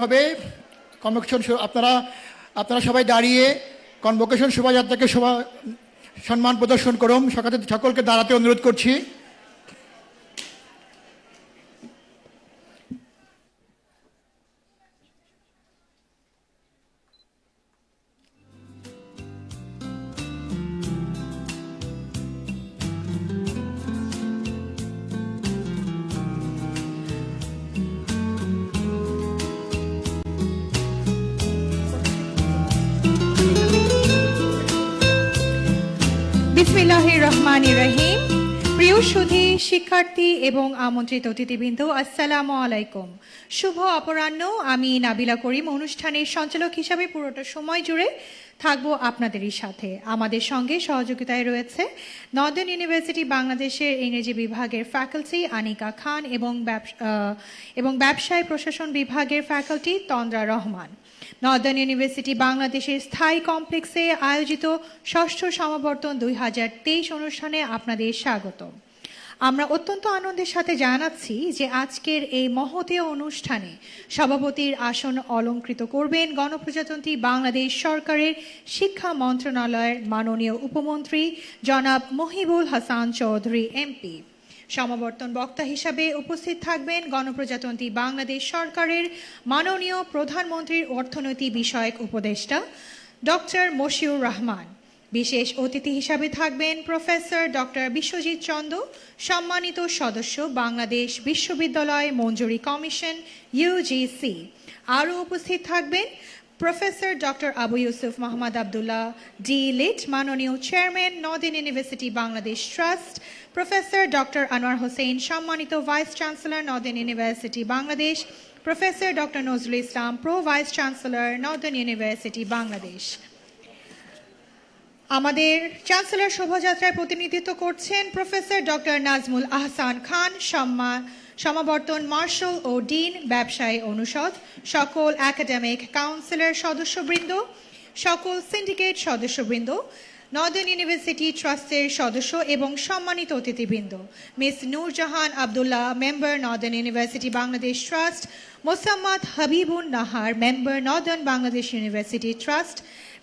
হবে কনভোকেশন আপনারা সবাই দাঁড়িয়ে কনভোকেশন শোভাযাত্রাকে সম্মান প্রদর্শন করুন। সকলকে দাঁড়াতে অনুরোধ করছি। বিসমিল্লাহির রহমানির রহিম। প্রিয় সুধী, শিক্ষার্থী এবং আমন্ত্রিত অতিথিবৃন্দ, আসসালামু আলাইকুম। শুভ অপরাহ্ন। আমি নাবিলা করিম অনুষ্ঠানের সঞ্চালক হিসাবে পুরোটা সময় জুড়ে থাকবো আপনাদেরই সাথে। আমাদের সঙ্গে সহযোগিতায় রয়েছে নর্দার্ন ইউনিভার্সিটি বাংলাদেশের ইংরেজি বিভাগের ফ্যাকাল্টি আনিকা খান এবং ব্যবসায় প্রশাসন বিভাগের ফ্যাকাল্টি তন্দ্রা রহমান। নর্দার্ন ইউনিভার্সিটি বাংলাদেশের স্থায়ী কমপ্লেক্সে আয়োজিত ষষ্ঠ সমাবর্তন 2023 অনুষ্ঠানে আপনাদের স্বাগত। আমরা অত্যন্ত আনন্দের সাথে জানাচ্ছি যে আজকের এই মহতীয় অনুষ্ঠানে সভাপতির আসন অলংকৃত করবেন গণপ্রজাতন্ত্রী বাংলাদেশ সরকারের শিক্ষা মন্ত্রণালয়ের মাননীয় উপমন্ত্রী জনাব মহিবুল হাসান চৌধুরী এমপি। সমাবর্তন বক্তা হিসাবে উপস্থিত থাকবেন গণপ্রজাতন্ত্রী বাংলাদেশ সরকারের মাননীয় প্রধানমন্ত্রীর অর্থনৈতিক বিষয়ক উপদেষ্টা ডক্টর মশিউর রহমান। বিশেষ অতিথি হিসাবে থাকবেন প্রফেসর ডক্টর বিশ্বজিৎ চন্দ, সম্মানিত সদস্য বাংলাদেশ বিশ্ববিদ্যালয় মঞ্জুরি কমিশন ইউজিসি। আরও উপস্থিত থাকবেন professor doctor Abu Yusuf Mohammad Abdullah D Litt, মাননীয় chairman Northern university Bangladesh trust, professor doctor Anwar Hossain, সম্মানিত vice chancellor Northern university Bangladesh, professor doctor Nazrul Islam, pro vice chancellor Northern university Bangladesh. আমাদের চ্যান্সেলর শোভাযাত্রায় প্রতিনিধিত্ব করছেন প্রফেসর ডক্টর নাজমুল আহসান খান, সমাবর্তন মার্শাল ও ডিন, ব্যবসায়ী অনুষদ, সকল একাডেমিক কাউন্সিলের সদস্যবৃন্দ, সকল সিন্ডিকেট সদস্যবৃন্দ, নর্দার্ন ইউনিভার্সিটি ট্রাস্টের সদস্য এবং সম্মানিত অতিথিবৃন্দ, miss Nurjahan Abdullah, member Northern university Bangladesh trust, Mosammat Habibun Nahar, member Northern Bangladesh university trust,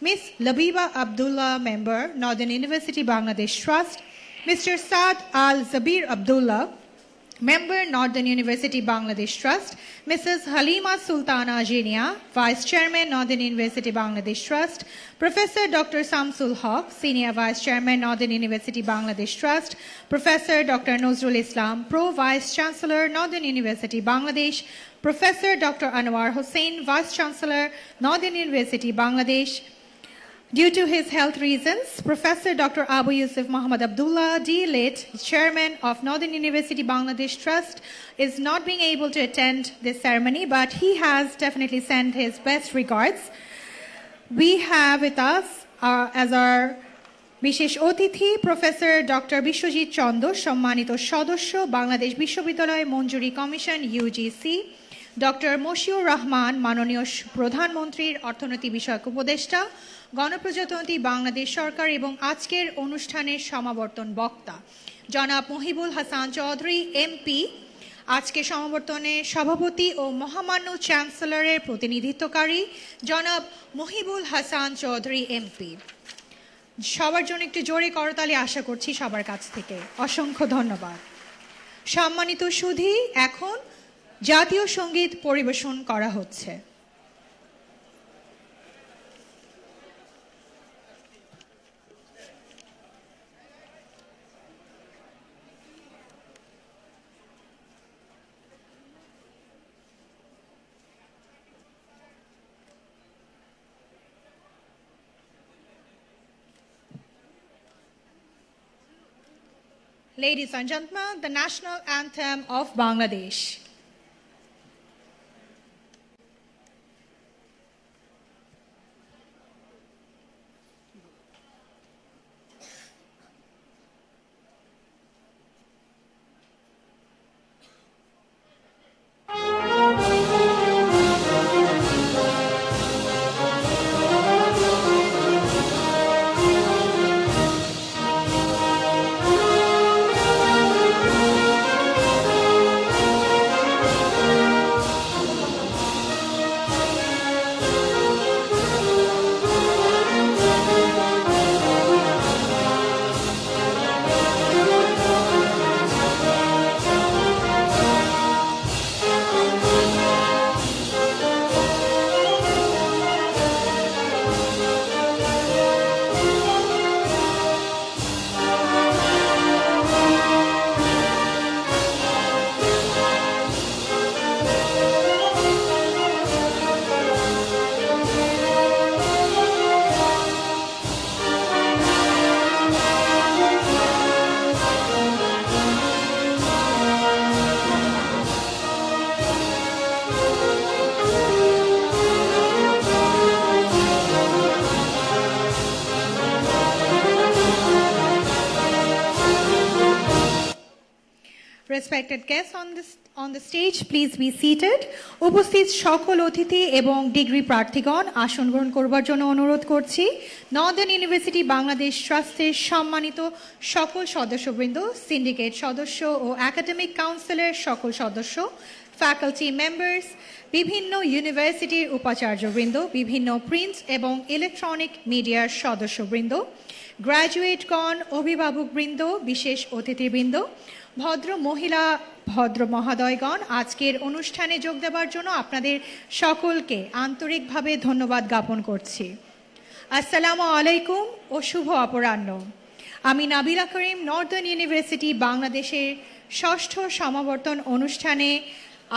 Miss Labiba Abdullah, member, Northern University Bangladesh Trust, Mr. Saad Al-Zabir Abdullah, member, Northern University Bangladesh Trust, Mrs. Halima Sultana Jinia, Vice Chairman, Northern University Bangladesh Trust, Professor Dr. Samsul Haq, Senior Vice Chairman, Northern University Bangladesh Trust, Professor Dr. Nazrul Islam, Pro Vice Chancellor, Northern University Bangladesh, Professor Dr. Anwar Hossain, Vice Chancellor, Northern University Bangladesh. Due to his health reasons, Professor Dr. Abu Yusuf Muhammad Abdullah, D. Lit, Chairman of Northern University Bangladesh Trust, is not being able to attend this ceremony, but he has definitely sent his best regards. We have with us as our বিশেষ অতিথি professor doctor Biswajit Chanda, সম্মানিত সদস্য বাংলাদেশ বিশ্ববিদ্যালয় মঞ্জুরি commission UGC, doctor Mashiur Rahman, মাননীয় প্রধানমন্ত্রীর অর্থনৈতিক বিষয়ক উপদেষ্টা গণপ্রজাতন্ত্রী বাংলাদেশ সরকার এবং আজকের অনুষ্ঠানের সমাবর্তন বক্তা জনাব মহিবুল হাসান চৌধুরী এমপি, আজকে সমাবর্তনে সভাপতি ও মহামান্য চ্যান্সেলরের প্রতিনিধিত্বকারী জনাব মহিবুল হাসান চৌধুরী এমপি। সবার জন্য একটু জোরে করতালি আশা করছি সবার কাছ থেকে। অসংখ্য ধন্যবাদ। সম্মানিত সুধী, এখন জাতীয় সঙ্গীত পরিবেশন করা হচ্ছে। Ladies and gentlemen, the national anthem of Bangladesh. Respected guests on the stage, please be seated. উপস্থিত সকল অতিথি এবং ডিগ্রি প্রার্থীগণ আসন গ্রহণ করবার জন্য অনুরোধ করছি। নর্দার্ন ইউনিভার্সিটি বাংলাদেশ ট্রাস্টের সম্মানিত সকল সদস্যবৃন্দ, সিন্ডিকেট সদস্য ও একাডেমিক কাউন্সিলের সকল সদস্য, ফ্যাকাল্টি মেম্বার্স, বিভিন্ন ইউনিভার্সিটির উপাচার্যবৃন্দ, বিভিন্ন প্রিন্ট এবং ইলেকট্রনিক মিডিয়ার সদস্যবৃন্দ, গ্র্যাজুয়েটগণ, অভিভাবকবৃন্দ, বিশেষ অতিথিবৃন্দ, ভদ্র মহিলা, ভদ্র মহোদয়গণ, আজকের অনুষ্ঠানে যোগ দেওয়ার জন্য আপনাদের সকলকে আন্তরিকভাবে ধন্যবাদ জ্ঞাপন করছি। আসসালামু আলাইকুম ও শুভ অপরাহ্ন। আমি নাবিলা করিম নর্দার্ন ইউনিভার্সিটি বাংলাদেশের ষষ্ঠ সমাবর্তন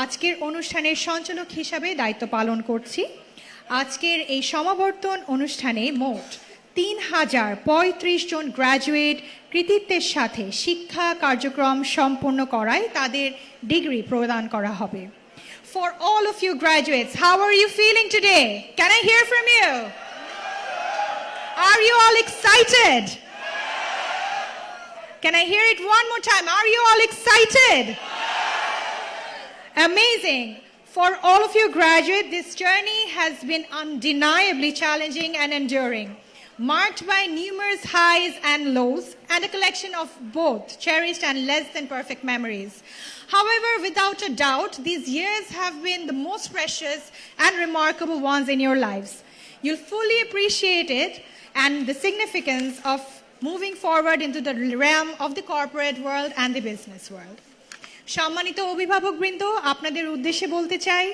আজকের অনুষ্ঠানের সঞ্চালক হিসাবে দায়িত্ব পালন করছি। আজকের এই সমাবর্তন অনুষ্ঠানে মোট ৩,০৩৫ জন গ্র্যাজুয়েট কৃতিত্বের সাথে শিক্ষা কার্যক্রম সম্পন্ন করায় তাদের ডিগ্রি প্রদান করা হবে। For all of you graduates, how are you feeling today? Can I hear from you? Are you all excited? Can I hear it one more time? Are you all excited? Amazing. For all of you graduates, this journey has been undeniably challenging and enduring, marked by numerous highs and lows and a collection of both cherished and less than perfect memories. However, without a doubt, these years have been the most precious and remarkable ones in your lives. You'll fully appreciate it and the significance of moving forward into the realm of the corporate world and the business world. সম্মানিত অভিভাবকবৃন্দ, আপনাদের উদ্দেশ্যে বলতে চাই,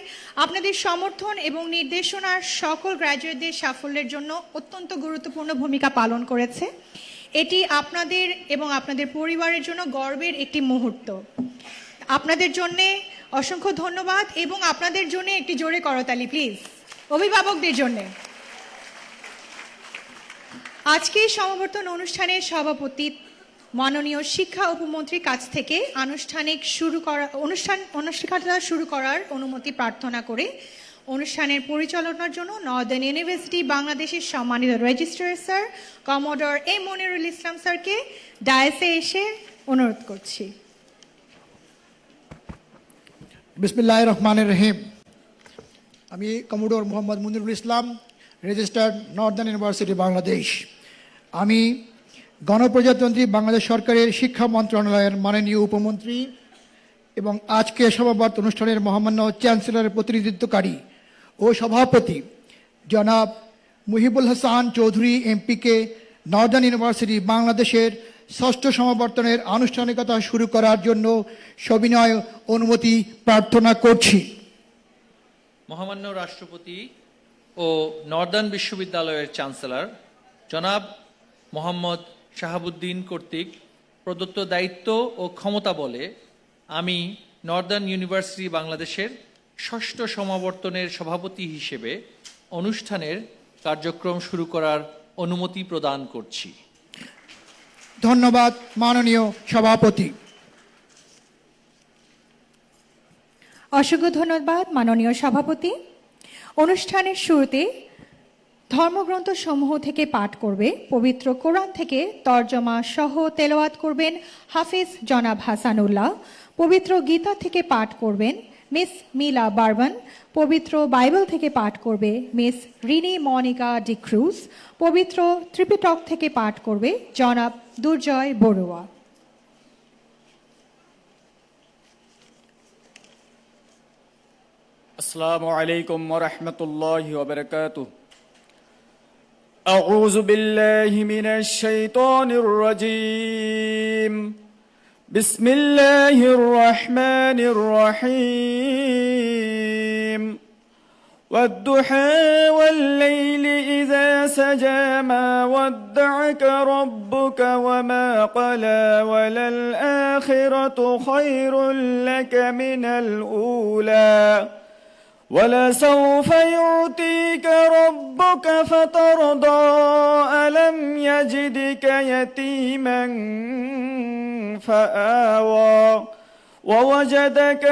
আপনাদের সমর্থন এবং নির্দেশনার সকল গ্র্যাজুয়েটদের সাফল্যের জন্য অত্যন্ত গুরুত্বপূর্ণ ভূমিকা পালন করেছে। এটি আপনাদের এবং আপনাদের পরিবারের জন্য গর্বের একটি মুহূর্ত। আপনাদের জন্যে অসংখ্য ধন্যবাদ এবং আপনাদের জন্য একটি জোরে করতালি প্লিজ, অভিভাবকদের জন্যে। আজকের সমাবর্তন অনুষ্ঠানের সভাপতি মাননীয় শিক্ষা উপমন্ত্রীর কাছ থেকে অনুষ্ঠানটা শুরু করার অনুমতি প্রার্থনা করে অনুষ্ঠানের পরিচালনার জন্য নর্দার্ন ইউনিভার্সিটি বাংলাদেশের সম্মানিত registrar sir commodore M Monirul Islam স্যারকে ডায়াসে এসে অনুরোধ করছি। বিসমিল্লাহির রহমানির রহিম। আমি commodore Mohammad Monirul Islam, registrar northern university Bangladesh. আমি গণপ্রজাতন্ত্রী বাংলাদেশ সরকারের শিক্ষা মন্ত্রণালয়ের মাননীয় উপমন্ত্রী এবং আজকে সমাবর্তন অনুষ্ঠানের মহামান্য চ্যান্সেলরের প্রতিনিধিত্বকারী ও সভাপতি জনাব মুহিবুল হাসান চৌধুরী এমপিকে নর্দার্ন ইউনিভার্সিটি বাংলাদেশের ষষ্ঠ সমাবর্তনের আনুষ্ঠানিকতা শুরু করার জন্য সবিনয় অনুমতি প্রার্থনা করছি। মহামান্য রাষ্ট্রপতি ও নর্দার্ন বিশ্ববিদ্যালয়ের চ্যান্সেলর জনাব মোহাম্মদ শাহাবুদ্দিন কর্তৃক প্রদত্ত দায়িত্ব ও ক্ষমতা বলে আমি নর্দার্ন ইউনিভার্সিটি বাংলাদেশের ষষ্ঠ সমাবর্তনের সভাপতি হিসেবে অনুষ্ঠানের কার্যক্রম শুরু করার অনুমতি প্রদান করছি। ধন্যবাদ মাননীয় সভাপতি। অসংখ্য ধন্যবাদ মাননীয় সভাপতি। অনুষ্ঠানের শুরুতে ধর্মগ্রন্থ সমূহ থেকে পাঠ করবে, পবিত্র কোরআন থেকে তর্জমা সহ তেলাওয়াত করবেন হাফিজ জনাব হাসানুল্লাহ। পবিত্র গীতা থেকে পাঠ করবেন মিস মিলা বারবান। পবিত্র বাইবেল থেকে পাঠ করবে মিস রিনি মনিকা ডিক্রুজ। পবিত্র ত্রিপিটক থেকে পাঠ করবে জনাব দুর্জয় বড়ুয়া। আসসালামু আলাইকুম ওয়া রাহমাতুল্লাহি ওয়া বারাকাতুহু। أعوذ بالله من الشيطان الرجيم. بسم الله الرحمن الرحيم. والضحى والليل إذا سجى ما ودعك ربك وما قلى وللآخرة خير لك من الأولى ولسوف يعطيك ربك فترضى ألم يجدك يتيما فآوى ووجدك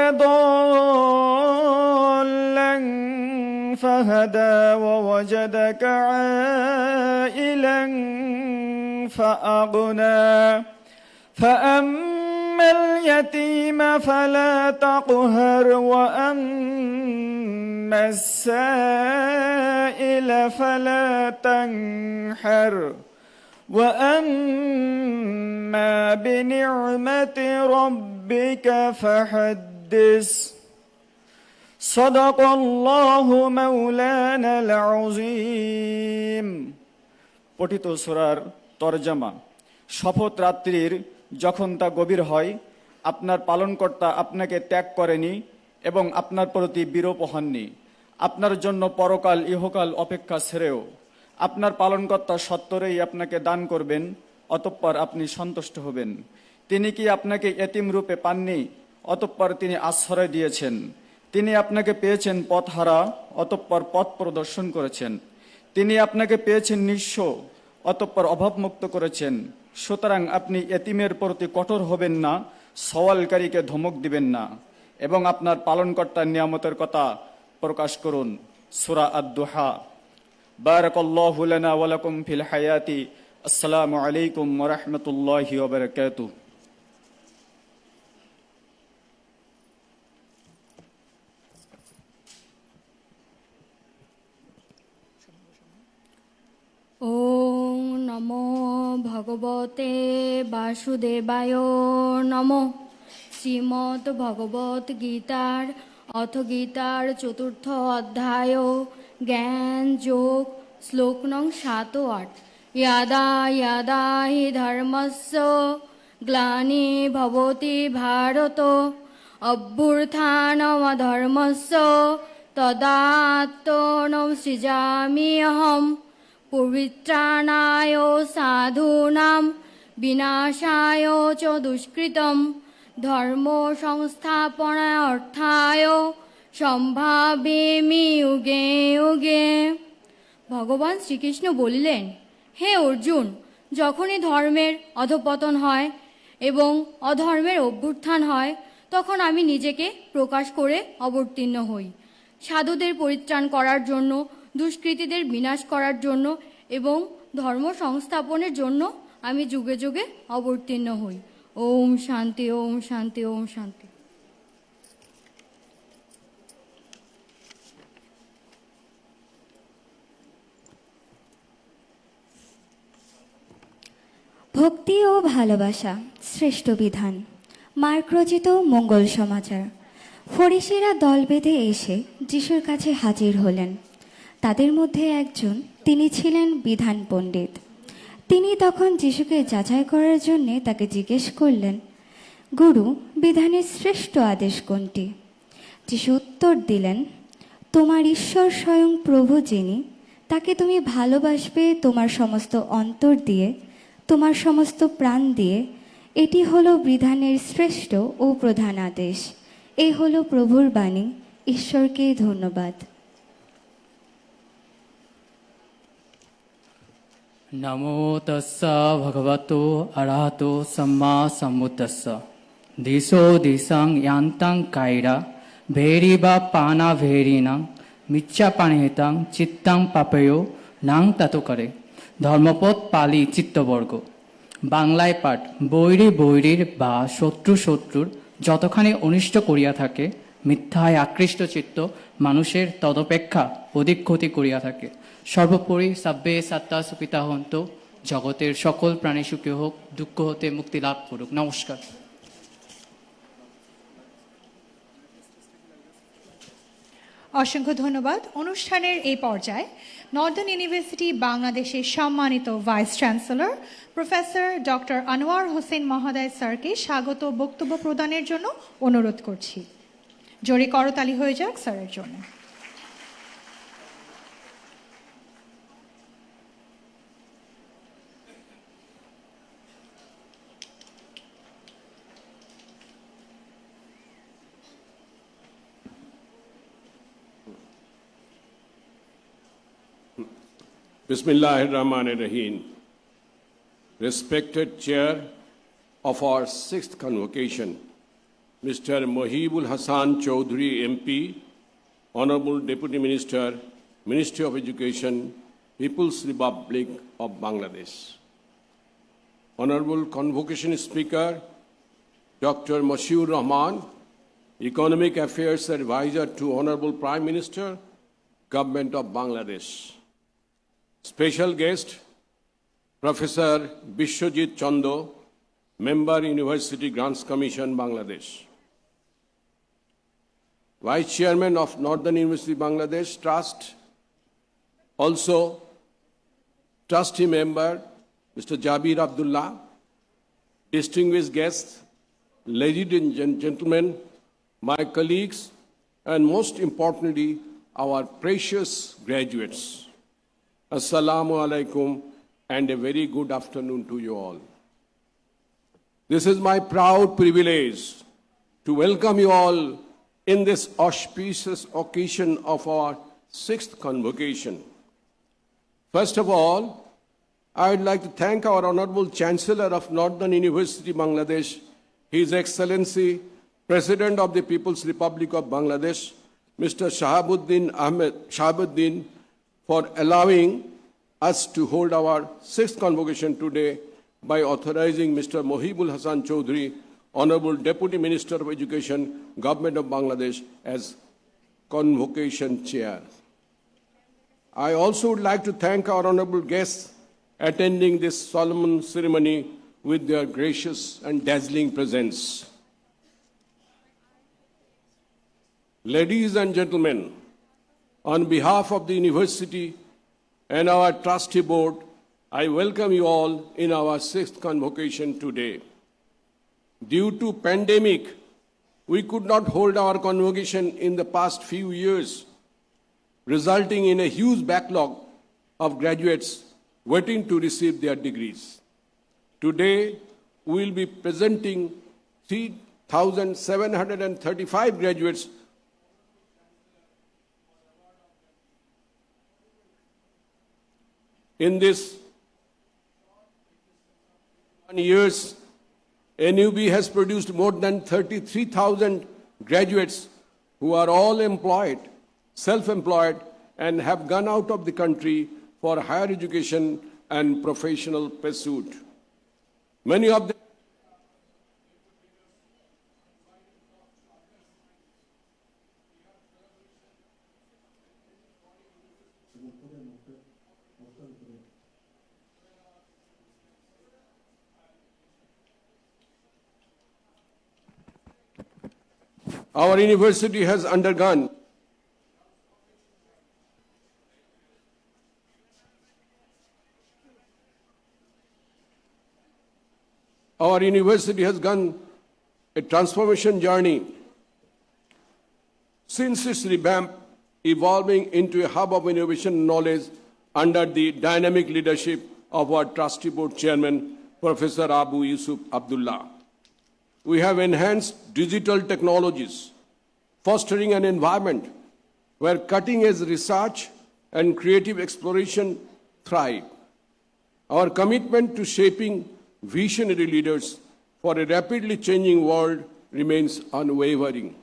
ضالا فهدى ووجدك عائلا فأغنى فأما فأما اليتيم فلا تقهر وأما السائل فلا تنحر وأما بنعمة ربك فحدث صدق الله مولانا العظيم পঠিত সূরার তরজমা শপথ রাত্রির যখন তা গভীর হয় আপনার পালনকর্তা আপনাকে ত্যাগ করেনি এবং আপনার প্রতি বিরূপ হননি আপনার জন্য পরকাল ইহকাল অপেক্ষা শ্রেয় আপনার পালনকর্তা সত্তরেই আপনাকে দান করবেন অতঃপর আপনি সন্তুষ্ট হবেন তিনি কি আপনাকে এতিম রূপে পাননি অতঃপর তিনি আশ্রয় দিয়েছেন তিনি আপনাকে পেয়েছেন পথহারা অতঃপর পথ প্রদর্শন করেছেন তিনি আপনাকে পেয়েছেন নিঃস্ব অতঃপর অভাবমুক্ত করেছেন সুতরাং আপনি এতিমের প্রতি কঠোর হবেন না সওয়ালকারীকে ধমক দিবেন না এবং আপনার পালনকর্তার নিয়ামতের কথা প্রকাশ করুন সূরা আদ-দুহা বারাকাল্লাহু লানা ওয়া লাকুম ফিল হায়াতি আসসালামু আলাইকুম ওয়া রাহমাতুল্লাহি ওয়া বারাকাতুহু ওম নমো ভগবতে বাসুদেবায় নমঃ শ্রীমদ্ ভগবত গীতার অথ গীতার চতুর্থ অধ্যায় জ্ঞান যোগ শ্লোক নং 7 ও 8 ইয়াদা ইয়াদা হি ধর্মস্য গ্লানি ভবতি ভারত অভ্যুত্থানমধর্মস্য তদাত্মনো সৃজামি অহম পবিত্রাণায় সাধূনাং বিনাশায় চ দুষ্কৃতম ধর্ম সংস্থাপনার্থায় সম্ভাবেমি যুগে যুগে ভগবান শ্রীকৃষ্ণ বলিলেন হে অর্জুন যখনই ধর্মের অধঃপতন হয় এবং অধর্মের অভ্যুত্থান হয় তখন আমি নিজেকে প্রকাশ করে অবতীর্ণ হই সাধুদের পরিত্রাণ করার জন্য দুষ্কৃতীদের বিনাশ করার জন্য এবং ধর্ম সংস্থাপনের জন্য আমি যুগে যুগে অবতীর্ণ হই ওম শান্তি ওম শান্তি ওম শান্তি ভক্তি ও ভালোবাসা শ্রেষ্ঠ বিধান মার্ক রচিত মঙ্গল সমাচার ফরিসিরা দল বেঁধে এসে যিশুর কাছে হাজির হলেন তাদের মধ্যে একজন তিনি ছিলেন বিধান পণ্ডিত তিনি তখন যিশুকে যাচাই করার জন্যে তাকে জিজ্ঞেস করলেন গুরু বিধানের শ্রেষ্ঠ আদেশ কোনটি যিশু উত্তর দিলেন তোমার ঈশ্বর স্বয়ং প্রভু যিনি তাকে তুমি ভালোবাসবে তোমার সমস্ত অন্তর দিয়ে তোমার সমস্ত প্রাণ দিয়ে এটি হলো বিধানের শ্রেষ্ঠ ও প্রধান আদেশ এই হলো প্রভুর বাণী ঈশ্বরকে ধন্যবাদ নমো তস্য ভগবতো অরহতো সম্মা সম্বুদ্ধস্য দিশো দিশাং ইয়ান্তাং কায়রা ভেরিবা পানা ভেরিনাং মিচ্ছা পানিহিতাং চিত্তাং পাপেয় নাং তাতো করে ধর্মপদ পালি চিত্তবর্গ বাংলায় পাঠ বৈরী বৈরীর বা শত্রু শত্রুর যতখানি অনিষ্ট করিয়া থাকে মিথ্যায় আকৃষ্ট চিত্ত মানুষের তদপেক্ষা অধিক ক্ষতি করিয়া থাকে সর্বোপরি সাব্বে সাত্তা সুপিতা হন্ত জগতের সকল প্রাণী সুখী হোক দুঃখ হতে মুক্তি লাভ করুক নমস্কার অসংখ্য ধন্যবাদ অনুষ্ঠানের এই পর্যায়ে নর্দার্ন ইউনিভার্সিটি বাংলাদেশের সম্মানিত vice chancellor professor doctor Anwar Hossain মহোদয় স্যারকে স্বাগত বক্তব্য প্রদানের জন্য অনুরোধ করছি জোরে করতালি হয়ে যাক স্যারের জন্য Bismillahirrahmanirrahim. Respected Chair of our 6th convocation, Mr. Mohibul Hassan Chowdhury MP, Honorable Deputy Minister, Ministry of Education, People's Republic of Bangladesh. Honorable Convocation Speaker, Dr. Mashiur Rahman, Economic Affairs Advisor to Honorable Prime Minister, Government of Bangladesh. Special guest, Professor Bishwajit Chando, Member University Grants Commission, Bangladesh. Vice Chairman of Northern University Bangladesh Trust, also Trustee Member, Mr. Jabir Abdullah, distinguished guests, ladies and gentlemen, my colleagues, and most importantly, our precious graduates. Assalamu alaikum and a very good afternoon to you all. This is my proud privilege to welcome you all in this auspicious occasion of our 6th convocation. First of all, I would like to thank our Honorable Chancellor of Northern University Bangladesh, His Excellency, President of the People's Republic of Bangladesh, Mr. Shahabuddin, for allowing us to hold our 6th convocation today by authorizing Mr. Mohibul Hasan Chowdhury, Honorable Deputy Minister of Education, Government of Bangladesh, as convocation chair. I also would like to thank our honorable guests attending this solemn ceremony with their gracious and dazzling presence. Ladies and gentlemen, on behalf of the university and our trustee board, I welcome you all in our 6th convocation today. Due to pandemic, we could not hold our convocation in the past few years, resulting in a huge backlog of graduates waiting to receive their degrees. Today, we will be presenting 3,735 graduates in this 1 years. NUB has produced more than 33,000 graduates who are all employed, self-employed, and have gone out of the country for higher education and professional pursuit. Many of them our university has undergone a transformation journey since its revamp, evolving into a hub of innovation and knowledge under the dynamic leadership of our trustee board chairman, Professor Abu Yusuf Abdullah. We have enhanced digital technologies, fostering an environment where cutting-edge research and creative exploration thrive. Our commitment to shaping visionary leaders for a rapidly changing world remains unwavering.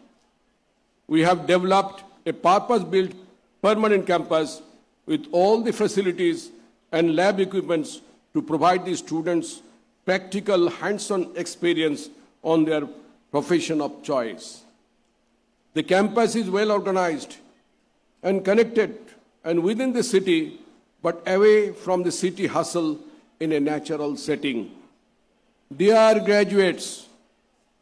We have developed a purpose-built permanent campus with all the facilities and lab equipments to provide the students practical hands-on experience on their profession of choice. The campus is well organized and connected and within the city, but away from the city hustle in a natural setting. Dear graduates,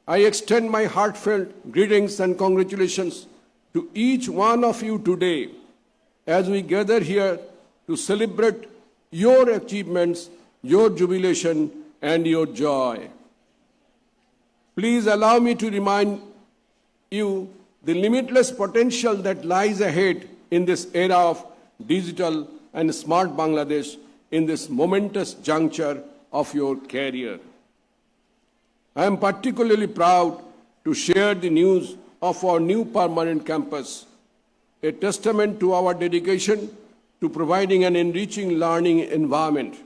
I extend my heartfelt greetings and congratulations to each one of you today as we gather here to celebrate your achievements, your jubilation, and your joy. Please allow me to remind you the limitless potential that lies ahead in this era of digital and smart Bangladesh in this momentous juncture of your career. I am particularly proud to share the news of our new permanent campus, a testament to our dedication to providing an enriching learning environment.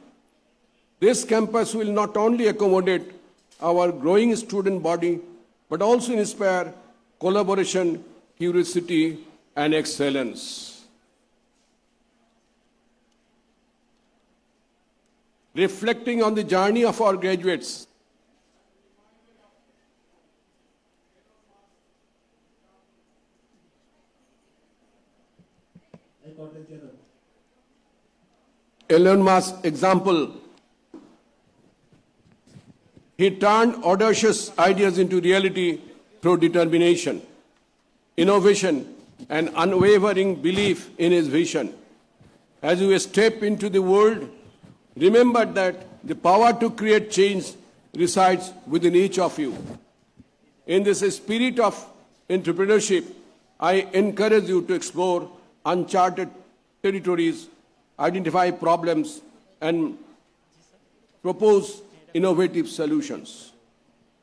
This campus will not only accommodate our growing student body, but also inspire collaboration, curiosity, and excellence. Reflecting on the journey of our graduates, Elon Musk's example, he turned audacious ideas into reality through determination, innovation, and unwavering belief in his vision. As you step into the world, remember that the power to create change resides within each of you. In this spirit of entrepreneurship, I encourage you to explore uncharted territories, identify problems, and propose innovative solutions.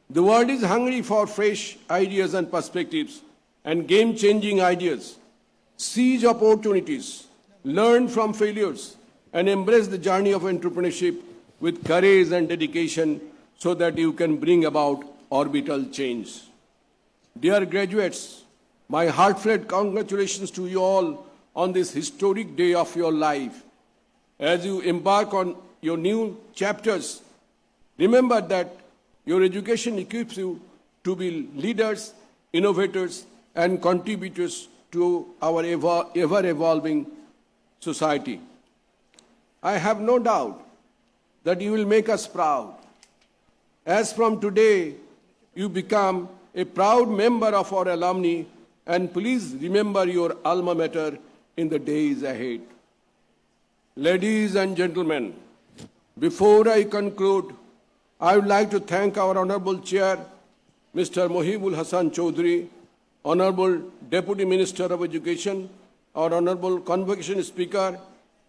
The world is hungry for fresh ideas and perspectives and game-changing ideas. Seize opportunities, learn from failures, and embrace the journey of entrepreneurship with courage and dedication so that you can bring about orbital change. Dear graduates, my heartfelt congratulations to you all on this historic day of your life. As you embark on your new chapters, remember that your education equips you to be leaders, innovators, and contributors to our ever-evolving society. I have no doubt that you will make us proud. As from today, you become a proud member of our alumni, and please remember your alma mater in the days ahead. Ladies and gentlemen, before I conclude, I would like to thank our Honorable Chair, Mr. Mohibul Hasan Chaudhry, Honorable Deputy Minister of Education, our Honorable Convocation Speaker,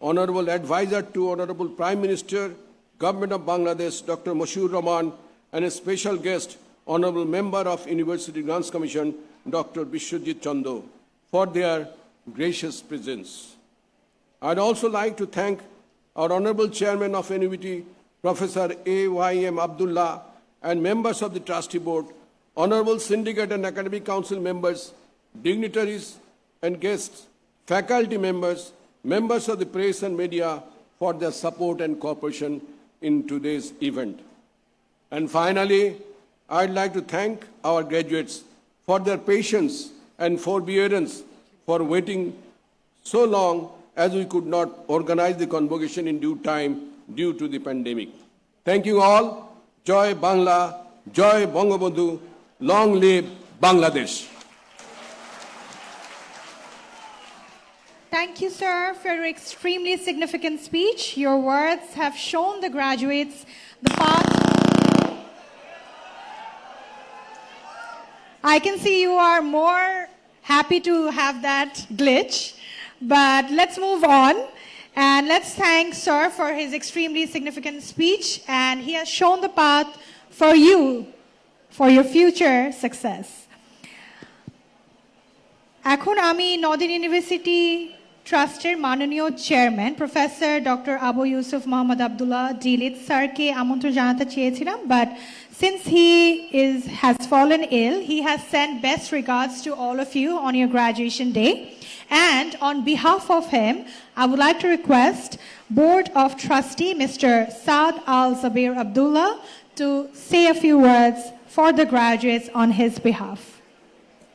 Honorable Advisor to Honorable Prime Minister, Government of Bangladesh, Dr. Moshiur Rahman, and a special guest, Honorable Member of University Grants Commission, Dr. Bishwajit Chando, for their gracious presence. I'd also like to thank our Honorable Chairman of NUB, Professor A.Y.M. Abdullah, and members of the Trustee Board, Honorable Syndicate and Academic Council members, dignitaries and guests, faculty members, members of the press and media for their support and cooperation in today's event. And finally, I'd like to thank our graduates for their patience and forbearance for waiting so long as we could not organize the convocation in due time due to the pandemic. Thank you all. Joy Bangla, Joy Bangabandhu, long live Bangladesh. Thank you, sir, for your extremely significant speech. Your words have shown the graduates the path. I can see you are more happy to have that glitch, but let's move on. And let's thank sir for his extremely significant speech, and he has shown the path for you, for your future success. এখন আমি নদিন university ট্রাস্টের মাননীয় chairman professor doctor Abu Yusuf Mohammad Abdullah delete স্যারকে আমন্ত্রণ জানাতে চেয়েছিলাম, but since he has fallen ill, he has sent best regards to all of you on your graduation day. And on behalf of him, I would like to request Board of Trustee Mr. Saad Al-Zabir Abdullah to say a few words for the graduates on his behalf.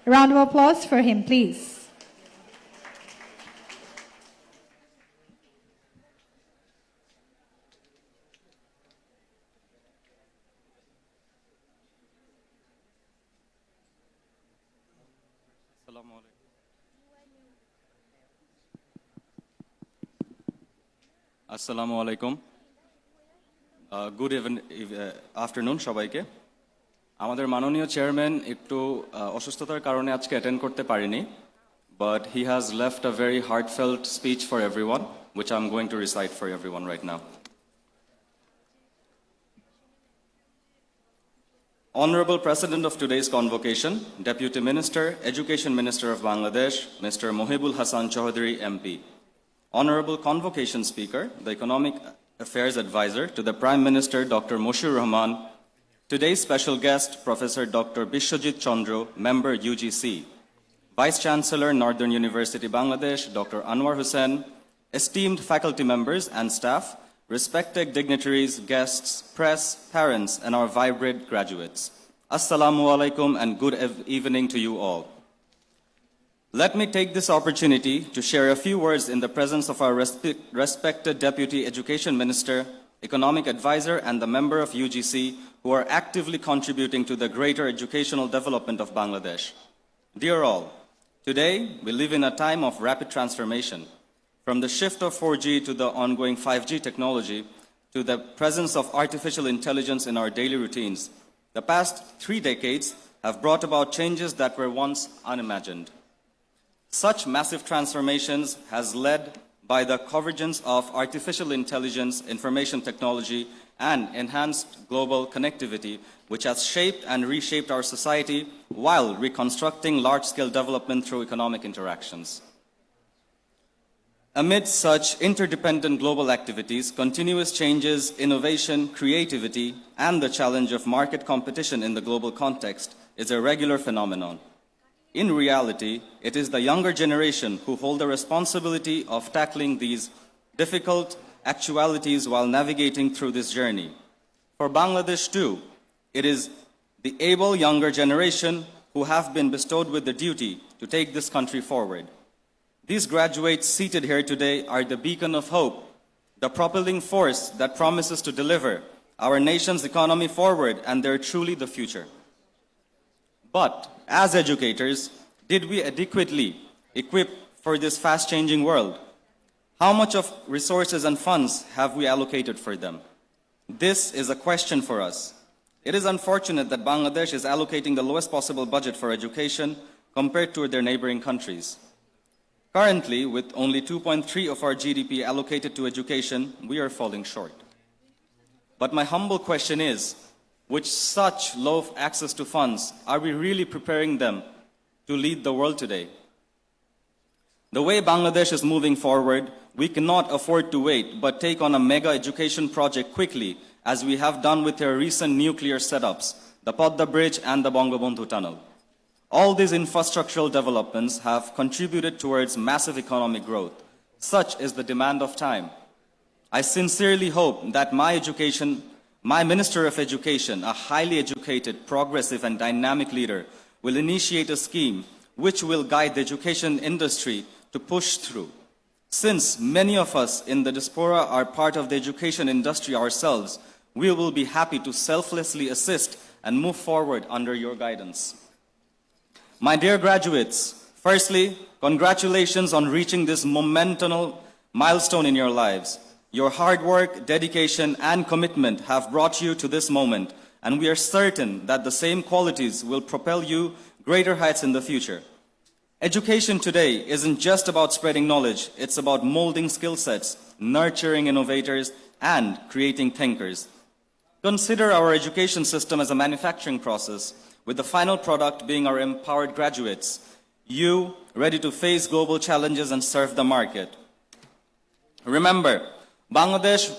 A round of applause for him, please. Assalamu alaikum. Good afternoon সবাইকে। আমাদের মাননীয় chairman একটু অসুস্থতার কারণে আজকে attend করতে পারেনি, but he has left a very heartfelt speech for everyone, which I'm going to recite for everyone right now. Honorable President of today's convocation, Deputy Minister, Education Minister of Bangladesh, Mr. Mohibul Hasan Chaudhry, MP. Honorable Convocation Speaker, the Economic Affairs Advisor to the Prime Minister, Dr. Moshiur Rahman, today's special guest, Professor Dr. Bishwajit Chandra, Member UGC, Vice Chancellor, Northern University Bangladesh, Dr. Anwar Hussain, esteemed faculty members and staff, respected dignitaries, guests, press, parents, and our vibrant graduates. Assalamu alaikum and good evening to you all. Let me take this opportunity to share a few words in the presence of our respected Deputy Education Minister, Economic Advisor, and the member of UGC who are actively contributing to the greater educational development of Bangladesh. Dear all, today we live in a time of rapid transformation. From the shift of 4G to the ongoing 5G technology, to the presence of artificial intelligence in our daily routines, the past 3 decades have brought about changes that were once unimagined. Such massive transformations has led by the convergence of artificial intelligence, information technology, and enhanced global connectivity, which has shaped and reshaped our society while reconstructing large-scale development through economic interactions. Amid such interdependent global activities, continuous changes, innovation, creativity, and the challenge of market competition in the global context is a regular phenomenon. In reality, it is the younger generation who hold the responsibility of tackling these difficult actualities while navigating through this journey. For Bangladesh too, it is the able younger generation who have been bestowed with the duty to take this country forward. These graduates seated here today are the beacon of hope, the propelling force that promises to deliver our nation's economy forward, and they're truly the future. But as educators, did we adequately equip for this fast-changing world? How much of resources and funds have we allocated for them? This is a question for us. It is unfortunate that Bangladesh is allocating the lowest possible budget for education compared to their neighboring countries. Currently, with only 2.3% of our GDP allocated to education, we are falling short. But my humble question is, with such low access to funds, are we really preparing them to lead the world today? The way Bangladesh is moving forward, we cannot afford to wait, but take on a mega education project quickly, as we have done with their recent nuclear setups, the Padma Bridge and the Bangabandhu Tunnel. All these infrastructural developments have contributed towards massive economic growth. Such is the demand of time. I sincerely hope that my Minister of Education, a highly educated, progressive, and dynamic leader, will initiate a scheme which will guide the education industry to push through. Since many of us in the diaspora are part of the education industry ourselves, we will be happy to selflessly assist and move forward under your guidance. My dear graduates, firstly, congratulations on reaching this monumental milestone in your lives. Your hard work, dedication, and commitment have brought you to this moment, and we are certain that the same qualities will propel you greater heights in the future. Education today isn't just about spreading knowledge, it's about molding skill sets, nurturing innovators, and creating thinkers. Consider our education system as a manufacturing process, with the final product being our empowered graduates, you ready to face global challenges and serve the market. Remember, Bangladesh,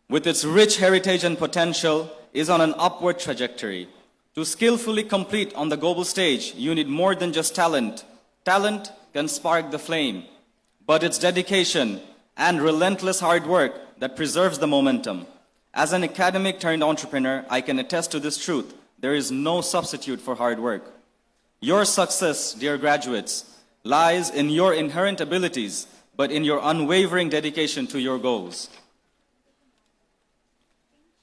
with its rich heritage and potential, is on an upward trajectory. To skillfully compete on the global stage, you need more than just talent. Talent can spark the flame, but it's dedication and relentless hard work that preserves the momentum. As an academic turned entrepreneur, I can attest to this truth. There is no substitute for hard work. Your success, dear graduates, lies in your inherent abilities, but in your unwavering dedication to your goals.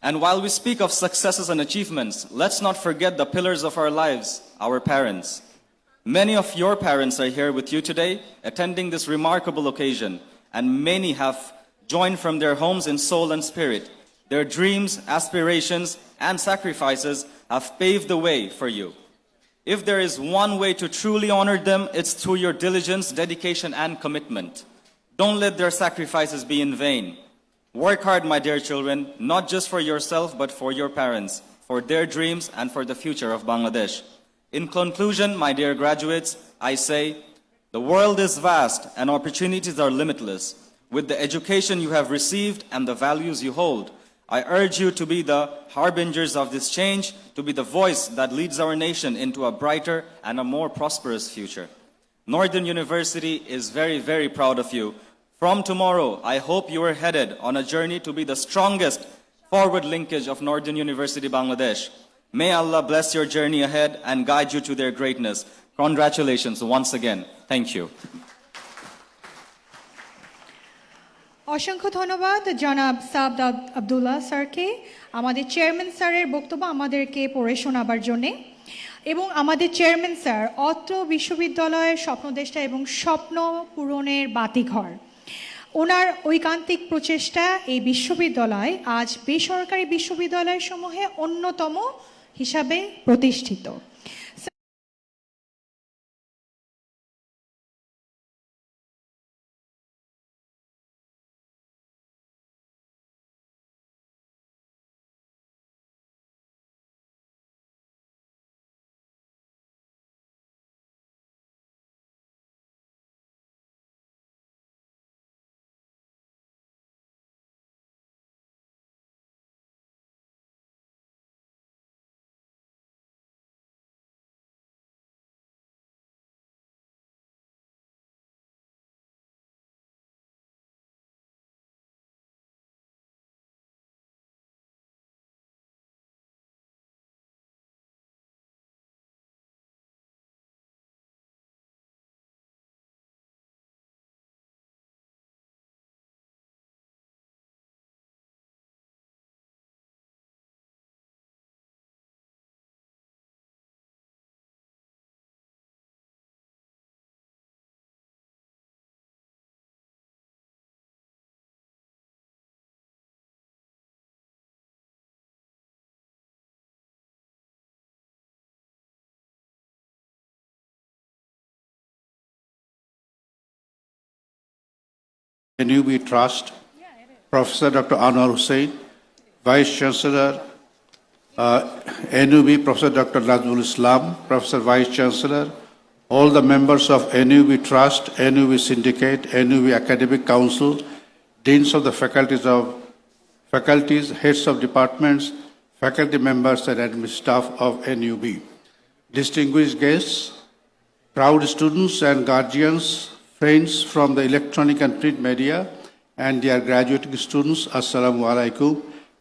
And while we speak of successes and achievements, let's not forget the pillars of our lives, our parents. Many of your parents are here with you today, attending this remarkable occasion, and many have joined from their homes in soul and spirit. Their dreams, aspirations, and sacrifices have paved the way for you. If there is one way to truly honor them, it's through your diligence, dedication, and commitment. Don't let their sacrifices be in vain. Work hard, my dear children, not just for yourself, but for your parents, for their dreams, and for the future of Bangladesh. In conclusion, my dear graduates, I say, the world is vast and opportunities are limitless. With the education you have received and the values you hold, I urge you to be the harbingers of this change, to be the voice that leads our nation into a brighter and a more prosperous future. Northern University is very, very proud of you. From tomorrow, I hope you are headed on a journey to be the strongest forward linkage of Northern University Bangladesh. May Allah bless your journey ahead and guide you to their greatness. Congratulations once again. Thank you. অসংখ্য ধন্যবাদ জনাব সাবদ আব্দুল্লাহ স্যারকে আমাদের chairman স্যারের বক্তব্য আমাদেরকে পড়ে শোনাবার জন্যে এবং আমাদের চেয়ারম্যান স্যার অত্র বিশ্ববিদ্যালয়ের স্বপ্নদেষ্টা এবং স্বপ্ন পূরণের বাতিঘর ওনার ঐকান্তিক প্রচেষ্টা এই বিশ্ববিদ্যালয় আজ বেসরকারি বিশ্ববিদ্যালয় সমূহে অন্যতম হিসাবে প্রতিষ্ঠিত। NUB Trust, Professor Dr. Anwar Hussain, Vice Chancellor, NUB, Professor Dr. Nazrul Islam, Professor Vice Chancellor, all the members of NUB Trust, NUB Syndicate, NUB Academic Council, deans of the faculties, heads of departments, faculty members and admin staff of NUB. Distinguished guests, proud students and guardians, friends from the electronic and print media, and dear graduating students, Assalamu alaikum,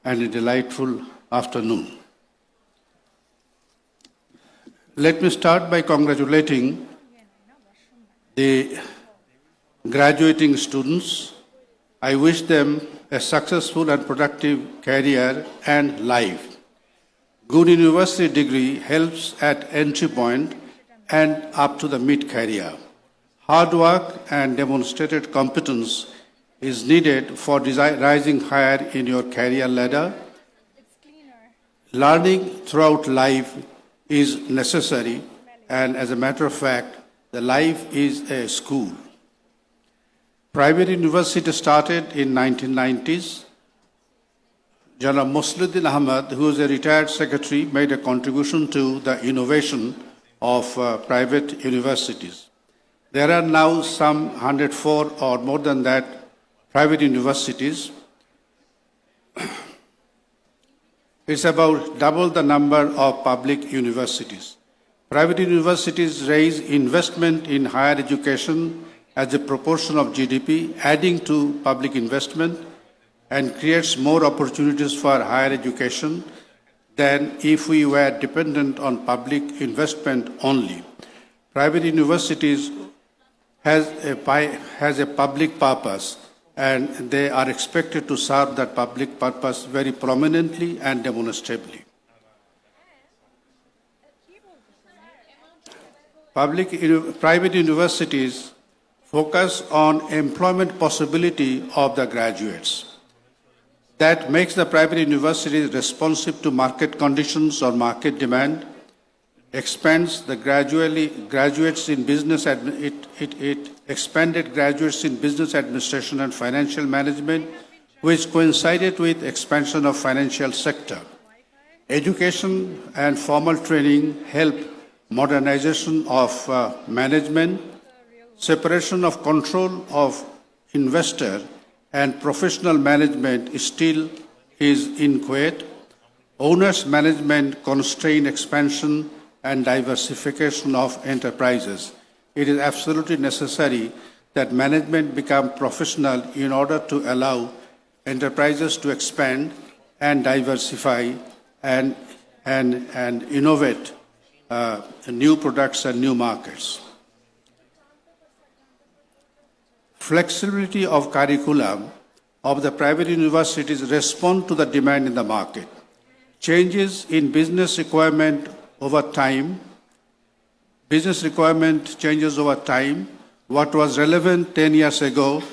and a delightful afternoon. Let me start by congratulating the graduating students. I wish them a successful and productive career and life. Good university degree helps at entry point and up to the mid-career. Hard work and demonstrated competence is needed for rising higher in your career ladder. Learning throughout life is necessary, and as a matter of fact, the life is a school. Private university started in 1990s. Janab Musliuddin Ahmad, who is a retired secretary, made a contribution to the innovation of private universities. There are now some 104 or more than that private universities. It's about double the number of public universities. Private universities raise investment in higher education as a proportion of GDP, adding to public investment, and creates more opportunities for higher education than if we were dependent on public investment only. Private universities has a public purpose, and they are expected to serve that public purpose very prominently and demonstrably. Private universities focus on employment possibility of the graduates. That makes the private universities responsive to market conditions or market demand, expands the graduates in business, it expanded graduates in business administration and financial management, which coincided with expansion of financial sector. Education and formal training help modernization of management, separation of control of investor and professional management still is in Kuwait. Owners management constrain expansion and diversification of enterprises. It is absolutely necessary that management become professional in order to allow enterprises to expand and diversify and innovate new products and new markets. Flexibility of curriculum of the private universities respond to the demand in the market. Changes in business requirement over time. Business requirement changes over time. What was relevant 10 years ago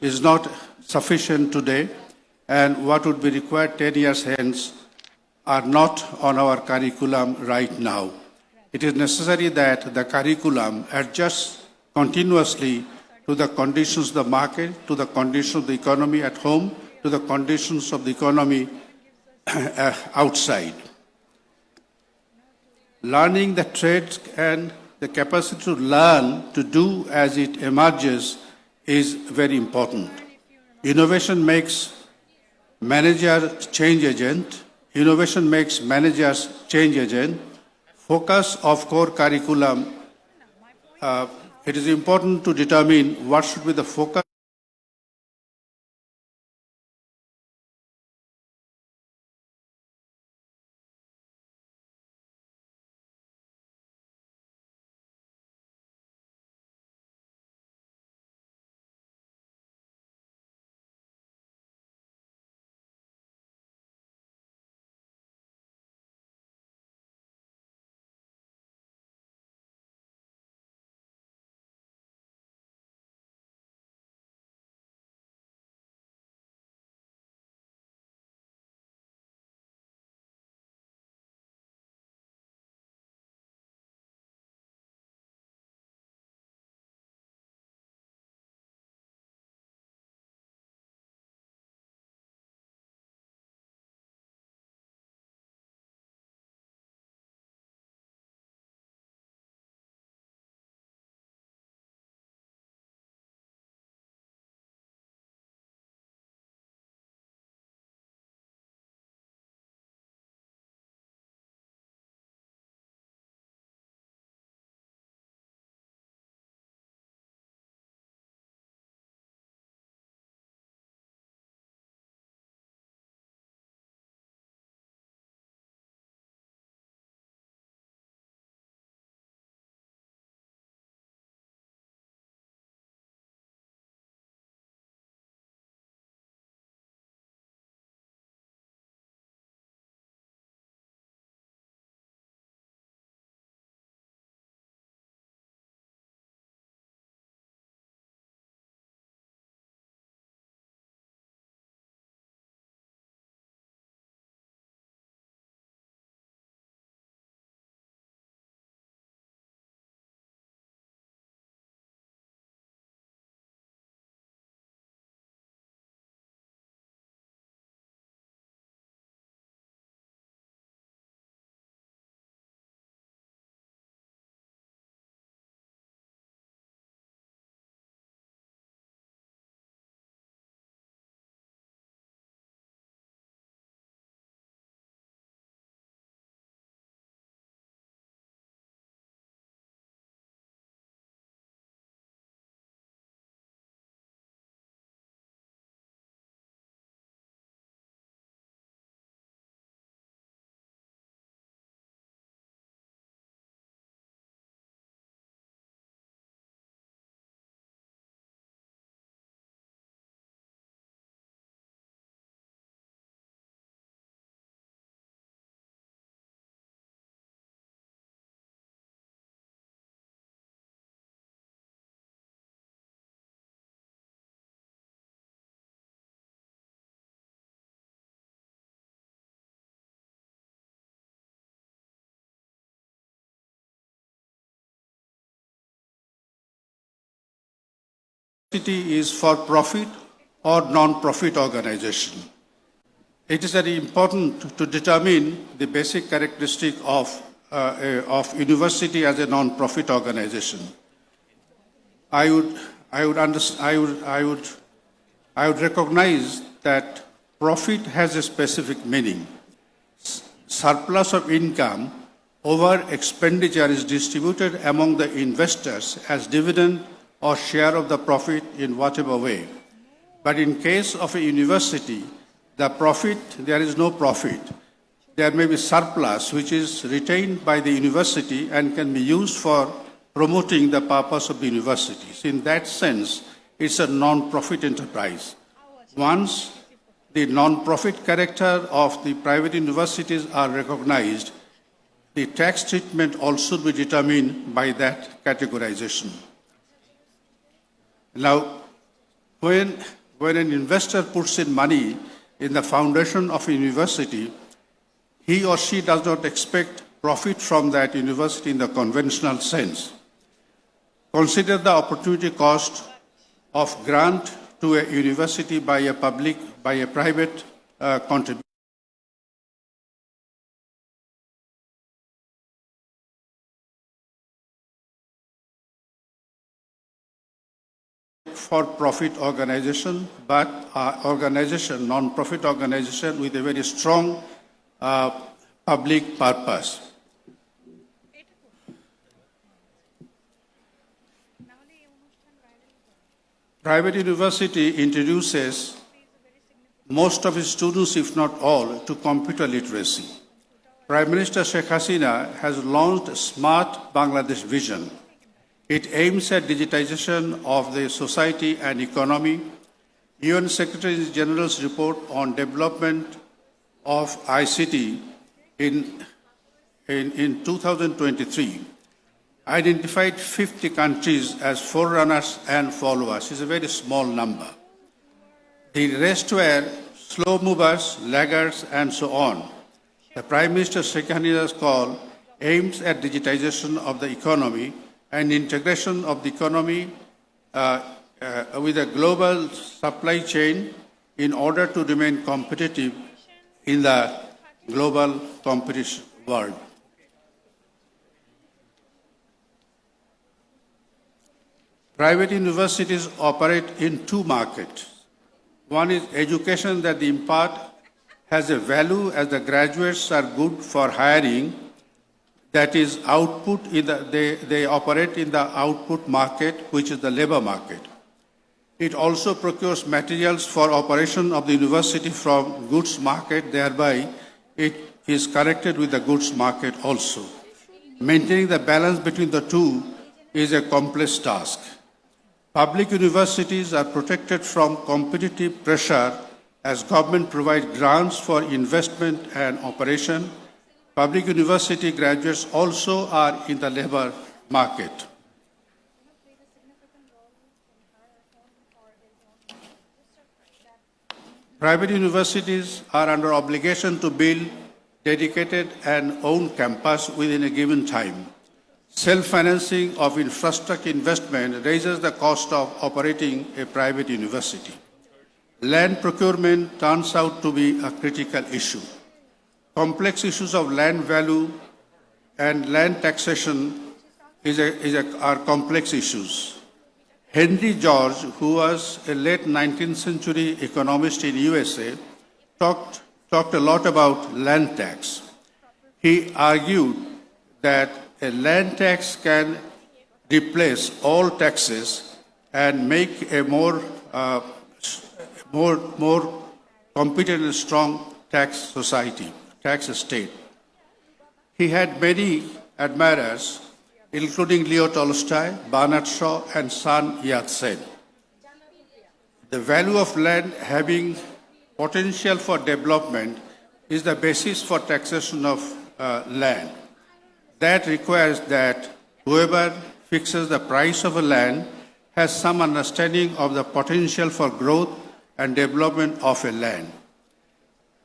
is not sufficient today, and what would be required 10 years hence are not on our curriculum right now. It is necessary that the curriculum adjusts continuously to the conditions of the market, to the conditions of the economy at home, to the conditions of the economy outside. Learning the trades and the capacity to learn, to do as it emerges, is very important. Innovation makes managers change agent. Innovation makes managers change agent. Focus of core curriculum. It is important to determine what should be the focus. Is for profit or non-profit organization. It is very important to determine the basic characteristic of university as a non-profit organization. I would recognize that profit has a specific meaning. Surplus of income over expenditure is distributed among the investors as dividend or share of the profit in whatever way. But in case of a university, there is no profit. there may be surplus which is retained by the university and can be used for promoting the purpose of the universities. In that sense, it's a non-profit enterprise. Once the non-profit character of the private universities are recognized, the tax treatment also be determined by that categorization. Now, when an investor puts in money in the foundation of a university, he or she does not expect profit from that university in the conventional sense. Consider the opportunity cost of grant to a university by a private contributor for profit organization, but non-profit organization with a very strong public purpose. Private university introduces most of its students, if not all, to computer literacy. Prime Minister Sheikh Hasina has launched Smart Bangladesh Vision. It aims at digitization of the society and economy. UN Secretary General's report on development of ICT in 2023 identified 50 countries as forerunners and followers. It's a very small number. The rest were slow movers, laggards, and so on. The Prime Minister Sheikh Hasina's call aims at digitization of the economy and integration of the economy with a global supply chain in order to remain competitive in the global competition world. Private universities operate in two markets. One is education that they impart has a value as the graduates are good for hiring. That is output, they operate in the output market, which is the labor market. It also procures materials for operation of the university from goods market, thereby it is connected with the goods market also. Maintaining the balance between the two is a complex task. Public universities are protected from competitive pressure as government provides grants for investment and operation. Public university graduates also are in the labor market. Private universities are under obligation to build dedicated and own campus within a given time. Self-financing of infrastructure investment raises the cost of operating a private university. Land procurement turns out to be a critical issue. Complex issues of land value and land taxation are complex issues. Henry George, who was a late 19th century economist in USA, talked a lot about land tax. He argued that a land tax can replace all taxes and make a more competent and strong tax society, tax state. He had many admirers, including Leo Tolstoy, Bernard Shaw, and Sun Yat-sen. The value of land having potential for development is the basis for taxation of land. That requires that whoever fixes the price of a land has some understanding of the potential for growth and development of a land.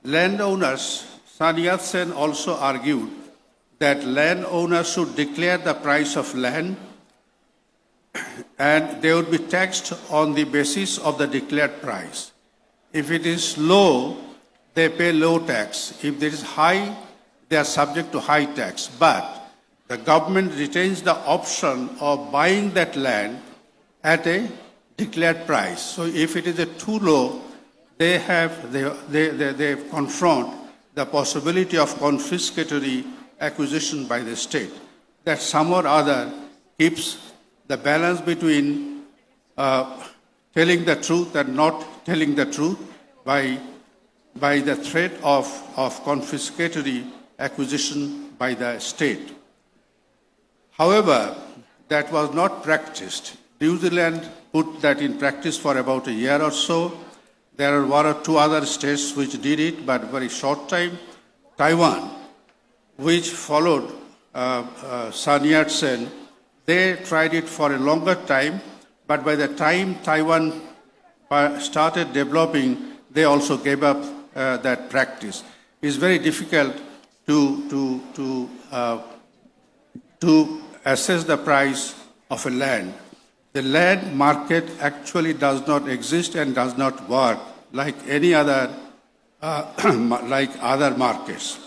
Landowners, Sun Yat-sen also argued that landowners should declare the price of land and they would be taxed on the basis of the declared price. If it is low, they pay low tax. If it is high, they are subject to high tax. But the government retains the option of buying that land at a declared price. So if it is too low, they confront the possibility of confiscatory acquisition by the state. That some or other keeps the balance between telling the truth and not telling the truth by by the threat of confiscatory acquisition by the state. However, that was not practiced. New Zealand put that in practice for about a year or so. There are one or two other states which did it, but very short time. Taiwan, which followed Sun Yat-sen, they tried it for a longer time, but by the time Taiwan started developing, they also gave up that practice. It's very difficult to assess the price of a land. The land market actually does not exist and does not work like any other, like other markets.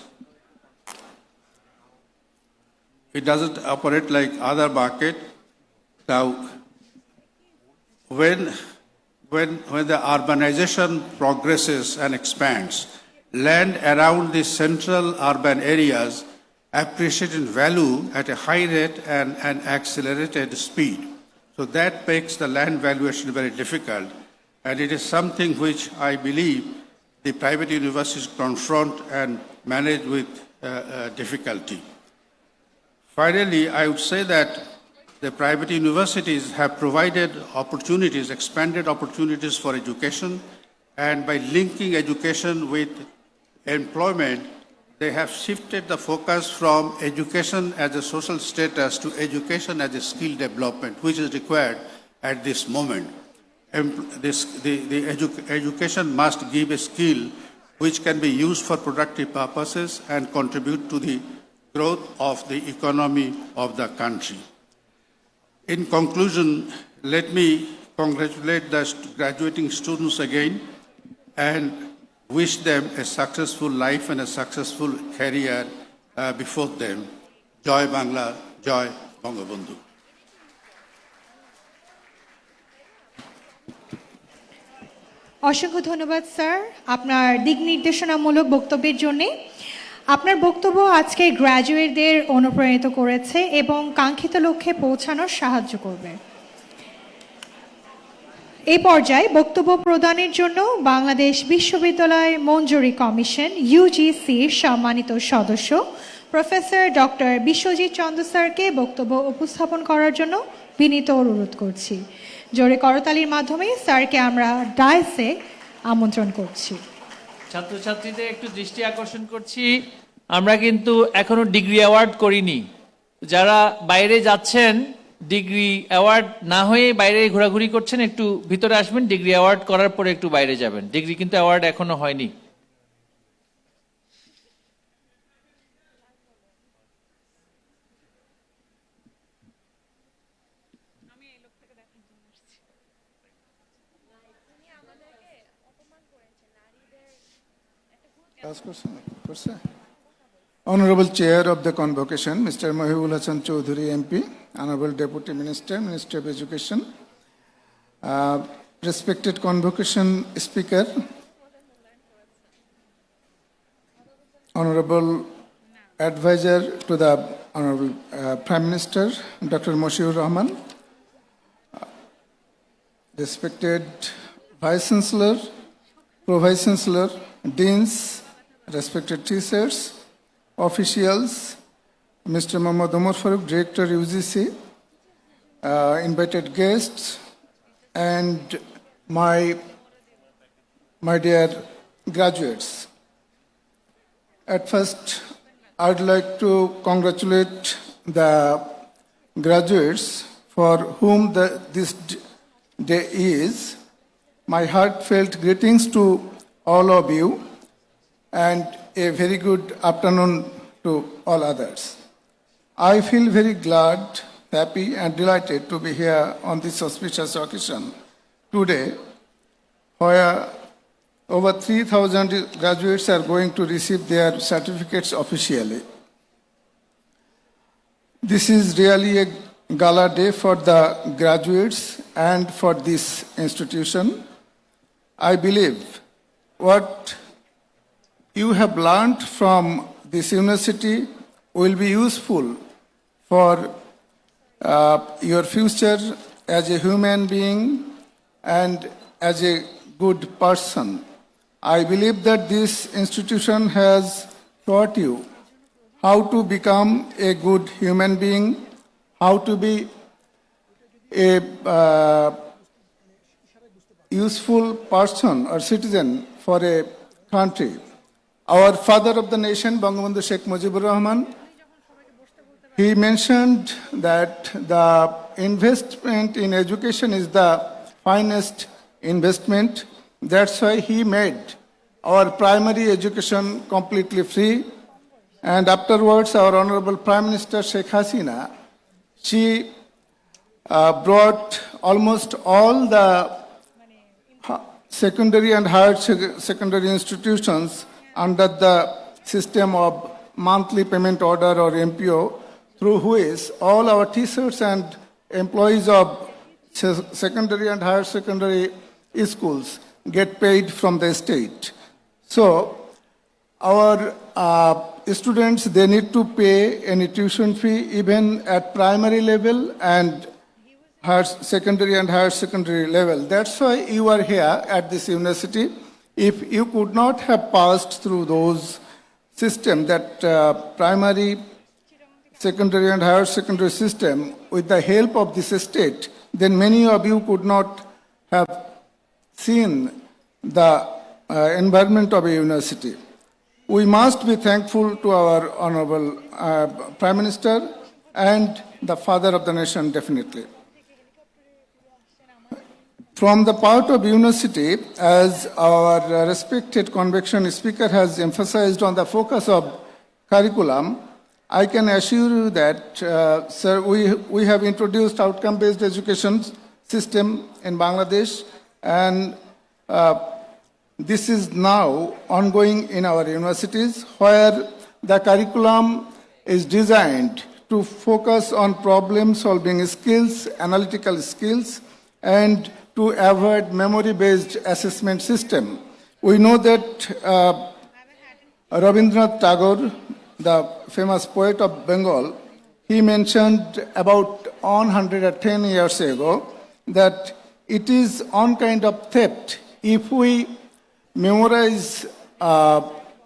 It doesn't operate like other market. Now, when the urbanization progresses and expands, land around the central urban areas appreciate in value at a high rate and an accelerated speed. So that makes the land valuation very difficult, and it is something which I believe the private universities confront and manage with difficulty. Finally, I would say that the private universities have provided opportunities, expanded opportunities for education, and by linking education with employment, they have shifted the focus from education as a social status to education as a skill development, which is required at this moment. Education must give a skill which can be used for productive purposes and contribute to the growth of the economy of the country. In conclusion, let me congratulate the graduating students again and wish them a successful life and a successful career before them. Joy Bangla, Joy Bangabandhu. অসংখ্য ধন্যবাদ sir আপনার দিক নির্দেশনামূলক বক্তব্যের জন্য। আপনার বক্তব্য আজকে গ্র্যাজুয়েটদের অনুপ্রাণিত করেছে এবং কাঙ্ক্ষিত লক্ষ্যে পৌঁছানোর সাহায্য করবে। এই পর্যায়ে বক্তব্য প্রদানের জন্য বাংলাদেশ বিশ্ববিদ্যালয় মঞ্জুরি কমিশন ইউজিসির সম্মানিত সদস্য প্রফেসর ডক্টর বিশ্বজিৎ চন্দ্র স্যারকে বক্তব্য উপস্থাপন করার জন্য বিনীত অনুরোধ করছি। জোরে করতালির মাধ্যমে স্যারকে আমরা ডায়াসে আমন্ত্রণ করছি। ছাত্রছাত্রীদের একটু দৃষ্টি আকর্ষণ করছি, আমরা কিন্তু এখনো ডিগ্রি অ্যাওয়ার্ড করিনি। যারা বাইরে যাচ্ছেন ডিগ্রি অ্যাওয়ার্ড না হয়ে বাইরে ঘোরাঘুরি করছেন, একটু ভিতরে আসবেন, ডিগ্রি অ্যাওয়ার্ড করার পরে একটু বাইরে যাবেন। ডিগ্রি কিন্তু অ্যাওয়ার্ড এখনো হয়নি। Honorable Chair of the Convocation, Mr. Mohibul Hasan Choudhury MP, Honorable Deputy Minister, Ministry of Education, respected Convocation Speaker, Honorable Advisor to the Honorable Prime Minister, Dr. Moshiur Rahman, respected Vice Chancellor, Pro-Vice Chancellor, Deans, respected teachers, officials, Mr. Mohammad Omar Farooq, Director UGC, invited guests, and my dear graduates. At first, I'd like to congratulate the graduates for whom this day is. My heartfelt greetings to all of you, and a very good afternoon to all others. I feel very glad, happy, and delighted to be here on this auspicious occasion today, where over 3,000 graduates are going to receive their certificates officially. This is really a gala day for the graduates and for this institution. I believe what you have learned from this university will be useful for your future as a human being and as a good person. I believe that this institution has taught you how to become a good human being, how to be a useful person or citizen for a country. Our father of the nation, Bangabandhu Sheikh Mujibur Rahman, he mentioned that the investment in education is the finest investment. That's why he made our primary education completely free. And afterwards, our Honorable Prime Minister Sheikh Hasina, she brought almost all the secondary and higher secondary institutions under the system of monthly payment order or MPO, through which all our teachers and employees of secondary and higher secondary schools get paid from the state. So our students, they need to pay any tuition fee even at primary level and secondary and higher secondary level. That's why you are here at this university. If you could not have passed through those systems, that primary, secondary and higher secondary system, with the help of this state, then many of you could not have seen the environment of a university. We must be thankful to our Honorable Prime Minister and the Father of the Nation, definitely. From the part of university, as our respected convection speaker has emphasized on the focus of curriculum, I can assure you that, sir, we have introduced outcome-based education system in Bangladesh, and this is now ongoing in our universities, where the curriculum is designed to focus on problem-solving skills, analytical skills, and to avoid memory-based assessment system. We know that Rabindranath Tagore, the famous poet of Bengal, he mentioned about 110 years ago that it is on kind of theft if we memorize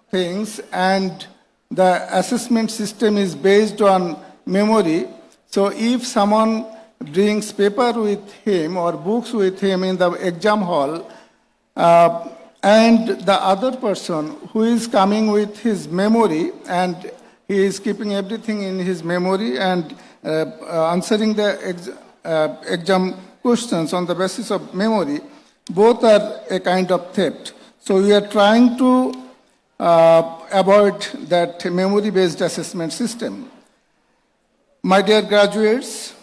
things and the assessment system is based on memory. So if someone brings paper with him or books with him in the exam hall, and the other person who is coming with his memory and he is keeping everything in his memory and answering the exam questions on the basis of memory, both are a kind of theft. So we are trying to avoid that memory-based assessment system. My dear graduates,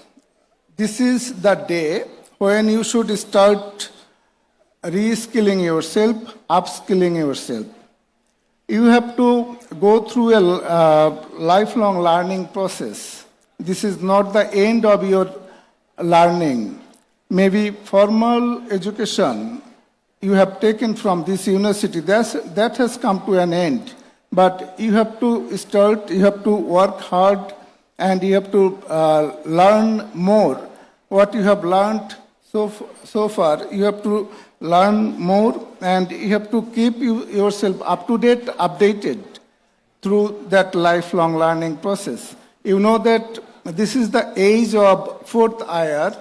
this is the day when you should start reskilling yourself, upskilling yourself. You have to go through a lifelong learning process. This is not the end of your learning. Maybe formal education you have taken from this university, that has come to an end. But you have to start, you have to work hard, and you have to learn more. What you have learned so far, you have to learn more, and you have to keep yourself up to date, updated through that lifelong learning process. You know that this is the age of fourth year,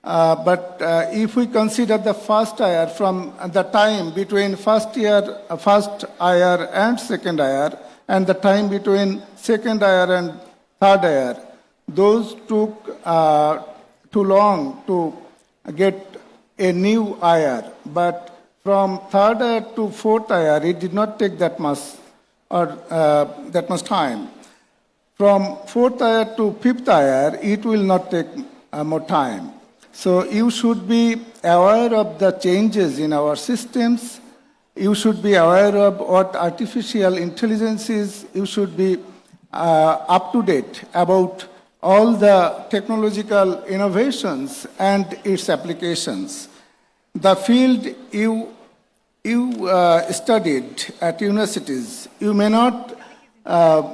but if we consider the first year, from the time between first year and second year, and the time between second year and third year, those took too long to get a new year. But from third year to fourth year, it did not take that much time. From fourth year to fifth year, it will not take more time. So you should be aware of the changes in our systems. You should be aware of what artificial intelligence is. You should be up to date about all the technological innovations and its applications. The field you studied at universities, you may not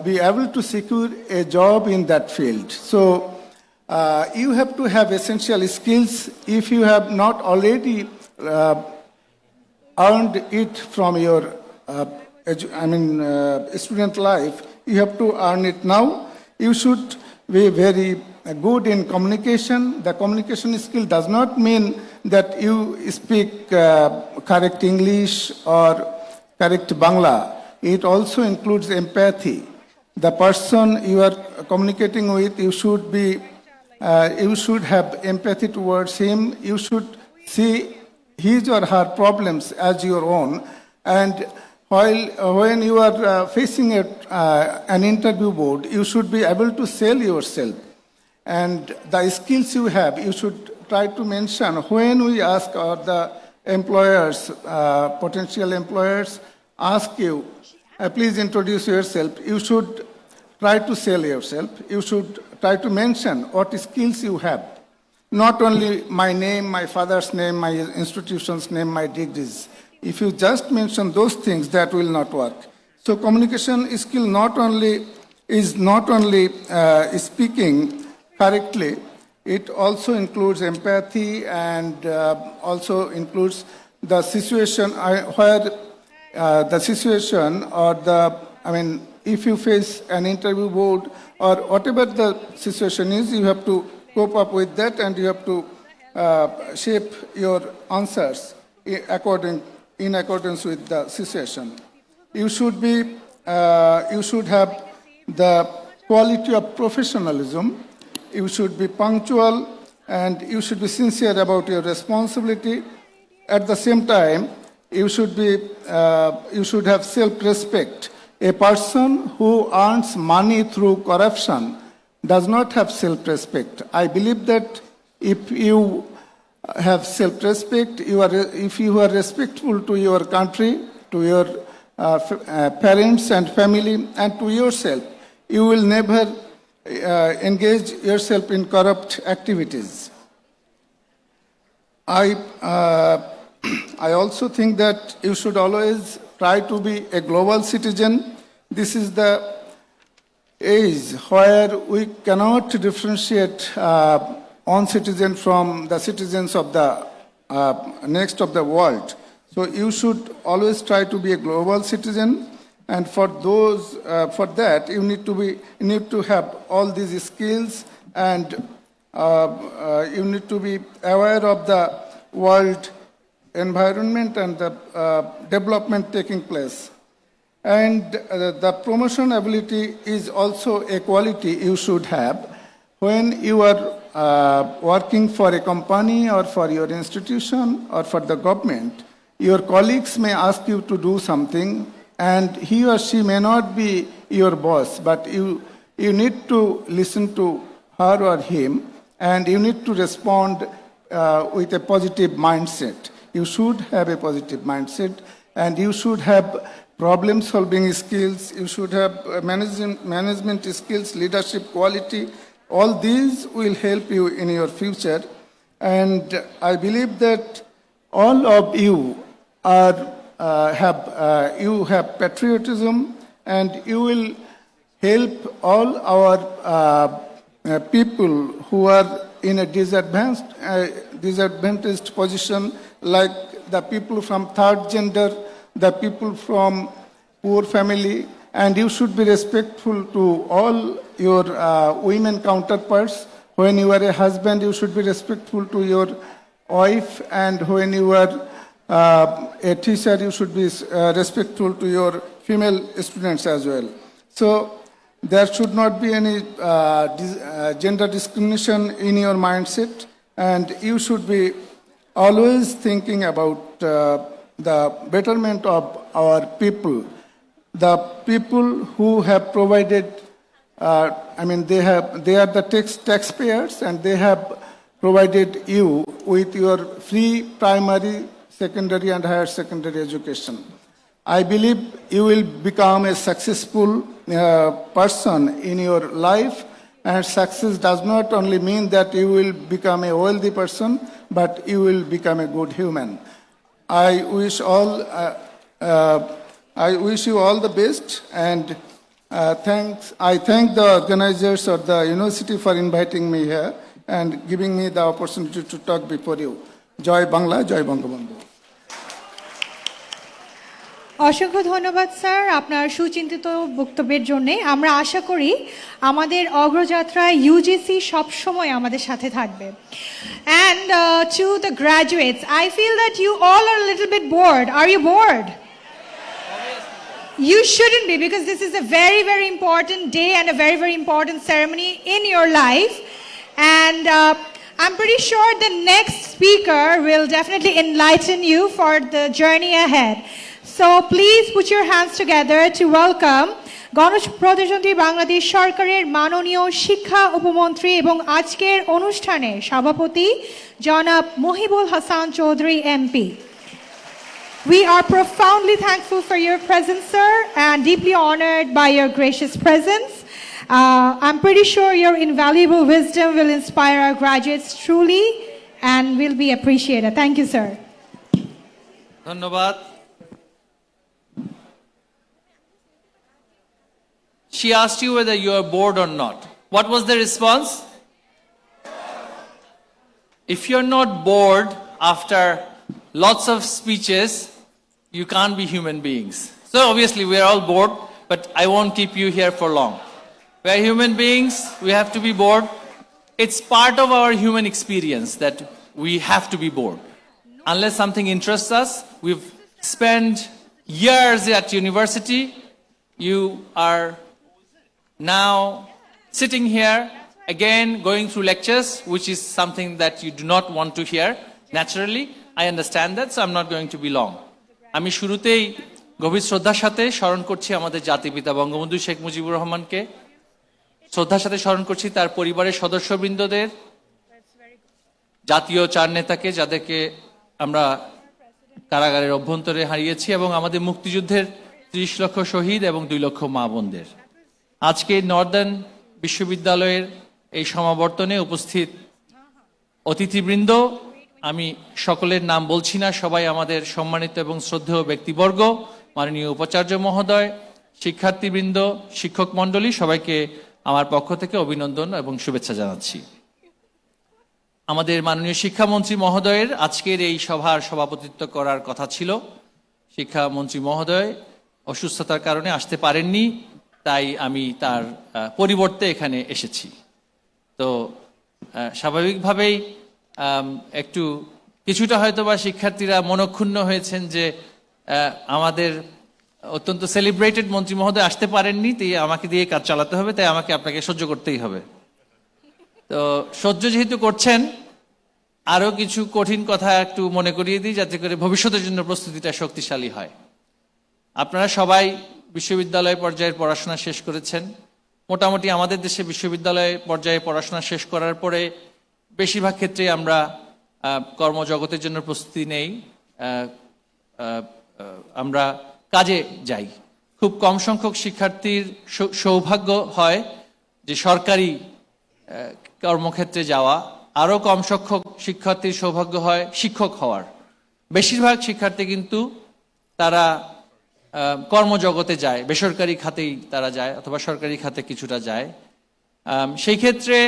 be able to secure a job in that field. So you have to have essential skills. If you have not already earned it from your student life. You have to earn it now. You should be very good in communication. The communication skill does not mean that you speak correct English or correct Bangla. It also includes empathy. The person you are communicating with, you should have empathy towards him. You should see his or her problems as your own. And when you are facing an interview board, you should be able to sell yourself. And the skills you have, you should try to mention when we ask the employers, potential employers, ask you, please introduce yourself. You should try to sell yourself. You should try to mention what skills you have. Not only my name, my father's name, my institution's name, my degrees. If you just mention those things, that will not work. So communication skill is not only speaking correctly, it also includes empathy and also includes the situation if you face an interview board or whatever the situation is, you have to cope up with that and you have to shape your answers in accordance with the situation. You should have the quality of professionalism. You should be punctual and you should be sincere about your responsibility. At the same time, you should have self-respect. A person who earns money through corruption does not have self-respect. I believe that if you have self-respect, if you are respectful to your country, to your parents and family, and to yourself, you will never engage yourself in corrupt activities. I also think that you should always try to be a global citizen. This is the age where we cannot differentiate one citizen from the citizens of the next of the world. So you should always try to be a global citizen, and for that you need to have all these skills, and you need to be aware of the world environment and the development taking place. And the promotion ability is also a quality you should have. When you are working for a company or for your institution or for the government, your colleagues may ask you to do something, and he or she may not be your boss, but you need to listen to her or him, and you need to respond with a positive mindset. You should have a positive mindset, and you should have problem-solving skills. You should have management skills, leadership quality. All these will help you in your future, and I believe that all of you have patriotism, and you will help all our people who are in a disadvantaged position, like the people from third gender, the people from poor family, and you should be respectful to all your women counterparts. When you are a husband, you should be respectful to your wife, and when you are a teacher, you should be respectful to your female students as well. So there should not be any gender discrimination in your mindset, and you should be always thinking about the betterment of our people. The people who have provided, they are the taxpayers, and they have provided you with your free primary, secondary, and higher secondary education. I believe you will become a successful person in your life, and success does not only mean that you will become a wealthy person, but you will become a good human. I wish you all the best, and I thank the organizers of the university for inviting me here and giving me the opportunity to talk before you. Joy Bangla, Joy Bangabandhu. অসংখ্য ধন্যবাদ sir আপনার সুচিন্তিত বক্তব্যের জন্য। আমরা আশা করি আমাদের অগ্রযাত্রায় ইউজিসি সবসময় আমাদের সাথে থাকবে। And to the graduates, I feel that you all are little bit bored. Are you bored? You shouldn't be, because this is a very, very important day and a very, very important ceremony in your life. And I'm pretty sure the next speaker will definitely enlighten you for the journey ahead. So please put your hands together to welcome গণপ্রজাতন্ত্রী বাংলাদেশ সরকারের মাননীয় শিক্ষা উপমন্ত্রী এবং আজকের অনুষ্ঠানের সভাপতি জনাব Mohibul Hasan Chowdhury MP. We are profoundly thankful for your presence, sir, and deeply honored by your gracious presence. I'm pretty sure your invaluable wisdom will inspire our graduates truly and will be appreciated. Thank you, sir. ধন্যবাদ। She asked you whether you are bored or not. What was the response? If you're not bored after lots of speeches, you can't be human beings. So obviously we are all bored, but I won't keep you here for long. We are human beings, we have to be bored. It's part of our human experience that we have to be bored. Unless something interests us, we've spent years at university, you are now sitting here again going through lectures, which is something that you do not want to hear naturally. I understand that, so I'm not going to be long. আমি শুরুতেই গভীর শ্রদ্ধার সাথে স্মরণ করছি আমাদের জাতিপিতা বঙ্গবন্ধু শেখ মুজিবুর রহমানকে। শ্রদ্ধার সাথে স্মরণ করছি তার পরিবারের সদস্যবৃন্দদের, জাতীয় চার নেতাকে যাদেরকে আমরা কারাগারের অভ্যন্তরে হারিয়েছি, এবং আমাদের মুক্তিযুদ্ধের 30 লক্ষ শহীদ এবং 2 লক্ষ মা বোনদের। আজকে নর্দার্ন বিশ্ববিদ্যালয়ের এই সমাবর্তনে উপস্থিত অতিথিবৃন্দ, আমি সকলের নাম বলছি না, সবাই আমাদের সম্মানিত এবং শ্রদ্ধেয় ব্যক্তিবর্গ, মাননীয় উপাচার্য মহোদয়, শিক্ষার্থীবৃন্দ, শিক্ষক মণ্ডলী, সবাইকে আমার পক্ষ থেকে অভিনন্দন এবং শুভেচ্ছা জানাচ্ছি। আমাদের মাননীয় শিক্ষামন্ত্রী মহোদয়ের আজকের এই সভার সভাপতিত্ব করার কথা ছিল। শিক্ষামন্ত্রী মহোদয় অসুস্থতার কারণে আসতে পারেননি, তাই আমি তার পরিবর্তে এখানে এসেছি। তো স্বাভাবিকভাবেই একটু কিছুটা হয়তো বা শিক্ষার্থীরা মনক্ষুণ্ণ হয়েছেন যে আমাদের অত্যন্ত সেলিব্রেটেড মন্ত্রী মহোদয় আসতে পারেননি, তাই আমাকে দিয়ে কাজ চালাতে হবে, তাই আমাকে আপনাকে সহ্য করতেই হবে। তো সহ্য যেহেতু করছেন, আরও কিছু কঠিন কথা একটু মনে করিয়ে দিই, যাতে করে ভবিষ্যতের জন্য প্রস্তুতিটা শক্তিশালী হয়। আপনারা সবাই বিশ্ববিদ্যালয় পর্যায়ের পড়াশোনা শেষ করেছেন। মোটামুটি আমাদের দেশে বিশ্ববিদ্যালয় পর্যায়ে পড়াশোনা শেষ করার পরে বেশিরভাগ ক্ষেত্রেই আমরা কর্মজগতের জন্য প্রস্তুতি নেই, আমরা কাজে যাই। খুব কম সংখ্যক শিক্ষার্থীর সৌভাগ্য হয় যে সরকারি কর্মক্ষেত্রে যাওয়া, আরও কম সংখ্যক শিক্ষার্থীর সৌভাগ্য হয় শিক্ষক হওয়ার। বেশিরভাগ শিক্ষার্থী কিন্তু তারা কর্মজগতে যায়, বেসরকারি খাতেই তারা যায় অথবা সরকারি খাতে কিছুটা যায়। সেই ক্ষেত্রে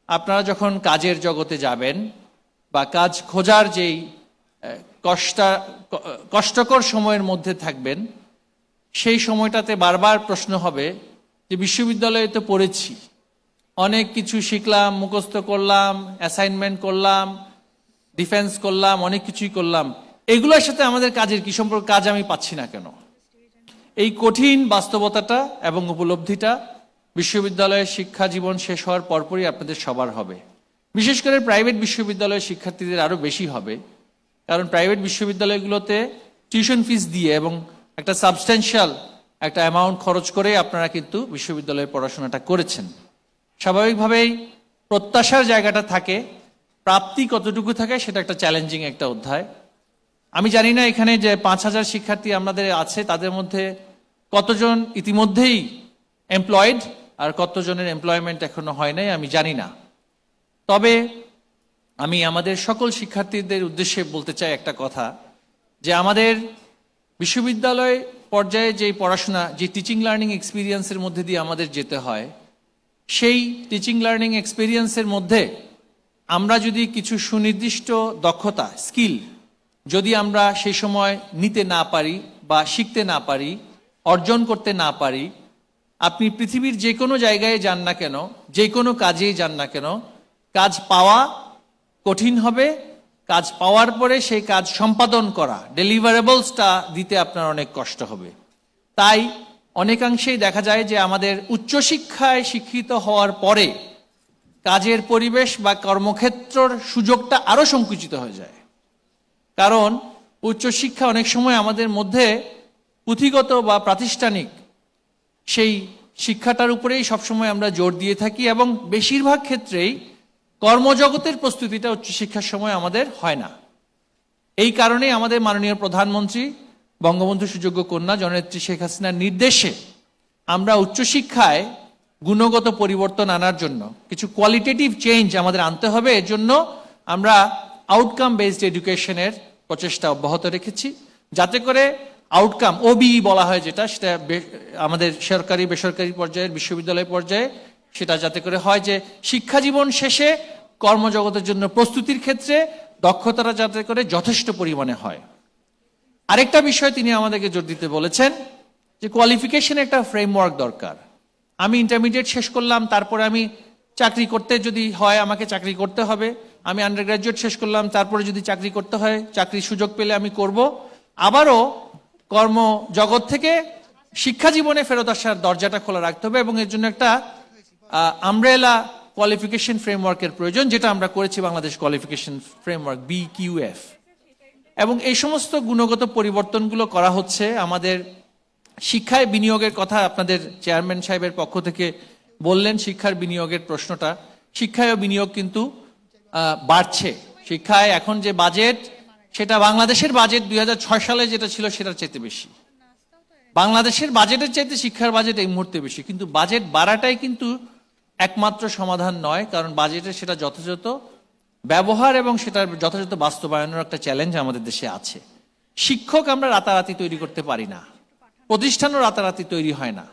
আপনারা যখন কাজের জগতে যাবেন বা কাজ খোঁজার যেই কষ্টকর সময়ের মধ্যে থাকবেন, সেই সময়টাতে বারবার প্রশ্ন হবে যে বিশ্ববিদ্যালয়ে তো পড়েছি, অনেক কিছু শিখলাম, মুখস্থ করলাম, অ্যাসাইনমেন্ট করলাম, ডিফেন্স করলাম, অনেক কিছুই করলাম, এগুলোর সাথে আমাদের কাজের কি সম্পর্ক, কাজ আমি পাচ্ছি না কেন? এই কঠিন বাস্তবতাটা এবং উপলব্ধিটা বিশ্ববিদ্যালয়ের শিক্ষা জীবন শেষ হওয়ার পরপরই আপনাদের সবার হবে। বিশেষ করে প্রাইভেট বিশ্ববিদ্যালয়ের শিক্ষার্থীদের আরও বেশি হবে, কারণ প্রাইভেট বিশ্ববিদ্যালয়গুলোতে টিউশন ফিস দিয়ে এবং একটা সাবস্ট্যান্সিয়াল একটা অ্যামাউন্ট খরচ করে আপনারা কিন্তু বিশ্ববিদ্যালয়ে পড়াশোনাটা করেছেন। স্বাভাবিকভাবেই প্রত্যাশার জায়গাটা থাকে, প্রাপ্তি কতটুকু থাকে সেটা একটা চ্যালেঞ্জিং একটা অধ্যায়। আমি জানি না এখানে যে 5000 শিক্ষার্থী আমাদের আছে, তাদের মধ্যে কতজন ইতিমধ্যেই এমপ্লয়েড আর কতজনের এমপ্লয়মেন্ট এখনো হয় নাই আমি জানি না। তবে আমি আমাদের সকল শিক্ষার্থীদের উদ্দেশ্যে বলতে চাই একটা কথা, যে আমাদের বিশ্ববিদ্যালয় পর্যায়ে যে পড়াশোনা, যে টিচিং লার্নিং এক্সপিরিয়েন্সের মধ্যে দিয়ে আমাদের যেতে হয়, সেই টিচিং লার্নিং এক্সপিরিয়েন্সের মধ্যে আমরা যদি কিছু সুনির্দিষ্ট দক্ষতা, স্কিল যদি আমরা সেই সময় নিতে না পারি বা শিখতে না পারি, অর্জন করতে না পারি, আপনি পৃথিবীর যে কোনো জায়গায় যান না কেন, যে কোনো কাজেই যান না কেন, কাজ পাওয়া কঠিন হবে, কাজ পাওয়ার পরে সেই কাজ সম্পাদন করা, ডেলিভারেবলসটা দিতে আপনার অনেক কষ্ট হবে। তাই অনেকাংশেই দেখা যায় যে আমাদের উচ্চশিক্ষায় শিক্ষিত হওয়ার পরে কাজের পরিবেশ বা কর্মক্ষেত্রের সুযোগটা আরো সংকুচিত হয়ে যায়। কারণ উচ্চশিক্ষা অনেক সময় আমাদের মধ্যে পুঁথিগত বা প্রাতিষ্ঠানিক সেই শিক্ষাটার উপরেই সবসময় আমরা জোর দিয়ে থাকি, এবং বেশিরভাগ ক্ষেত্রেই কর্মজগতের প্রস্তুতিটা উচ্চশিক্ষার সময় আমাদের হয় না। এই কারণেই আমাদের মাননীয় প্রধানমন্ত্রী বঙ্গবন্ধু সুযোগ্য কন্যা জননেত্রী শেখ হাসিনার নির্দেশে আমরা উচ্চশিক্ষায় গুণগত পরিবর্তন আনার জন্য কিছু কোয়ালিটেটিভ চেঞ্জ আমাদের আনতে হবে। এর জন্য আমরা আউটকাম বেসড এডুকেশনের প্রচেষ্টা অব্যাহত রেখেছি, যাতে করে আউটকাম ওবিই বলা হয় যেটা, সেটা আমাদের সরকারি বেসরকারি পর্যায়ের বিশ্ববিদ্যালয় পর্যায়ে সেটা যাতে করে হয় যে শিক্ষা জীবন শেষে কর্মজগতের জন্য প্রস্তুতির ক্ষেত্রে দক্ষতাটা যাতে করে যথেষ্ট পরিমাণে হয়। আরেকটা বিষয় তিনি আমাদেরকে জোর দিতে বলেছেন যে কোয়ালিফিকেশন একটা ফ্রেমওয়ার্ক দরকার। আমি ইন্টারমিডিয়েট শেষ করলাম, তারপরে আমি চাকরি করতে যদি হয় আমাকে চাকরি করতে হবে, আমি আন্ডার গ্রাজুয়েট শেষ করলাম, তারপরে যদি চাকরি করতে হয়, চাকরির সুযোগ পেলে আমি করব, আবারও কর্মজগৎ থেকে শিক্ষা জীবনে ফেরত আসার দরজাটা খোলা রাখতে হবে, এবং এর জন্য একটা আমব্রেলা কোয়ালিফিকেশন ফ্রেমওয়ার্কের প্রয়োজন, যেটা আমরা করেছি বাংলাদেশ কোয়ালিফিকেশন ফ্রেমওয়ার্ক BQF। এবং এই সমস্ত গুণগত পরিবর্তনগুলো করা হচ্ছে। আমাদের শিক্ষায় বিনিয়োগের কথা আপনাদের চেয়ারম্যান সাহেবের পক্ষ থেকে বললেন, শিক্ষার বিনিয়োগের প্রশ্নটা, শিক্ষায় বিনিয়োগ কিন্তু বাড়ছে। শিক্ষায় এখন যে বাজেট, সেটা বাংলাদেশের বাজেট 2006 সালে যেটা ছিল সেটার চাইতে বেশি। বাংলাদেশের বাজেটের চাইতে শিক্ষার বাজেট এই মুহূর্তে বেশি, কিন্তু বাজেট বাড়াটাই কিন্তু একমাত্র সমাধান নয়, কারণ বাজেটের সেটা যথাযথ ব্যবহার এবং সেটার যথাযথ বাস্তবায়নের একটা চ্যালেঞ্জ আমাদের দেশে আছে। শিক্ষক আমরা রাতারাতি তৈরি করতে পারি না, প্রতিষ্ঠানও রাতারাতি তৈরি হয় না।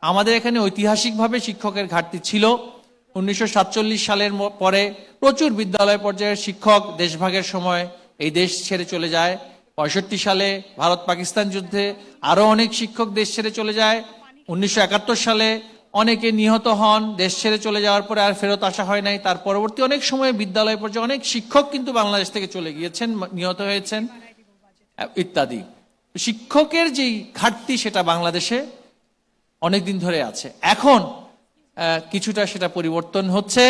আমাদের এখানে ঐতিহাসিকভাবে শিক্ষকের ঘাটতি ছিল। 1947 সালের পরে প্রচুর বিদ্যালয় পর্যায়ের শিক্ষক দেশভাগের সময় এই দেশ ছেড়ে চলে যায়। 65 সালে ভারত পাকিস্তান যুদ্ধে আরো অনেক শিক্ষক দেশ ছেড়ে চলে যায়। 1971 সালে অনেকে নিহত হন, দেশ ছেড়ে চলে যাওয়ার পরে আর ফেরত আসা হয় নাই। তার পরবর্তী অনেক সময় বিদ্যালয় পর্যায়ে অনেক শিক্ষক কিন্তু বাংলাদেশ থেকে চলে গিয়েছেন, নিহত হয়েছেন ইত্যাদি। শিক্ষকের যেই ঘাটতি সেটা বাংলাদেশে অনেকদিন ধরে আছে। এখন কিছুটা সেটা পরিবর্তন হচ্ছে।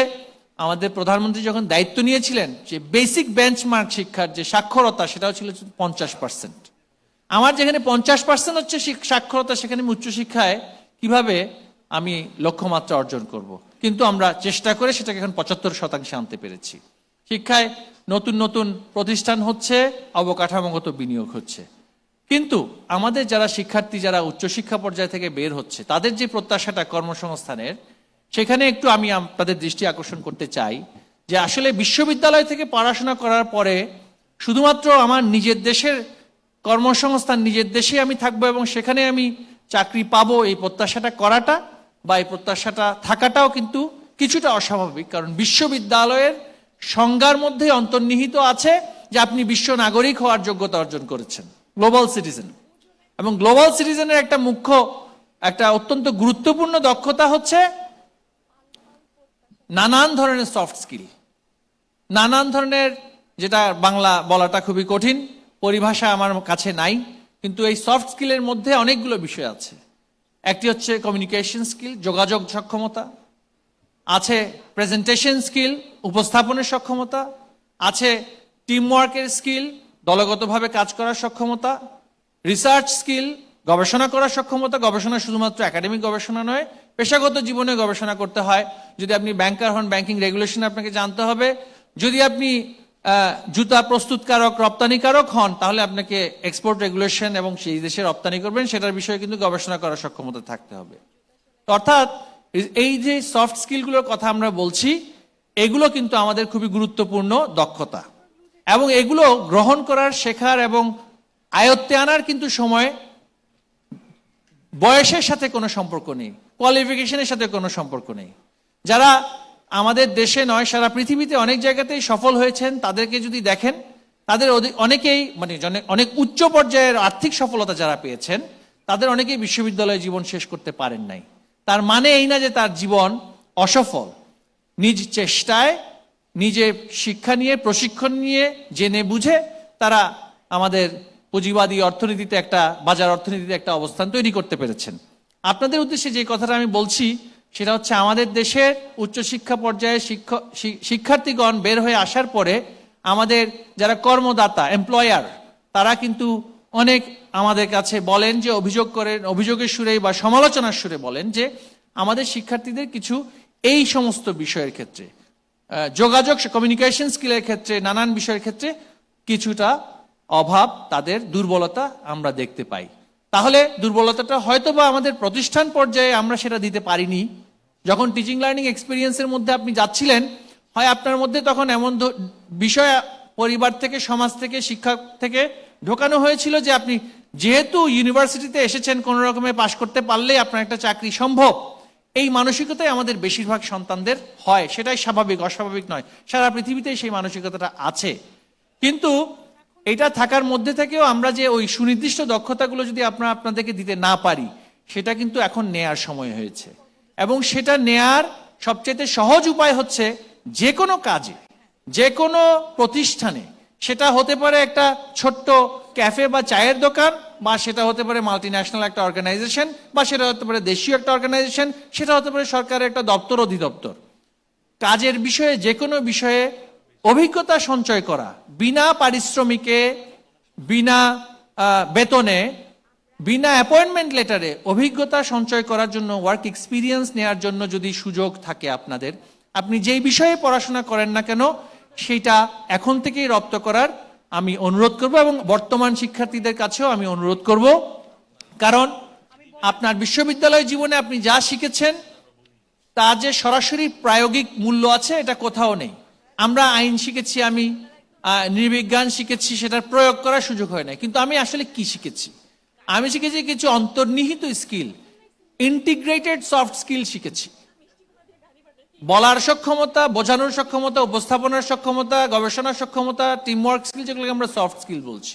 আমাদের প্রধানমন্ত্রী যখন দায়িত্ব নিয়েছিলেন, যে বেসিক বেঞ্চমার্ক শিক্ষার যে সাক্ষরতা, সেটাও ছিল 50%। আমার যেখানে 50% হচ্ছে সাক্ষরতা, সেখানে আমি উচ্চশিক্ষায় কিভাবে আমি লক্ষ্যমাত্রা অর্জন করব। কিন্তু আমরা চেষ্টা করে সেটাকে এখন 75% আনতে পেরেছি। শিক্ষায় নতুন নতুন প্রতিষ্ঠান হচ্ছে, অবকাঠামোগত বিনিয়োগ হচ্ছে। কিন্তু আমাদের যারা শিক্ষার্থী, যারা উচ্চশিক্ষা পর্যায় থেকে বের হচ্ছে, তাদের যে প্রত্যাশাটা কর্মসংস্থানের, সেখানে একটু আমি আপনাদের দৃষ্টি আকর্ষণ করতে চাই যে আসলে বিশ্ববিদ্যালয় থেকে পড়াশোনা করার পরে শুধুমাত্র আমার নিজের দেশের কর্মসংস্থান, নিজের দেশে আমি থাকবো এবং সেখানে আমি চাকরি পাবো, এই প্রত্যাশাটা করাটা বা এই প্রত্যাশাটা থাকাটাও কিন্তু কিছুটা অস্বাভাবিক। কারণ বিশ্ববিদ্যালয়ের সংজ্ঞার মধ্যে অন্তর্নিহিত আছে যে আপনি বিশ্ব নাগরিক হওয়ার যোগ্যতা অর্জন করেছেন, গ্লোবাল সিটিজেন। এবং গ্লোবাল সিটিজেনের একটা মুখ্য, একটা অত্যন্ত গুরুত্বপূর্ণ দক্ষতা হচ্ছে নানান ধরনের সফট স্কিল। নানান ধরনের, যেটা বাংলা বলাটা খুবই কঠিন, পরিভাষা আমার কাছে নাই, কিন্তু এই সফট স্কিলের মধ্যে অনেকগুলো বিষয় আছে। একটি হচ্ছে কমিউনিকেশন স্কিল, যোগাযোগ সক্ষমতা আছে, প্রেজেন্টেশন স্কিল, উপস্থাপনের সক্ষমতা আছে, টিম ওয়ার্কের স্কিল, দলগতভাবে কাজ করার সক্ষমতা, রিসার্চ স্কিল, গবেষণা করার সক্ষমতা। গবেষণা শুধুমাত্র একাডেমিক গবেষণা নয়, পেশাগত জীবনে গবেষণা করতে হয়। যদি আপনি ব্যাংকার হন, ব্যাংকিং রেগুলেশন আপনাকে জানতে হবে। যদি আপনি জুতা প্রস্তুতকারক, রপ্তানিকারক হন, তাহলে আপনাকে এক্সপোর্ট রেগুলেশন এবং সেই দেশে রপ্তানি করবেন সেটার বিষয়ে কিন্তু গবেষণা করার সক্ষমতা থাকতে হবে। অর্থাৎ এই যে সফট স্কিলগুলোর কথা আমরা বলছি, এগুলো কিন্তু আমাদের খুবই গুরুত্বপূর্ণ দক্ষতা, এবং এগুলো গ্রহণ করার, শেখার এবং আয়ত্তে আনার কিন্তু সময় বয়সের সাথে কোনো সম্পর্ক নেই, কোয়ালিফিকেশনের সাথে কোনো সম্পর্ক নেই। যারা আমাদের দেশে নয়, সারা পৃথিবীতে অনেক জায়গাতেই সফল হয়েছেন, তাদেরকে যদি দেখেন, তাদের অনেকেই মানে অনেক উচ্চ পর্যায়ের আর্থিক সফলতা যারা পেয়েছেন তাদের অনেকেই বিশ্ববিদ্যালয়ে জীবন শেষ করতে পারেন নাই। তার মানে এই না যে তার জীবন অসফল। নিজ চেষ্টায়, নিজে শিক্ষা নিয়ে, প্রশিক্ষণ নিয়ে, জেনে বুঝে তারা আমাদের পুঁজিবাদী অর্থনীতিতে একটা, বাজার অর্থনীতিতে একটা অবস্থান তৈরি করতে পেরেছেন। আপনাদের উদ্দেশ্যে যে কথাটা আমি বলছি সেটা হচ্ছে, আমাদের দেশের উচ্চশিক্ষা পর্যায়ে শিক্ষার্থীগণ বের হয়ে আসার পরে আমাদের যারা কর্মদাতা, এমপ্লয়ার, তারা কিন্তু অনেক আমাদের কাছে বলেন যে, অভিযোগের সুরে বা সমালোচনার সুরে বলেন যে আমাদের শিক্ষার্থীদের কিছু এই সমস্ত বিষয়ের ক্ষেত্রে, যোগাযোগ, কমিউনিকেশন স্কিলের ক্ষেত্রে, নানান বিষয়ের ক্ষেত্রে কিছুটা অভাব, তাদের দুর্বলতা আমরা দেখতে পাই। তাহলে দুর্বলতাটা হয়তো বা আমাদের প্রতিষ্ঠান পর্যায়ে আমরা সেটা দিতে পারিনি। যখন টিচিং লার্নিং এক্সপিরিয়েন্সের মধ্যে আপনি যাচ্ছিলেন, হয় আপনার মধ্যে তখন এমন বিষয় পরিবার থেকে, সমাজ থেকে, শিক্ষা থেকে ঢোকানো হয়েছিল যে আপনি যেহেতু ইউনিভার্সিটিতে এসেছেন, কোনো রকমে পাশ করতে পারলেই আপনার একটা চাকরি সম্ভব, এই মানসিকতাই আমাদের বেশিরভাগ সন্তানদের হয়। সেটাই স্বাভাবিক, অস্বাভাবিক নয়। সারা পৃথিবীতেই সেই মানসিকতাটা আছে। কিন্তু এটা থাকার মধ্যে থেকেও আমরা যে ওই সুনির্দিষ্ট দক্ষতাগুলো যদি আপনাদেরকে দিতে না পারি, সেটা কিন্তু এখন নেয়ার সময় হয়েছে। এবং সেটা নেয়ার সবচেয়ে সহজ উপায় হচ্ছে, যে কোনো কাজে, যে কোনো প্রতিষ্ঠানে, সেটা হতে পারে একটা ছোট্ট ক্যাফে বা চায়ের দোকান, বা সেটা হতে পারে মাল্টি ন্যাশনাল একটা অর্গানাইজেশন, বা সেটা হতে পারে দেশীয় একটা অর্গানাইজেশন, সেটা হতে পারে সরকারের একটা দপ্তর, অধিদপ্তর। কাজের বিষয়ে, যে কোনো বিষয়ে অভিজ্ঞতা সঞ্চয় করা, বিনা পারিশ্রমিকে, বিনা বেতনে, বিনা অ্যাপয়েন্টমেন্ট লেটারে অভিজ্ঞতা সঞ্চয় করার জন্য, ওয়ার্ক এক্সপিরিয়েন্স নেওয়ার জন্য যদি সুযোগ থাকে আপনাদের, আপনি যেই বিষয়ে পড়াশোনা করেন না কেন সেটা এখন থেকেই রপ্ত করার আমি অনুরোধ করব, এবং বর্তমান শিক্ষার্থীদের কাছেও আমি অনুরোধ করব। কারণ আপনার বিশ্ববিদ্যালয় জীবনে আপনি যা শিখেছেন তা যে সরাসরি প্রায়োগিক মূল্য আছে, এটা কোথাও নেই। আমরা আইন শিখেছি, আমি নৃবিজ্ঞান শিখেছি, সেটার প্রয়োগ করার সুযোগ হয় না। কিন্তু আমি আসলে কি শিখেছি? আমি শিখেছি কিছু অন্তর্নিহিত স্কিল, ইন্টিগ্রেটেড সফট স্কিল শিখেছি। বলার সক্ষমতা, বোঝানোর সক্ষমতা, উপস্থাপনার সক্ষমতা, গবেষণার সক্ষমতা, টিমওয়ার্ক স্কিল, যেগুলোকে আমরা সফট স্কিল বলছি।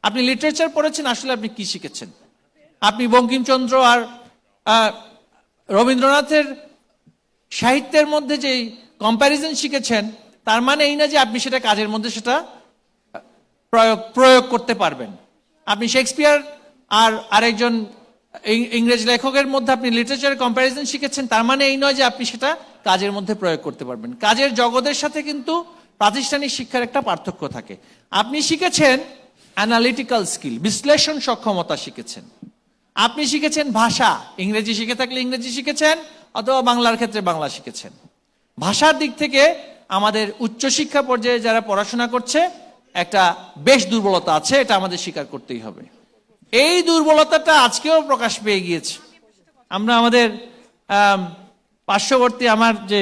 আপনি লিটারেচার পড়েছেন, আসলে আপনি কি শিখেছেন? আপনি বঙ্কিমচন্দ্র আর রবীন্দ্রনাথের সাহিত্যের মধ্যে যে কম্প্যারিজন শিখেছেন, তার মানে এই না যে আপনি সেটা কাজের মধ্যে সেটা প্রয়োগ করতে পারবেন। আপনি শেক্সপিয়ার আর আরেকজন ইংরেজ লেখকের মধ্যে আপনি লিটারেচার কম্প্যারিজন শিখেছেন, তার মানে এই নয় যে আপনি সেটা কাজের মধ্যে প্রয়োগ করতে পারবেন। কাজের জগতের সাথে কিন্তু প্রাতিষ্ঠানিক শিক্ষার একটা পার্থক্য থাকে। আপনি শিখেছেন অ্যানালিটিক্যাল স্কিল, বিশ্লেষণ সক্ষমতা শিখেছেন। আপনি শিখেছেন ভাষা, ইংরেজি শিখে থাকলে ইংরেজি শিখেছেন, অথবা বাংলার ক্ষেত্রে বাংলা শিখেছেন। ভাষার দিক থেকে আমাদের উচ্চশিক্ষা পর্যায়ে যারা পড়াশোনা করছে একটা বেশ দুর্বলতা আছে, এটা আমাদের স্বীকার করতেই হবে। এই দুর্বলতাটা আজকেও প্রকাশ পেয়ে গিয়েছে। আমরা আমাদের পার্শ্ববর্তী আমার যে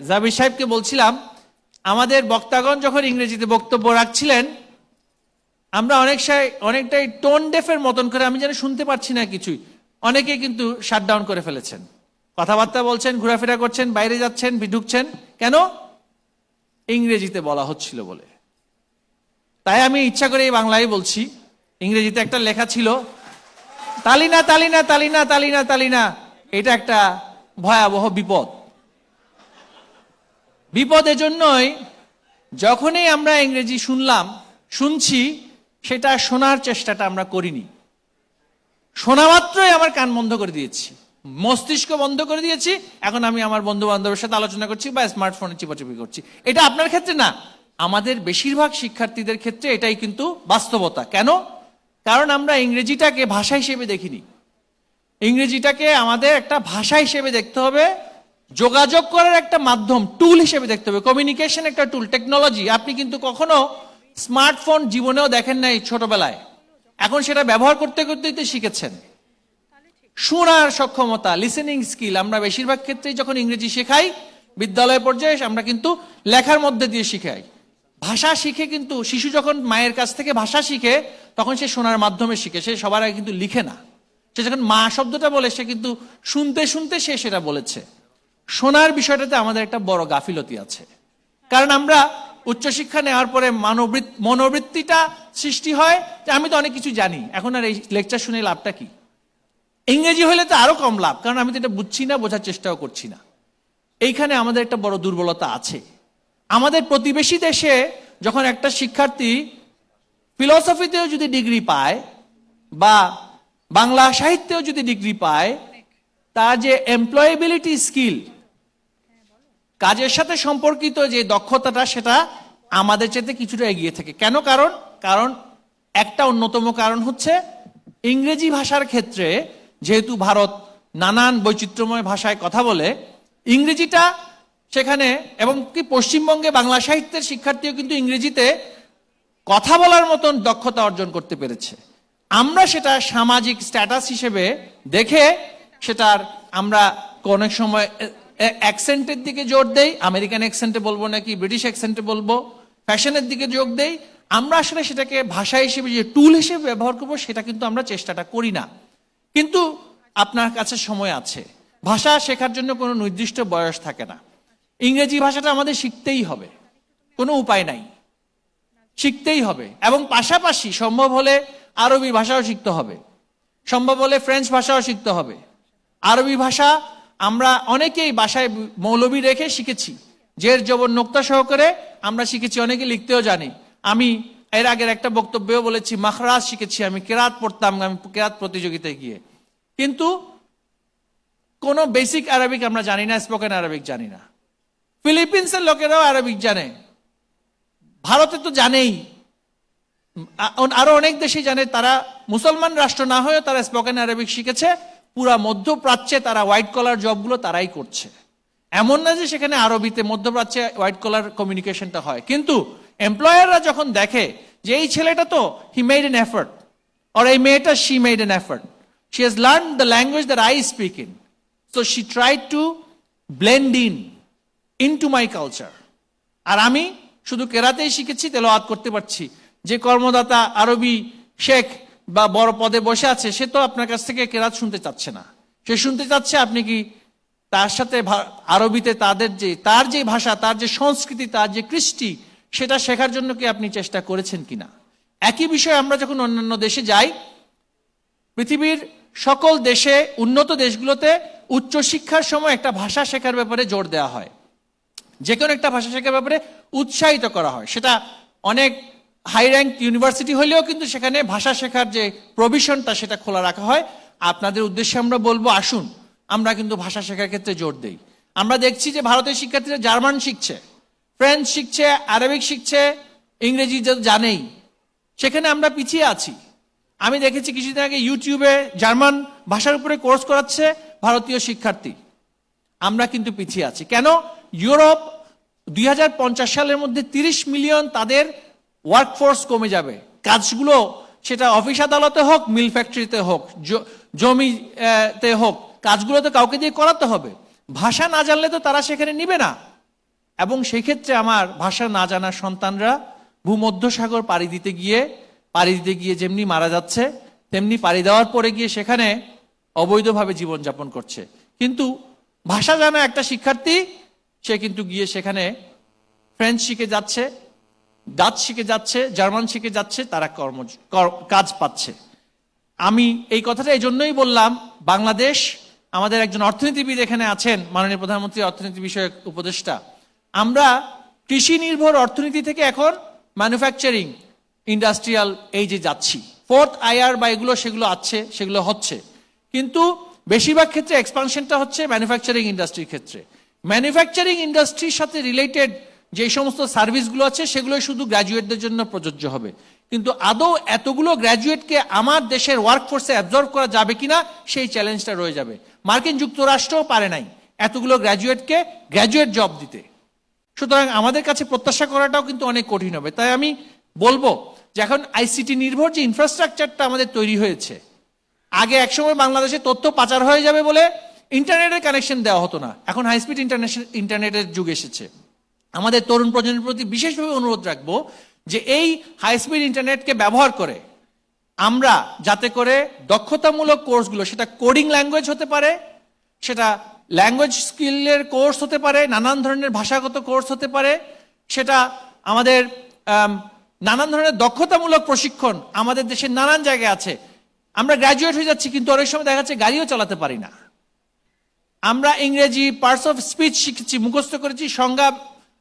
জাবির সাহেবকে বলছিলাম, আমাদের বক্তাগণ যখন ইংরেজিতে বক্তব্য রাখছিলেন, আমরা অনেকটাই টোন ডেফের মতন করে, আমি যেন শুনতে পারছি না কিছুই, অনেকে কিন্তু শাটডাউন করে ফেলেছেন। কথাবার্তা বলছেন, ঘোরাফেরা করছেন, বাইরে যাচ্ছেন, ঢুকছেন, কেন? ইংরেজিতে বলা হচ্ছিল বলে। তাই আমি ইচ্ছা করে এই বাংলায় বলছি। ইংরেজিতে একটা লেখা ছিল, তালিনা তালিনা তালিনা তালিনা তালিনা। এটা একটা ভয়াবহ বিপদ। বিপদ এজন্যই, যখনই আমরা ইংরেজি শুনছি, সেটা শোনার চেষ্টাটা আমরা করিনি। শোনা মাত্রই আমার কান বন্ধ করে দিয়েছি, মস্তিষ্ক বন্ধ করে দিয়েছি। এখন আমি আমার বন্ধু বান্ধবের সাথে আলোচনা করছি বা স্মার্টফোনে চিপাচিপি করছি। এটা আপনার ক্ষেত্রে না, আমাদের বেশিরভাগ শিক্ষার্থীদের ক্ষেত্রে এটাই কিন্তু বাস্তবতা। কেন? কারণ আমরা ইংরেজিটাকে ভাষা হিসেবে দেখিনি। ইংরেজিটাকে আমাদের একটা ভাষা হিসেবে দেখতে হবে, যোগাযোগ করার একটা মাধ্যম, টুল হিসেবে দেখতে হবে। কমিউনিকেশন একটা টুল, টেকনোলজি। আপনি কিন্তু কখনো স্মার্টফোন জীবনেও দেখেন নাই ছোটবেলায়, এখন সেটা ব্যবহার করতে করতেই তো শিখেছেন। শোনার সক্ষমতা, লিসেনিং স্কিল, আমরা বেশিরভাগ ক্ষেত্রেই যখন ইংরেজি শেখাই বিদ্যালয় পর্যায়ে, আমরা কিন্তু লেখার মধ্যে দিয়ে শিখাই। ভাষা শিখে কিন্তু শিশু যখন মায়ের কাছ থেকে ভাষা শিখে, তখন সে শোনার মাধ্যমে শিখে। সে সবার আগে কিন্তু লিখে না। সে যখন মা শব্দটা বলে, সে কিন্তু শুনতে শুনতে সে সেটা বলেছে। শোনার বিষয়টাতে আমাদের একটা বড় গাফিলতি আছে, কারণ আমরা উচ্চশিক্ষা নেওয়ার পরে মনোবৃত্তিটা সৃষ্টি হয় যে আমি তো অনেক কিছু জানি, এখন আর এই লেকচার শুনে লাভটা কি? ইংরেজি হলে তো আরো কম লাভ, কারণ আমি তো এটা বুঝছি না, বোঝার চেষ্টাও করছি না। এইখানে আমাদের একটা বড় দুর্বলতা আছে। আমাদের প্রতিবেশী দেশে যখন একটা শিক্ষার্থী ফিলোসফিতেও যদি ডিগ্রি পায় বা বাংলা সাহিত্যেও যদি ডিগ্রি পায়, তার যে এমপ্লয়েবিলিটি স্কিল, কাজের সাথে সম্পর্কিত যে দক্ষতাটা, সেটা আমাদের চেয়ে কিছুটা এগিয়ে থাকে। কেন? কারণ একটা অন্যতম কারণ হচ্ছে ইংরেজি ভাষার ক্ষেত্রে যেহেতু ভারত নানান বৈচিত্র্যময় ভাষায় কথা বলে, ইংরেজিটা সেখানে, এবং কি পশ্চিমবঙ্গে বাংলা সাহিত্যের শিক্ষার্থীও কিন্তু ইংরেজিতে কথা বলার মতন দক্ষতা অর্জন করতে পেরেছে। আমরা সেটা সামাজিক স্ট্যাটাস হিসেবে দেখে সেটার আমরা অনেক সময় অ্যাকসেন্টের দিকে জোর দেই, আমেরিকান অ্যাকসেন্টে বলবো নাকি ব্রিটিশ অ্যাকসেন্টে বলবো, ফ্যাশনের দিকে যোগ দেই। আমরা আসলে সেটাকে ভাষা হিসেবে যে টুল হিসেবে ব্যবহার করবো, সেটা কিন্তু আমরা চেষ্টাটা করি না। কিন্তু আপনার কাছে সময় আছে, ভাষা শেখার জন্য কোনো নির্দিষ্ট বয়স থাকে না। ইংরেজি ভাষাটা আমাদের শিখতেই হবে, কোনো উপায় নাই, শিখতেই হবে। এবং পাশাপাশি সম্ভব হলে আরবি ভাষাও শিখতে হবে, সম্ভব হলে ফ্রেঞ্চ ভাষাও শিখতে হবে। আরবি ভাষা আমরা অনেকেই বাসায় মৌলবি রেখে শিখেছি, জের জবর নোক্তা সহকারে আমরা শিখেছি, অনেকে লিখতেও জানি। আমি এর আগের একটা বক্তব্যেও বলেছি, মাখরাজ শিখেছি, আমি কেরাত পড়তাম, আমি কেরাত প্রতিযোগিতায় গিয়ে। কিন্তু কোনো বেসিক আরবিক আমরা জানি না, স্পোকেন আরবিক জানি না। ফিলিপিন্সের লোকেরাও আরবিক জানে, ভারতে তো জানেই, আরো অনেক দেশে জানে। তারা মুসলমান রাষ্ট্র না হয়েও তারা স্পোকেন আরবিক শিখেছে। পুরা মধ্যপ্রাচ্যে তারা হোয়াইট কলার জবগুলো তারাই করছে। এমন না যে সেখানে আরবিতে মধ্যপ্রাচ্যে হোয়াইট কলার কমিউনিকেশনটা হয়, কিন্তু এমপ্লয়াররা যখন দেখে যে এই ছেলেটা তো হি মেড এন এফর্ট, আর এই মেয়েটা she made an effort, she has learn the language that I speak in, so she tried to blend into my culture. আর আমি শুধু কেরাতেই শিখেছি, তেলাওয়াত করতে পারছি। যে কর্মদাতা আরবি শেখ বা বড় পদে বসে আছে, সে তো আপনার কাছ থেকে কেরাত শুনতে চাচ্ছে না, সে শুনতে চাচ্ছে আপনি কি তার সাথে আরবিতে তার যে ভাষা, তার যে সংস্কৃতি, তার যে কৃষ্টি, সেটা শেখার জন্য কি আপনি চেষ্টা করেছেন কিনা। একই বিষয়ে আমরা যখন অন্যান্য দেশে যাই, পৃথিবীর সকল দেশে, উন্নত দেশগুলোতে উচ্চশিক্ষার সময় একটা ভাষা শেখার ব্যাপারে জোর দেওয়া হয়, যে কোনো একটা ভাষা শেখার ব্যাপারে উৎসাহিত করা হয়। সেটা অনেক হাই র্যাঙ্ক ইউনিভার্সিটি হলেও কিন্তু সেখানে ভাষা শেখার যে প্রভিশনটা, সেটা খোলা রাখা হয়। আপনাদের উদ্দেশ্যে আমরা বলবো, আসুন আমরা কিন্তু ভাষা শেখার ক্ষেত্রে জোর দেই। আমরা দেখছি যে ভারতের শিক্ষার্থীরা জার্মান শিখছে, ফ্রেঞ্চ শিখছে, আরবিক শিখছে, ইংরেজি জানেই, সেখানে আমরা পিছিয়ে আছি। আমি দেখেছি কিছুদিন আগে ইউটিউবে জার্মান ভাষার উপরে কোর্স করাচ্ছে ভারতীয় শিক্ষার্থী। আমরা কিন্তু পিছিয়ে আছি। কেন? ইউরোপ 2050 সালের মধ্যে 30 মিলিয়ন তাদের ওয়ার্কফোর্স কমে যাবে। কাজগুলো সেটা অফিস আদালতে হোক, মিল ফ্যাক্টরিতে হোক, জমিতে হোক, কাজগুলো তো কাউকে দিয়ে করাতে হবে। ভাষা না জানলে তো তারা সেখানে নিবে না। এবং সেই ক্ষেত্রে আমার ভাষা না জানার সন্তানরা ভূমধ্যসাগর পাড়ি দিতে গিয়ে যেমনি মারা যাচ্ছে, তেমনি পাড়ি দেওয়ার পরে গিয়ে সেখানে অবৈধভাবে জীবনযাপন করছে। কিন্তু ভাষা জানা একটা শিক্ষার্থী, সে কিন্তু গিয়ে সেখানে ফ্রেঞ্চ শিখে যাচ্ছে, ডাচ শিখে যাচ্ছে, জার্মান শিখে যাচ্ছে, তারা কাজ পাচ্ছে। আমি এই কথাটা এই জন্যই বললাম, বাংলাদেশ, আমাদের একজন অর্থনীতিবিদ এখানে আছেন, মাননীয় প্রধানমন্ত্রী অর্থনীতি বিষয়ক উপদেষ্টা। আমরা কৃষি নির্ভর অর্থনীতি থেকে এখন ম্যানুফ্যাকচারিং, ইন্ডাস্ট্রিয়াল এই যে যাচ্ছি, ফোর্থ আইআর বা এগুলো সেগুলো আছে, সেগুলো হচ্ছে। কিন্তু বেশিরভাগ ক্ষেত্রে এক্সপানশনটা হচ্ছে ম্যানুফ্যাকচারিং ইন্ডাস্ট্রির ক্ষেত্রে। ম্যানুফ্যাকচারিং ইন্ডাস্ট্রির সাথে রিলেটেড যে সমস্ত সার্ভিসগুলো আছে, সেগুলো শুধু গ্র্যাজুয়েটদের জন্য প্রযোজ্য হবে। কিন্তু আদৌ এতগুলো গ্র্যাজুয়েটকে আমার দেশের ওয়ার্কফোর্সে অ্যাবজর্ব করা যাবে কিনা, সেই চ্যালেঞ্জটা রয়ে যাবে। মার্কিন যুক্তরাষ্ট্রও পারে নাই এতগুলো গ্র্যাজুয়েটকে গ্র্যাজুয়েট জব দিতে। সুতরাং আমাদের কাছে প্রত্যাশা করাটাও কিন্তু অনেক কঠিন হবে। তাই আমি বলবো যে এখন আইসিটি নির্ভর যে ইনফ্রাস্ট্রাকচারটা আমাদের তৈরি হয়েছে, আগে একসময় বাংলাদেশে তথ্য পাচার হয়ে যাবে বলে ইন্টারনেটের কানেকশন দেওয়া হতো না, এখন হাইস্পিড ইন্টারনেটের যুগ এসেছে। আমাদের তরুণ প্রজন্মের প্রতি বিশেষভাবে অনুরোধ রাখবো যে এই হাইস্পিড ইন্টারনেটকে ব্যবহার করে আমরা যাতে করে দক্ষতামূলক কোর্সগুলো, সেটা কোডিং ল্যাঙ্গুয়েজ হতে পারে, সেটা ল্যাঙ্গুয়েজ স্কিলের কোর্স হতে পারে, নানান ধরনের ভাষাগত কোর্স হতে পারে, সেটা আমাদের নানান ধরনের দক্ষতামূলক প্রশিক্ষণ আমাদের দেশের নানান জায়গায় আছে। আমরা গ্র্যাজুয়েট হয়ে যাচ্ছি কিন্তু অনেক সময় দেখা যাচ্ছে গাড়িও চালাতে পারি না। আমরা ইংরেজি পার্টস অফ স্পিচ শিখেছি, মুখস্থ করেছি, সংজ্ঞা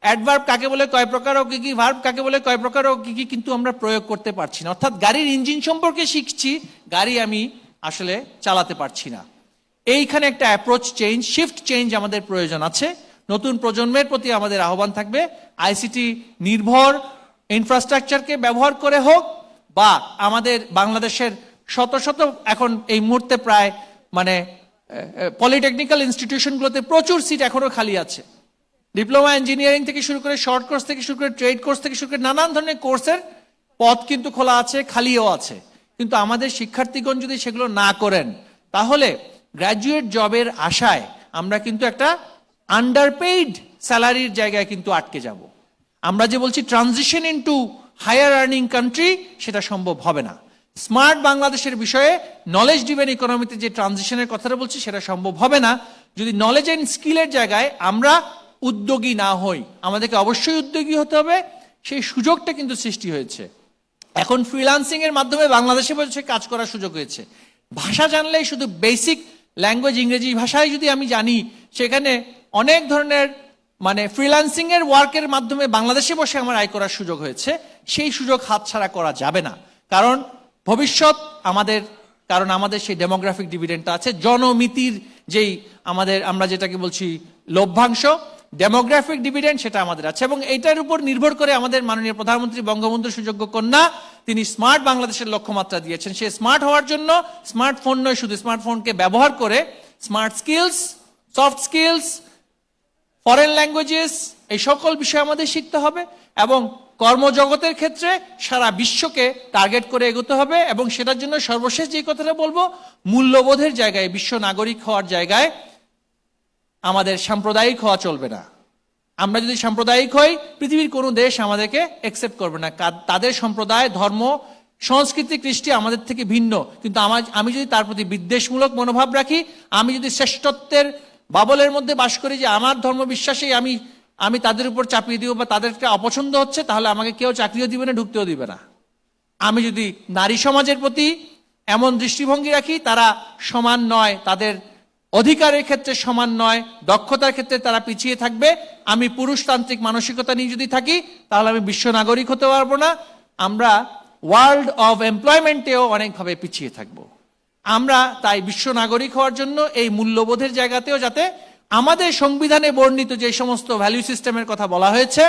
অ্যাডভার্ব কাকে বলে কয় প্রকার ও কি কি, ভার্ব কাকে বলে কয় প্রকার ও কি কি, কিন্তু আমরা প্রয়োগ করতে পারছি না। অর্থাৎ গাড়ির ইঞ্জিন সম্পর্কে শিখছি, গাড়ি আমি আসলে চালাতে পারছি না। এইখানে একটা অ্যাপ্রোচ চেঞ্জ, শিফট চেঞ্জ আমাদের প্রয়োজন আছে। নতুন প্রজন্মের প্রতি আমাদের আহ্বান থাকবে, আইসিটি নির্ভর ইনফ্রাস্ট্রাকচারকে ব্যবহার করে হোক, বা আমাদের বাংলাদেশের শত শত এখন এই মুহূর্তে প্রায় মানে পলিটেকনিক্যাল ইনস্টিটিউশনগুলোতে প্রচুর সিট এখনো খালি আছে। ডিপ্লোমা ইঞ্জিনিয়ারিং থেকে শুরু করে, শর্ট কোর্স থেকে শুরু করে, ট্রেড কোর্স থেকে শুরু করে নানান ধরনের কোর্সের পদ কিন্তু খোলা আছে, খালিও আছে। কিন্তু আমাদের শিক্ষার্থীগণ যদি সেগুলো না করেন, তাহলে গ্র্যাজুয়েট জবের আশায় আমরা কিন্তু একটা আন্ডারপেইড স্যালারির জায়গায় কিন্তু আটকে যাব। আমরা যে বলছি transition into higher earning country, সেটা সম্ভব হবে না। স্মার্ট বাংলাদেশের বিষয়ে নলেজ ড্রিভেন ইকোনমিতে যে ট্রানজিশনের কথাটা বলছি, সেটা সম্ভব হবে না যদি নলেজ এন্ড স্কিলের জায়গায় আমরা উদ্যোগী না হই। আমাদেরকে অবশ্যই উদ্যোগী হতে হবে, সেই সুযোগটা কিন্তু সৃষ্টি হয়েছে। এখন ফ্রিল্যান্সিং এর মাধ্যমে বাংলাদেশে বসে কাজ করার সুযোগ হয়েছে। ভাষা জানলেই, শুধু বেসিক ল্যাঙ্গুয়েজ ইংরেজি ভাষায় যদি আমি জানি, সেখানে অনেক ধরনের মানে ফ্রিল্যান্সিং এর ওয়ার্কের মাধ্যমে বাংলাদেশে বসে আমার আয় করার সুযোগ হয়েছে। সেই সুযোগ হাতছাড়া করা যাবে না, কারণ ভবিষ্যৎ আমাদের, কারণ আমাদের সেই ডেমোগ্রাফিক ডিভিডেন্ডটা আছে, জনমিতির যেই আমাদের আমরা যেটাকে বলছি লভ্যাংশ, ডেমোগ্রাফিক ডিভিডেন্ড, সেটা আমাদের আছে। এবং এইটার উপর নির্ভর করে আমাদের মাননীয় প্রধানমন্ত্রী বঙ্গবন্ধু সুযোগ্য কন্যা, তিনি স্মার্ট বাংলাদেশের লক্ষ্যমাত্রা দিয়েছেন। সে স্মার্ট হওয়ার জন্য স্মার্টফোন নয়, শুধু স্মার্টফোনকে ব্যবহার করে smart skills, soft skills, foreign languages, এই সকল বিষয় আমাদের শিখতে হবে। এবং কর্মজগতের ক্ষেত্রে সারা বিশ্বকে টার্গেট করে এগোতে হবে। এবং সেটার জন্য সর্বশেষ যে কথাটা বলবো, মূল্যবোধের জায়গায়, বিশ্ব নাগরিক হওয়ার জায়গায় আমাদের সাম্প্রদায়িক হওয়া চলবে না। আমরা যদি সাম্প্রদায়িক হই, পৃথিবীর কোনো দেশ আমাদেরকে অ্যাকসেপ্ট করবে না। তাদের সম্প্রদায়, ধর্ম, সংস্কৃতি, কৃষ্টি আমাদের থেকে ভিন্ন, কিন্তু আমি যদি তার প্রতি বিদ্বেষমূলক মনোভাব রাখি, আমি যদি শ্রেষ্ঠত্বের বাবলের মধ্যে বাস করি যে আমার ধর্ম বিশ্বাসেই আমি তাদের উপর চাপিয়ে দিব বা তাদেরকে অপছন্দ হচ্ছে, তাহলে আমাকে কেউ চাকরিও দিবে না, ঢুকতেও দিবে না। আমি যদি নারী সমাজের প্রতি এমন দৃষ্টিভঙ্গি রাখি, তারা সমান নয়, তাদের অধিকারের ক্ষেত্রে সমান নয়, দক্ষতার ক্ষেত্রে তারা পিছিয়ে থাকবে, আমি পুরুষতান্ত্রিক মানসিকতা নিয়ে যদি থাকি, তাহলে আমি বিশ্ব নাগরিক হতে পারবো না। আমরা ওয়ার্ল্ড অফ এমপ্লয়মেন্টেও অনেকভাবে পিছিয়ে থাকব। আমরা তাই বিশ্ব নাগরিক হওয়ার জন্য এই মূল্যবোধের জায়গাতেও যাতে আমাদের সংবিধানে বর্ণিত যে সমস্ত ভ্যালু সিস্টেমের কথা বলা হয়েছে,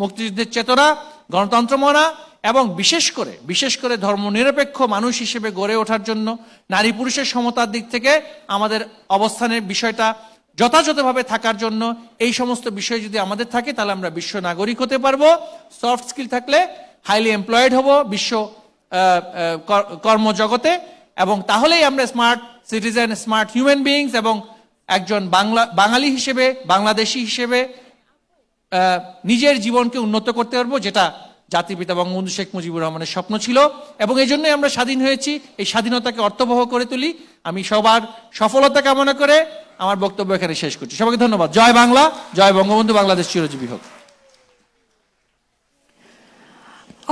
মুক্তিযুদ্ধের চেতনা, গণতন্ত্র মনা, এবং বিশেষ করে ধর্মনিরপেক্ষ মানুষ হিসেবে গড়ে ওঠার জন্য নারী পুরুষের সমতার দিক থেকে আমাদের অবস্থানের বিষয়টা যথাযথভাবে থাকার জন্য এই সমস্ত বিষয় যদি আমাদের থাকে, তাহলে আমরা বিশ্ব নাগরিক হতে পারবো। সফট স্কিল থাকলে হাইলি এমপ্লয়েড হব বিশ্ব কর্মজগতে, এবং তাহলেই আমরা smart citizen, smart human beings এবং একজন বাঙালি হিসেবে, বাংলাদেশি হিসেবে নিজের জীবনকে উন্নত করতে পারবো, যেটা জাতিপিতা বঙ্গবন্ধু শেখ মুজিবুর রহমানের স্বপ্ন ছিল। এবং এই জন্যই আমরা স্বাধীন হয়েছি, এই স্বাধীনতাকে অর্থবহ করে তুলি। আমি সবার সফলতা কামনা করে আমার বক্তব্য এখানে শেষ করছি। সবাইকে ধন্যবাদ। জয় বাংলা, জয় বঙ্গবন্ধু, বাংলাদেশ চিরজীবী হোক।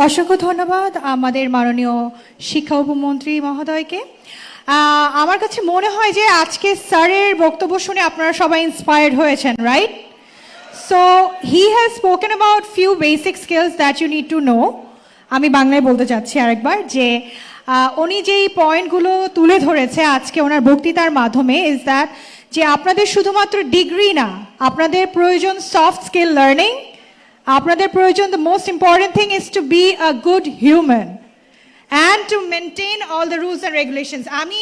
অসংখ্য ধন্যবাদ আমাদের মাননীয় শিক্ষা উপমন্ত্রী মহোদয়কে। আমার কাছে মনে হয় যে আজকে স্যারের বক্তব্য শুনে আপনারা সবাই ইন্সপায়ার্ড হয়েছেন, right? So he has spoken about few basic skills that you need to know. আমি বাংলায় বলতে চাচ্ছি আরেকবার যে উনি যেই পয়েন্টগুলো তুলে ধরেছে আজকে ওনার বক্তৃতার মাধ্যমে, ইজ দ্যাট যে আপনাদের শুধুমাত্র ডিগ্রি না, আপনাদের প্রয়োজন সফট স্কিল লার্নিং, আপনাদের প্রয়োজন the most important thing is to be a good human and to maintain all the rules and regulations. আমি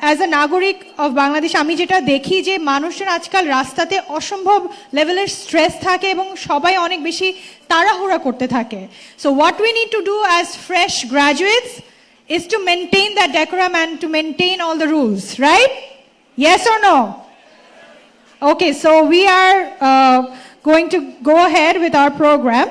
অ্যাজ এ নাগরিক অফ বাংলাদেশ আমি যেটা দেখি যে মানুষের আজকাল রাস্তাতে অসম্ভব লেভেলের স্ট্রেস থাকে এবং সবাই অনেক বেশি তাড়াহুড়া করতে থাকে। So what we need to do as fresh graduates is to maintain that decorum and to maintain all the rules, right? Yes or no? Okay, so we are going to go ahead with our programme.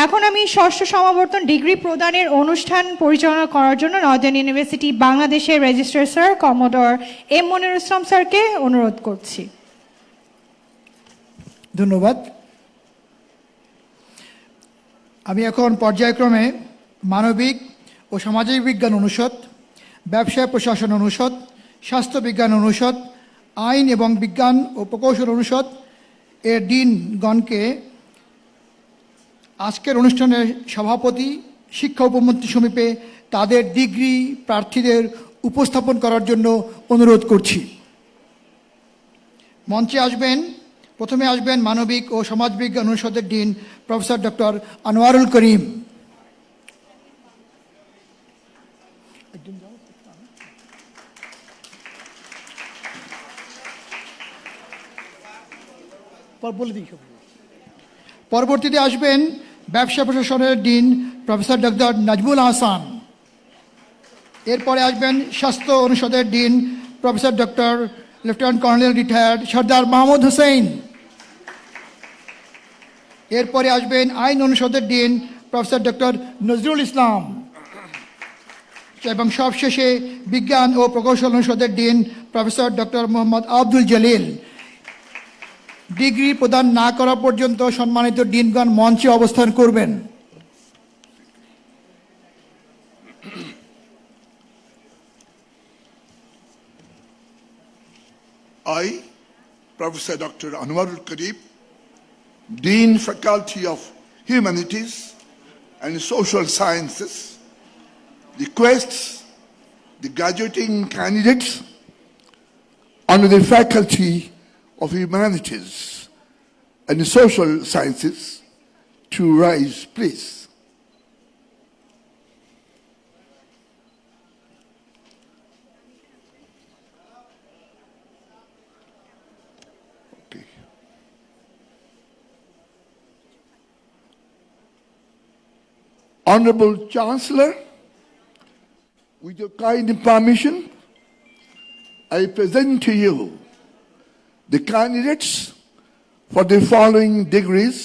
এখন আমি ষষ্ঠ সমাবর্তন degree প্রদানের অনুষ্ঠান পরিচালনা করার জন্য northern university বাংলাদেশের registrar sir commodore M Monirul Islam স্যারকে অনুরোধ করছি। ধন্যবাদ। আমি এখন পর্যায়ক্রমে মানবিক ও সামাজিক বিজ্ঞান অনুষদ, ব্যবসায় প্রশাসন অনুষদ, স্বাস্থ্য বিজ্ঞান অনুষদ, আইন এবং বিজ্ঞান ও প্রকৌশল অনুষদ এর ডিনগণকে আজকের অনুষ্ঠানের সভাপতি শিক্ষা উপমন্ত্রী সমীপে তাদের ডিগ্রি প্রার্থীদের উপস্থাপন করার জন্য অনুরোধ করছি। মঞ্চে প্রথমে আসবেন মানবিক ও সমাজবিজ্ঞান অনুষদের dean professor doctor Anwarul Karim. পরবর্তীতে আসবেন ব্যবসা প্রশাসনের dean professor doctor Nazmul Ahsan. এরপরে আসবেন স্বাস্থ্য অনুষদের dean professor doctor lieutenant colonel retired Sardar Mahmud Hossain. এরপরে আসবেন আইন অনুষদের dean professor doctor Nazrul Islam এবং সবশেষে বিজ্ঞান ও প্রকৌশল অনুষদের dean professor doctor Mohammad Abdul Jalil. Degree প্রদান না করা পর্যন্ত সম্মানিত ডিনগণ মঞ্চে অবস্থান করবেন। I, Professor Dr. Anwarul Karim, Dean, Faculty of Humanities and Social Sciences, requests the graduating candidates under the Faculty of Humanities and Social Sciences to rise, please. Honorable Chancellor, with your kind permission, I present to you the candidates for the following degrees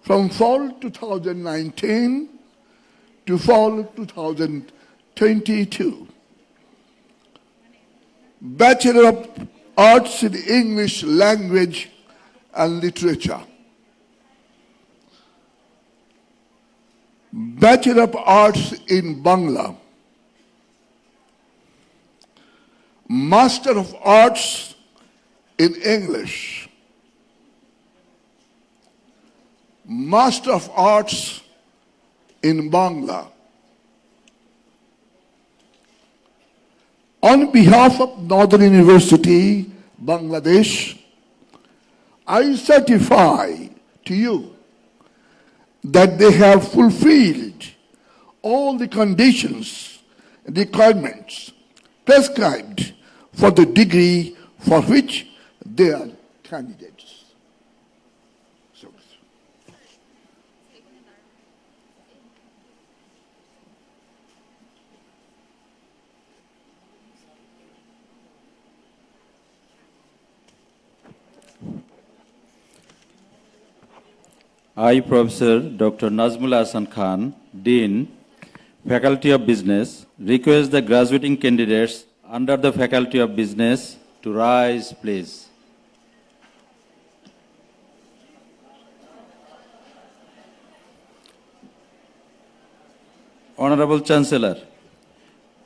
from fall 2019 to fall 2022. Bachelor of Arts in English Language and Literature. Bachelor of Arts in Bangla. Master of Arts in English. Master of Arts in Bangla. On behalf of Northern University, Bangladesh, I certify to you that they have fulfilled all the conditions and requirements prescribed for the degree for which they are candidates. I, Professor Dr. Nazrul Islam Khan, Dean, Faculty of Business, request the graduating candidates under the Faculty of Business to rise, please. Honorable Chancellor,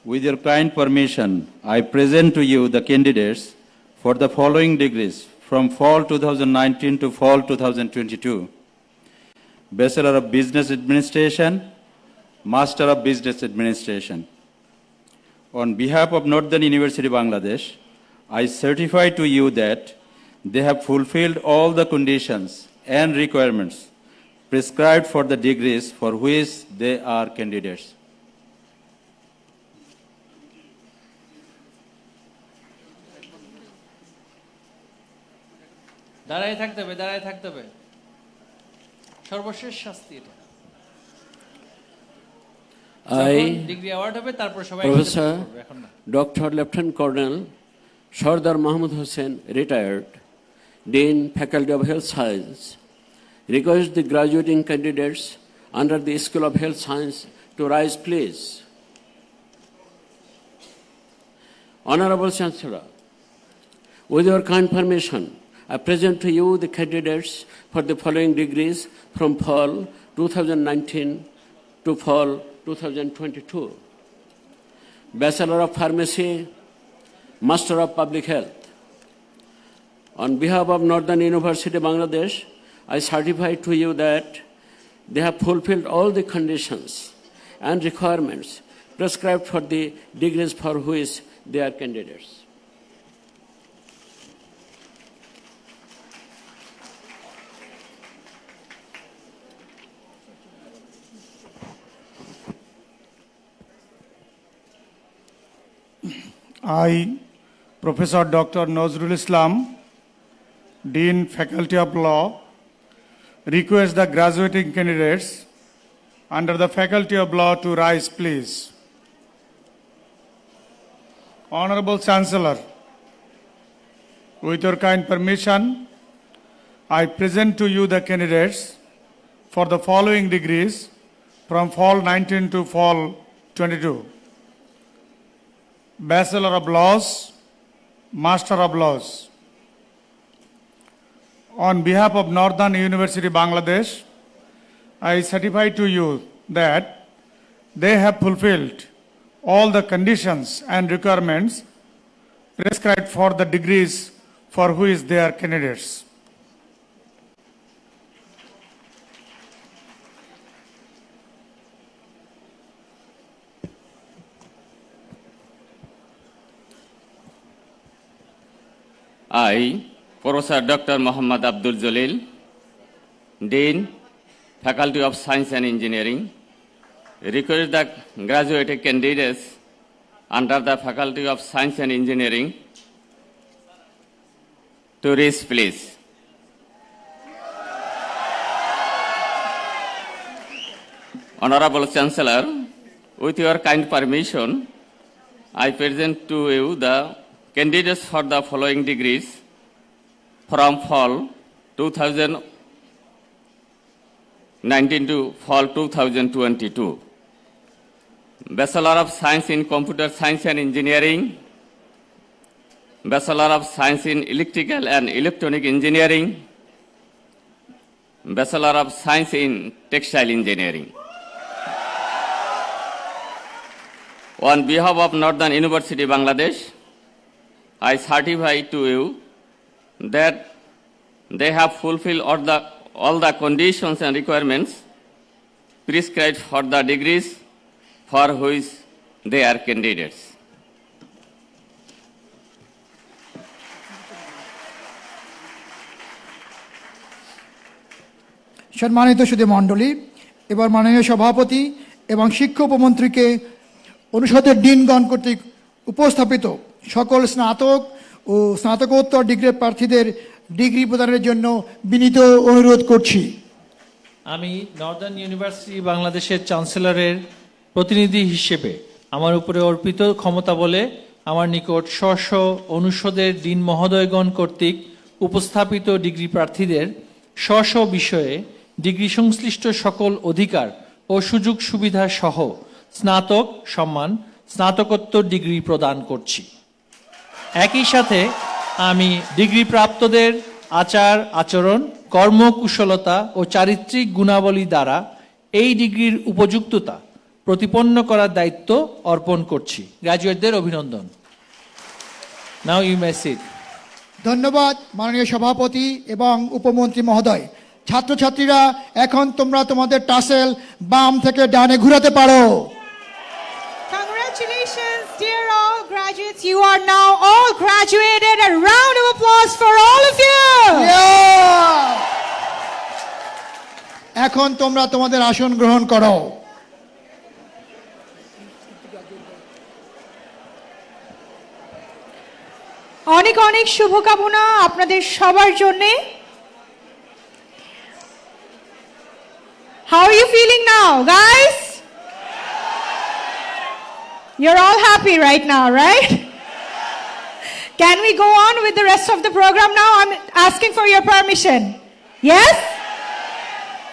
with your kind permission, I present to you the candidates for the following degrees from fall 2019 to fall 2022. Bachelor of Business Administration, Master of Business Administration. On behalf of Northern University, Bangladesh, I certify to you that they have fulfilled all the conditions and requirements prescribed for the degrees for which they are candidates. দাঁড়ায় থাকতে হবে সর্বশেষ শাস্তি এটা। Degree award হবে তারপর সবাই professor doctor lieutenant colonel Sardar Mahmud Hossain retired dean faculty of health science request the graduating candidates under the School of Health Science to rise, please. Honorable Chancellor, with your kind permission, I present to you the candidates for the following degrees from fall 2019 to fall 2022. Bachelor of Pharmacy, Master of Public Health. On behalf of Northern University, Bangladesh, I certify to you that they have fulfilled all the conditions and requirements prescribed for the degrees for which they are candidates. I, Professor Dr. Nazrul Islam, Dean, Faculty of Law, request the graduating candidates under the Faculty of Law to rise, please. Honorable Chancellor, with your kind permission, I present to you the candidates for the following degrees from fall 19 to fall 22. Bachelor of Laws, Master of Laws. On behalf of Northern University, Bangladesh, I certify to you that they have fulfilled all the conditions and requirements prescribed for the degrees for which they are candidates. I, Professor Dr. Muhammad Abdul Jalil, Dean, Faculty of Science and Engineering, request the graduated candidates under the Faculty of Science and Engineering to rise, please. Honorable Chancellor, with your kind permission, I present to you the candidates for the following degrees from fall 2019 to fall 2022. Bachelor of Science in Computer Science and Engineering, Bachelor of Science in Electrical and Electronic Engineering, Bachelor of Science in Textile Engineering. On behalf of Northern University, Bangladesh, I certify to you that they have fulfilled all the conditions and requirements prescribed for the degrees for which they are candidates. সম্মানিত সুধী মণ্ডলী, এবার মাননীয় সভাপতি এবং শিক্ষা উপমন্ত্রীকে অনুষদের ডিনগণ কর্তৃক উপস্থাপিত সকল স্নাতক ও স্নাতকোত্তর ডিগ্রি প্রার্থীদের ডিগ্রি প্রদানের জন্য বিনীত অনুরোধ করছি। আমি নর্দার্ন ইউনিভার্সিটি বাংলাদেশের চ্যান্সেলরের প্রতিনিধি হিসেবে আমার উপরে অর্পিত ক্ষমতা বলে আমার নিকট স্ব অনুষদের ডিন মহোদয়গণ কর্তৃক উপস্থাপিত ডিগ্রি প্রার্থীদের স্ব বিষয়ে ডিগ্রি সংশ্লিষ্ট সকল অধিকার ও সুযোগ সুবিধা সহ স্নাতক সম্মান স্নাতকোত্তর ডিগ্রি প্রদান করছি। একই সাথে আমি ডিগ্রি প্রাপ্তদের আচার আচরণ কর্মকুশলতা ও চারিত্রিক গুণাবলী দ্বারা এই ডিগ্রির উপযুক্ততা প্রতিপন্ন করার দায়িত্ব অর্পণ করছি। গ্র্যাজুয়েটদের অভিনন্দন। Now you may sit. ধন্যবাদ মাননীয় সভাপতি এবং উপমন্ত্রী মহোদয়। ছাত্রছাত্রীরা এখন তোমরা তোমাদের টাসেল বাম থেকে ডানে ঘোরাতে পারো। Congratulations, dear all graduates. You are now all graduated. A round of applause for all of you. এখন তোমরা তোমাদের আসন গ্রহণ করো। অনেক অনেক শুভকামনা আপনাদের সবার জন্য। How are you feeling now, guys? You're all happy right now, right? Can we go on with the rest of the program now? I'm asking for your permission. Yes?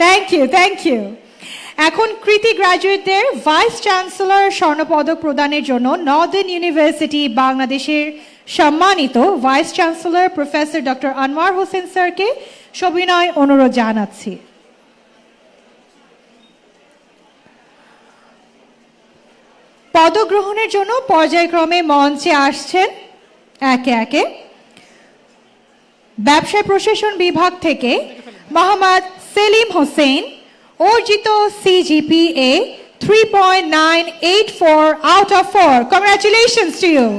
Thank you, thank you. এখন কৃতি গ্র্যাজুয়েটদের vice chancellor স্বর্ণপদক প্রদানের জন্য northern university বাংলাদেশের সম্মানিত vice chancellor professor doctor Anwar Hossain স্যারকে সবিনয় অনুরোধ জানাচ্ছি। পদগ্রহণের জন্য পর্যায়ক্রমে মঞ্চে আসছেন একে একে ব্যবসায় প্রশাসন বিভাগ থেকে মোহাম্মদ সেলিম হোসেন, অর্জিত CGPA 3.984 out of 4. Congratulations to you.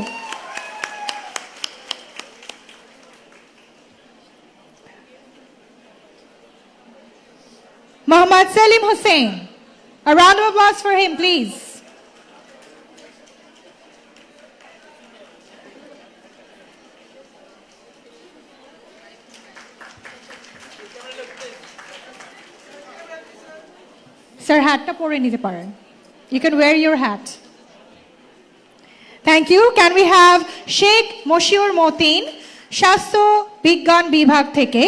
Mohammad Salim Hussain. A round of applause for him, please. Sir, hatটা পরে নিতে পারেন. You can wear your hat. Thank you. Can we have Sheikh Moshiur Motin, স্বাস্থ্য বিজ্ঞান বিভাগ থেকে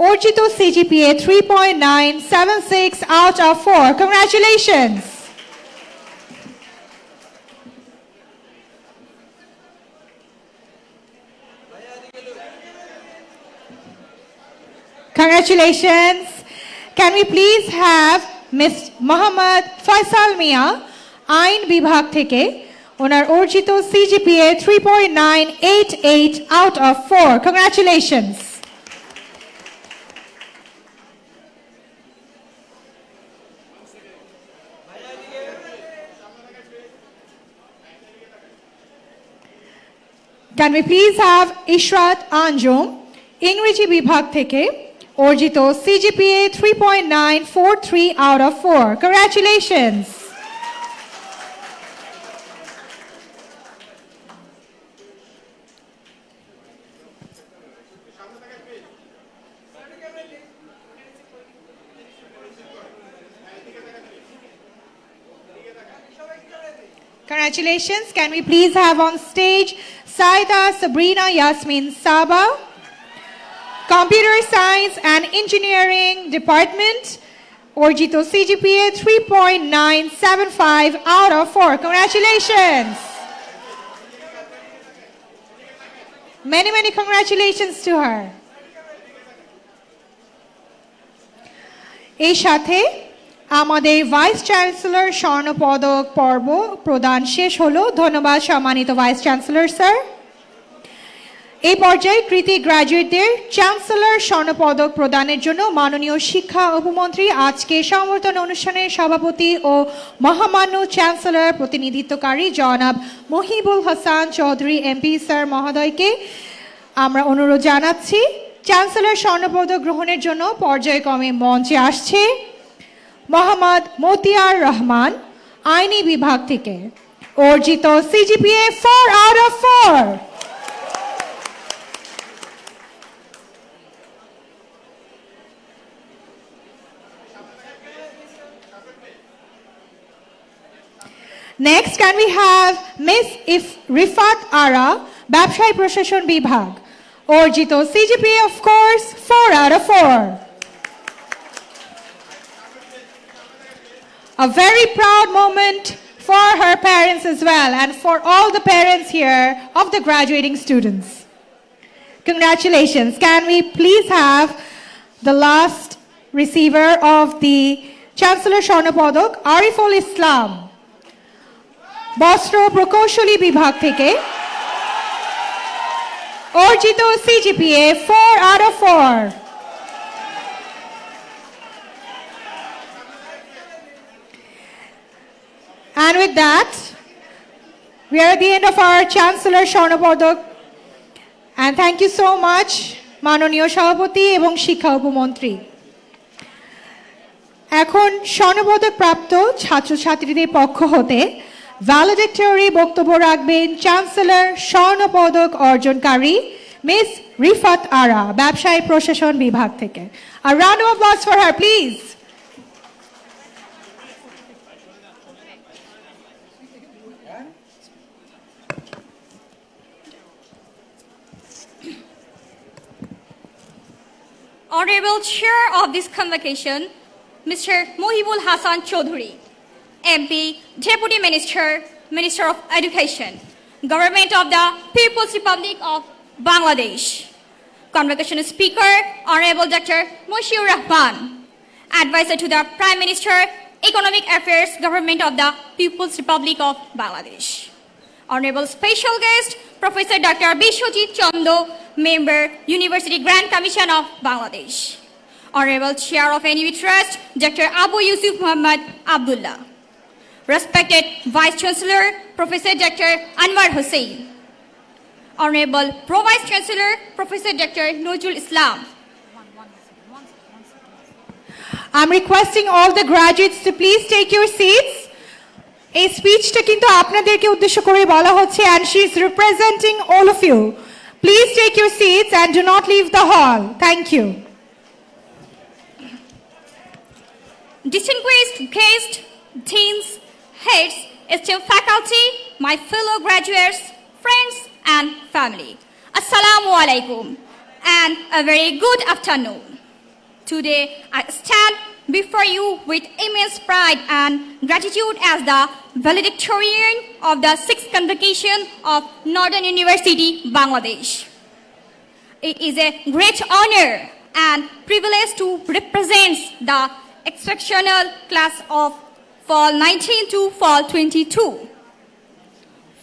অর্জিত CGPA 3.976 out of 4. Congratulations. Congratulations. Can we please have Ms. Mohammad Faisal Mia, আইন বিভাগ থেকে ওনার অর্জিত CGPA 3.988 out of 4. Congratulations. Can we please have Ishrat Anjum, ইংরেজি বিভাগ থেকে অর্জিত CGPA 3.943 out of 4. Congratulations. Congratulations. Can we please have on stage Saida Sabrina Yasmin Saba, Computer Science and Engineering Department, Orjito CGPA 3.975 out of 4. Congratulations. Many, many congratulations to her. এই সাথে আমাদের vice chancellor স্বর্ণপদক পর্ব প্রদান শেষ হলো। ধন্যবাদ সম্মানিত ভাইস চ্যান্সেলর স্যার। এই পর্যায়ে কৃতি গ্র্যাজুয়েটদের চ্যান্সেলর স্বর্ণপদক প্রদানের জন্য মাননীয় শিক্ষা উপমন্ত্রী আজকে সংবর্ধনা অনুষ্ঠানের সভাপতি ও মহামান্য চ্যান্সেলর প্রতিনিধিত্বকারী জনাব মহিবুল হাসান চৌধুরী এমপি স্যার মহোদয়কে আমরা অনুরোধ জানাচ্ছি চ্যান্সেলর স্বর্ণপদক গ্রহণের জন্য পর্যায়ক্রমে মঞ্চে আসছে মোহাম্মদ মতিয়ার রহমান, আইনি বিভাগ থেকে অর্জিত CGPA 4 out of 4. Next, can we have Miss Rifat Ara, ব্যবসায় প্রশাসন বিভাগ, অর্জিত CGPA of course 4 out of 4. A very proud moment for her parents as well and for all the parents here of the graduating students. Congratulations. Can we please have the last receiver of the Chancellor Shornapodok, Ariful Islam, বস্ত্র প্রকৌশলী বিভাগ থেকে অর্জিত CGPA 4 out of 4. And with that, we are at the end of our Chancellor Shornapodok. And thank you so much, মাননীয় সভাপতি এবং শিক্ষা উপমন্ত্রী। এখন স্বর্ণপদক প্রাপ্ত ছাত্রছাত্রীদের পক্ষ হতে ভ্যালিডিক্টরি বক্তব্য রাখবেন চ্যান্সেলর স্বর্ণপদক অর্জনকারী মিস রিফাত আরা, ব্যবসায় প্রশাসন বিভাগ থেকে। A round of applause for her, please. Honorable Chair of this convocation, Mr. Mohibul Hasan Chaudhuri, MP, Deputy Minister, Minister of Education, Government of the People's Republic of Bangladesh. Convocation Speaker, Honorable Dr. Moshiur Rahman. Advisor to the Prime Minister, Economic Affairs, Government of the People's Republic of Bangladesh. Honorable Special Guest, Professor Dr. Bishwajit Chando, Member, University Grand Commission of Bangladesh. Honorable Chair of NUB Trust, Dr. Abu Yusuf Muhammad Abdullah. Respected Vice Chancellor, Professor Dr. Anwar Hussain. Honorable Pro Vice Chancellor, Professor Dr. Nazrul Islam. I'm requesting all the graduates to please take your seats. এই স্পিচটা কিন্তু আপনাদেরকে উদ্দেশ্য করে বলা হচ্ছে and she is representing all of you. Please take your seats and do not leave the hall. Thank you. Distinguished guests, deans, heads, esteemed faculty, my fellow graduates, friends and family. Assalamu alaikum and a very good afternoon. Today I stand before you with immense pride and gratitude as the valedictorian of the 6th convocation of Northern University, Bangladesh. It is a great honor and privilege to represent the exceptional class of Fall 19 to Fall 22.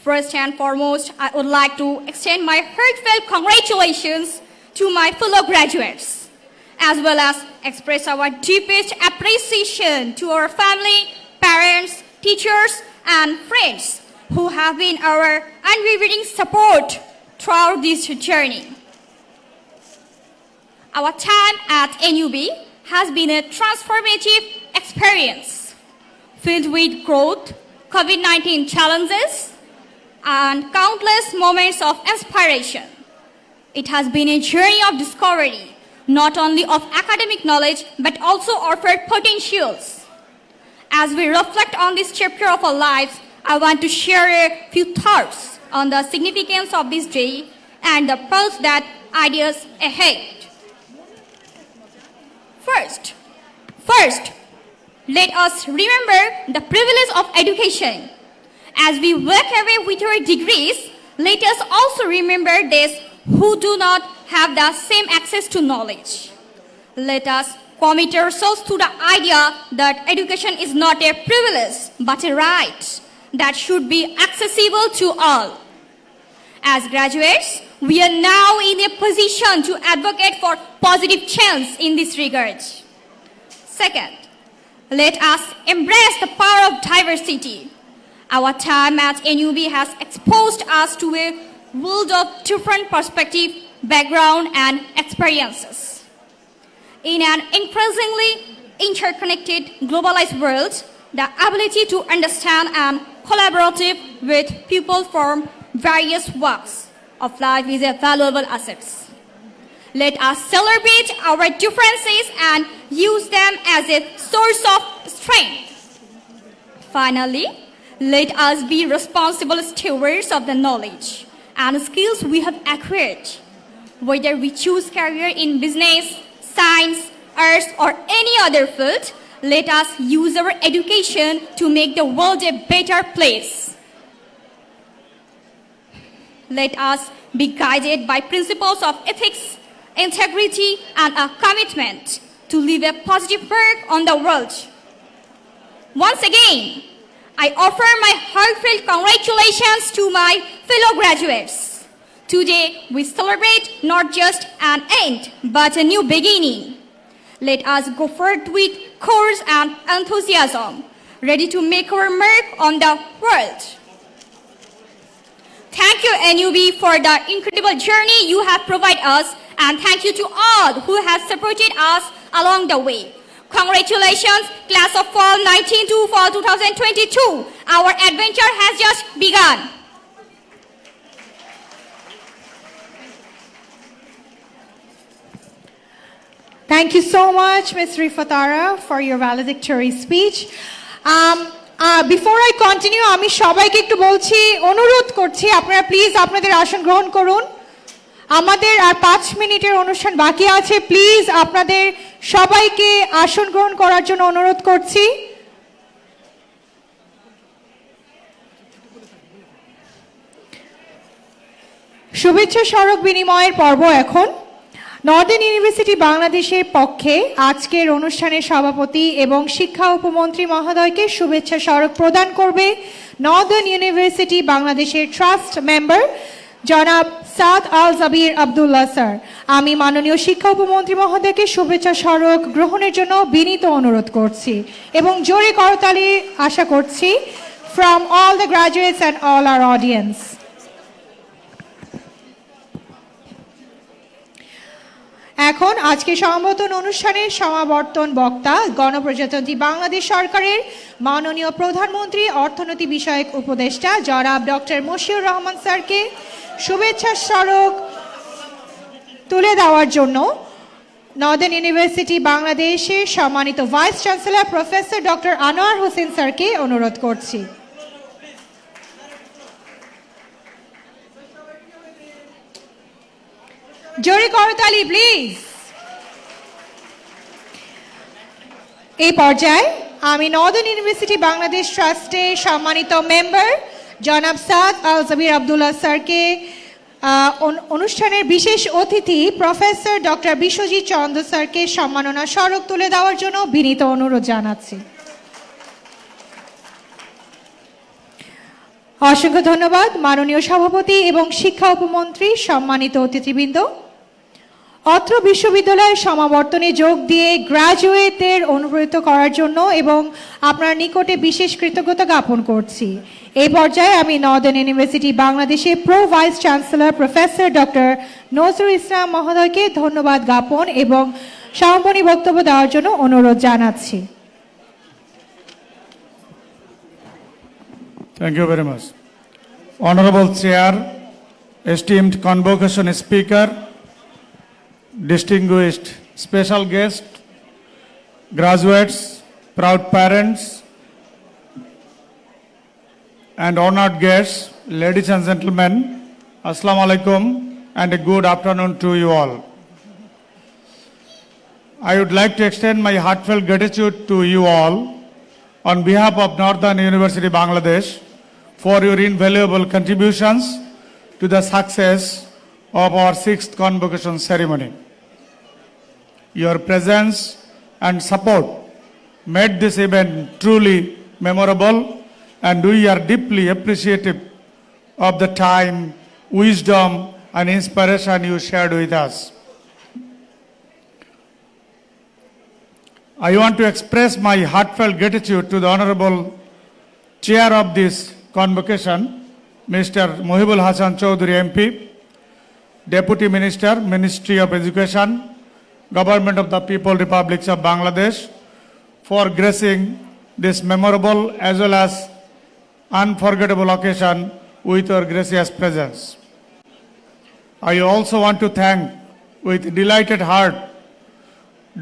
First and foremost, I would like to extend my heartfelt congratulations to my fellow graduates, as well as express our deepest appreciation to our family, parents, teachers, and friends who have been our unwavering support throughout this journey. Our time at NUB has been a transformative experience filled with growth, COVID-19 challenges, and countless moments of inspiration. It has been a journey of discovery, not only of academic knowledge, but also of our potentials. As we reflect on this chapter of our lives, I want to share a few thoughts on the significance of this day and the pulse that ideas ahead. First, let us remember the privilege of education. As we walk away with our degrees, let us also remember those who do not have the same access to knowledge. Let us commit ourselves to the idea that education is not a privilege, but a right that should be accessible to all. As graduates, we are now in a position to advocate for positive change in this regard. Second, let us embrace the power of diversity. Our time at NUB has exposed us to a world of different perspectives, background, and experiences. In an increasingly interconnected, globalized world, the ability to understand and collaborate with people from various walks of life is a valuable asset. Let us celebrate our differences and use them as a source of strength. Finally, let us be responsible stewards of the knowledge and skills we have acquired. Whether we choose career in business, science, arts, or any other field, let us use our education to make the world a better place. Let us be guided by principles of ethics, integrity, and a commitment to leave a positive mark on the world. Once again, I offer my heartfelt congratulations to my fellow graduates. Today, we celebrate not just an end, but a new beginning. Let us go forward with courage and enthusiasm, ready to make our mark on the world. Thank you, NUB, for the incredible journey you have provided us, and thank you to all who have supported us along the way. Congratulations, class of Fall 19 to Fall 2022. Our adventure has just begun. Thank you so much, Ms. Rifatara, for your valedictory speech. Before I continue, আমি সবাইকে একটু বলছি, অনুরোধ করছি আপনারা please আপনাদের আসন গ্রহণ করুন। আমাদের আর 5 মিনিটের অনুষ্ঠান বাকি আছে। প্লিজ আপনাদের সবাইকে আসন গ্রহণ করার জন্য অনুরোধ করছি। শুভেচ্ছা স্মারক বিনিময়ের পর্ব এখন। নর্দার্ন ইউনিভার্সিটি বাংলাদেশের পক্ষে আজকের অনুষ্ঠানের সভাপতি এবং শিক্ষা উপমন্ত্রী মহোদয়কে শুভেচ্ছা স্মারক প্রদান করবে নর্দার্ন ইউনিভার্সিটি বাংলাদেশের ট্রাস্ট মেম্বার জনাব সাদ আল জাবির আব্দুল্লাহ স্যার। আমি মাননীয় শিক্ষা উপমন্ত্রী মহোদয়কে শুভেচ্ছা স্মারক গ্রহণের জন্য বিনীত অনুরোধ করছি এবং জোরে করতালি আশা করছি from all the graduates and all our audience. এখন আজকে সমাবর্তন অনুষ্ঠানের সমাবর্তন বক্তা গণপ্রজাতন্ত্রী বাংলাদেশ সরকারের মাননীয় প্রধানমন্ত্রী অর্থনীতি বিষয়ক উপদেষ্টা জনাব ডক্টর মশিউর রহমান স্যারকে শুভেচ্ছা স্মারক তুলে দেওয়ার জন্য নর্দার্ন ইউনিভার্সিটি বাংলাদেশের সম্মানিত vice chancellor professor doctor Anwar Hossain স্যারকে অনুরোধ করছি। জোরে করতালি প্লিজ। এই পর্যায়ে আমি নর্দার্ন ইউনিভার্সিটি বাংলাদেশ ট্রাস্টের সম্মানিত মেম্বার জনাব সাদ আল জাবির আব্দুল্লাহ স্যারকে অনুষ্ঠানের বিশেষ অতিথি প্রফেসর ডক্টর বিশ্বজিৎ চন্দ্র স্যারকে সম্মাননা স্মারক তুলে দেওয়ার জন্য বিনীত অনুরোধ জানাচ্ছি। অসংখ্য ধন্যবাদ মাননীয় সভাপতি এবং শিক্ষা উপমন্ত্রী, সম্মানিত অতিথিবৃন্দ। অত্র বিশ্ববিদ্যালয়ের সমাবর্তনে যোগ দিয়ে গ্র্যাজুয়েটদের অনুপ্রাণিত করার জন্য এবং আপনার নিকটে বিশেষ কৃতজ্ঞতা জ্ঞাপন করছি। এই পর্যায়ে আমি নর্দার্ন ইউনিভার্সিটি বাংলাদেশের pro vice chancellor professor doctor Nazrul Islam মহোদয়কে ধন্যবাদ জ্ঞাপন এবং সমাপনী বক্তব্য দেওয়ার জন্য অনুরোধ জানাচ্ছি। Thank you very much. Honorable Chair, esteemed convocation speaker, distinguished special guest, graduates, proud parents, and honored guests, ladies and gentlemen, Assalamu alaikum and a good afternoon to you all. I would like to extend my heartfelt gratitude to you all on behalf of Northern University Bangladesh for your invaluable contributions to the success of our 6th convocation ceremony. Your presence and support made this event truly memorable, and we are deeply appreciative of the time, wisdom, and inspiration you shared with us. I want to express my heartfelt gratitude to the Honorable Chair of this convocation, Mr. Mohibul Hasan Chowdhury MP, Deputy Minister, Ministry of Education, Government of the People Republic of Bangladesh, for gracing this memorable as well as unforgettable occasion with your gracious presence. I also want to thank with delighted heart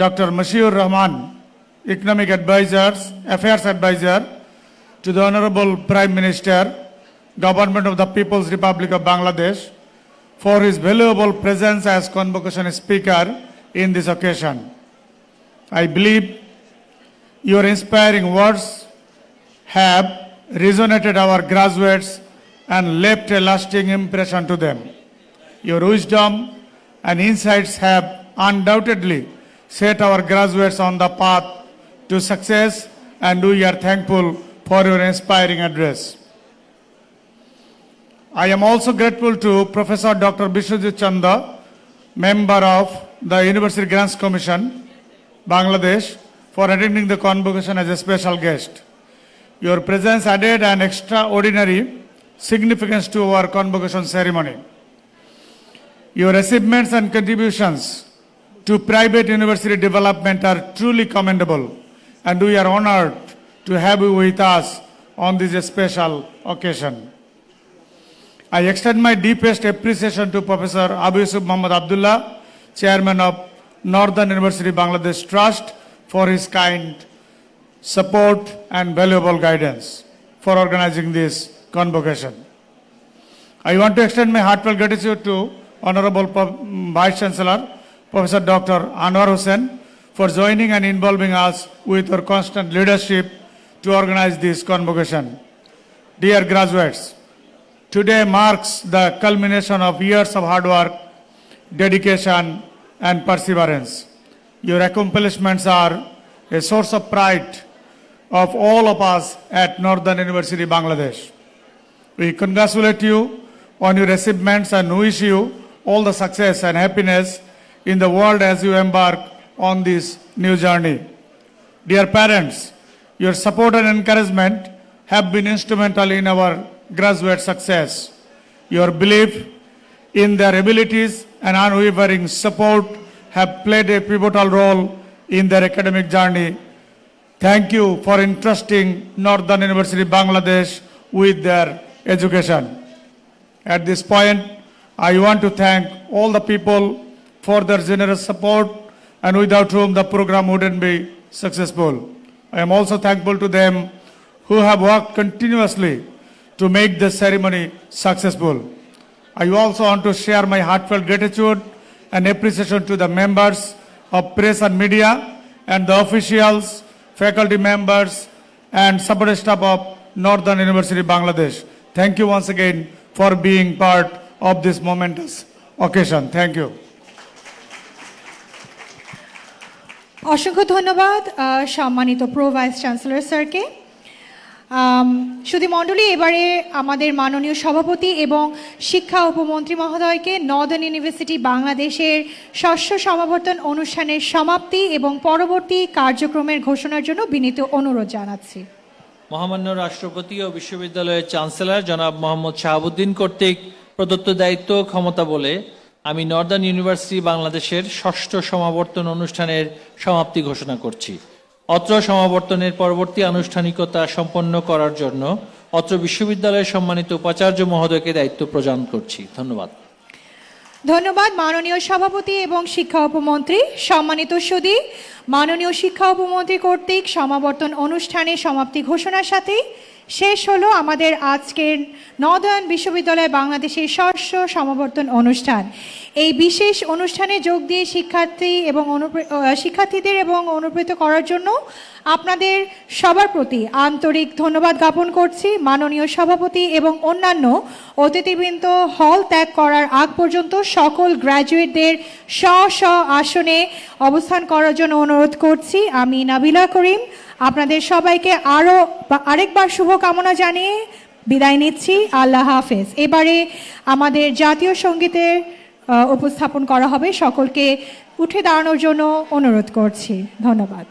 Dr. Mashur Rahman, Economic Affairs Advisor to the Honorable Prime Minister, Government of the People's Republic of Bangladesh, for his valuable presence as convocation speaker in this occasion. I believe your inspiring words have resonated our graduates and left a lasting impression to them. Your wisdom and insights have undoubtedly set our graduates on the path to success, and we are thankful for your inspiring address. I am also grateful to Professor Dr. Biswajit Chanda, member of the University Grants Commission, Bangladesh, for attending the convocation as a special guest. Your presence added an extraordinary significance to our convocation ceremony. Your achievements and contributions to private university development are truly commendable, and we are honored to have you with us on this special occasion. I extend my deepest appreciation to Professor Abu Yusuf Muhammad Abdullah, Chairman of Northern University Bangladesh Trust, for his kind support and valuable guidance for organizing this convocation. I want to extend my heartfelt gratitude to Honorable Vice Chancellor, Professor Dr. Anwar Hussain, for joining and involving us with your constant leadership to organize this convocation. Dear graduates, Today marks the culmination of years of hard work, dedication, and perseverance. Your accomplishments are a source of pride of all of us at Northern University, Bangladesh. We congratulate you on your achievements and wish you all the success and happiness in the world as you embark on this new journey. Dear parents, your support and encouragement have been instrumental in our graduate success. Your belief in their abilities and unwavering support have played a pivotal role in their academic journey. Thank you for entrusting Northern University Bangladesh with their education. At this point, I want to thank all the people for their generous support, and without whom the program wouldn't be successful. I am also thankful to them who have worked continuously to make this ceremony successful. I also want to share my heartfelt gratitude and appreciation to the members of press and media and the officials, faculty members, and support staff of Northern University Bangladesh. Thank you once again for being part of this momentous occasion. Thank you. অসংখ্য ধন্যবাদ সম্মানিত pro vice chancellor স্যারকে। সুধী মণ্ডলী, এবারে আমাদের মাননীয় সভাপতি এবং শিক্ষা উপমন্ত্রী মহোদয়কে নর্দার্ন ইউনিভার্সিটি বাংলাদেশের ষষ্ঠ সমাবর্তন অনুষ্ঠানের সমাপ্তি এবং পরবর্তী কার্যক্রমের ঘোষণার জন্য বিনীত অনুরোধ জানাচ্ছি। মহামান্য রাষ্ট্রপতি ও বিশ্ববিদ্যালয়ের চ্যান্সেলর জনাব মোহাম্মদ শাহাবুদ্দিন কর্তৃক প্রদত্ত দায়িত্ব ক্ষমতা বলে আমি নর্দার্ন ইউনিভার্সিটি বাংলাদেশের ষষ্ঠ সমাবর্তন অনুষ্ঠানের সমাপ্তি ঘোষণা করছি। অত্র সমাবর্তনের পরবর্তী আনুষ্ঠানিকতা সম্পন্ন করার জন্য অত্র বিশ্ববিদ্যালয়ের সম্মানিত উপাচার্য মহোদয়কে দায়িত্ব প্রদান করছি। ধন্যবাদ। ধন্যবাদ মাননীয় সভাপতি এবং শিক্ষা উপমন্ত্রী। সম্মানিত সুধী, মাননীয় শিক্ষা উপমন্ত্রী কর্তৃক সমাবর্তন অনুষ্ঠানের সমাপ্তি ঘোষণার সাথেই শেষ হলো আমাদের আজকের নর্দার্ন বিশ্ববিদ্যালয় বাংলাদেশের ষষ্ঠ সমাবর্তন অনুষ্ঠান। এই বিশেষ অনুষ্ঠানে যোগ দিয়ে শিক্ষার্থীদের এবং অনুপ্রেরিত করার জন্য আপনাদের সবার প্রতি আন্তরিক ধন্যবাদ জ্ঞাপন করছি। মাননীয় সভাপতি এবং অন্যান্য অতিথিবৃন্দ হল ত্যাগ করার আগ পর্যন্ত সকল গ্র্যাজুয়েটদের স্ব আসনে অবস্থান করার জন্য অনুরোধ করছি। আমি নাবিলা করিম আপনাদের সবাইকে আরেকবার শুভকামনা জানিয়ে বিদায় নিচ্ছি। আল্লাহ হাফেজ। এবারে আমাদের জাতীয় সঙ্গীতের উপস্থাপন করা হবে। সকলকে উঠে দাঁড়ানোর জন্য অনুরোধ করছি। ধন্যবাদ।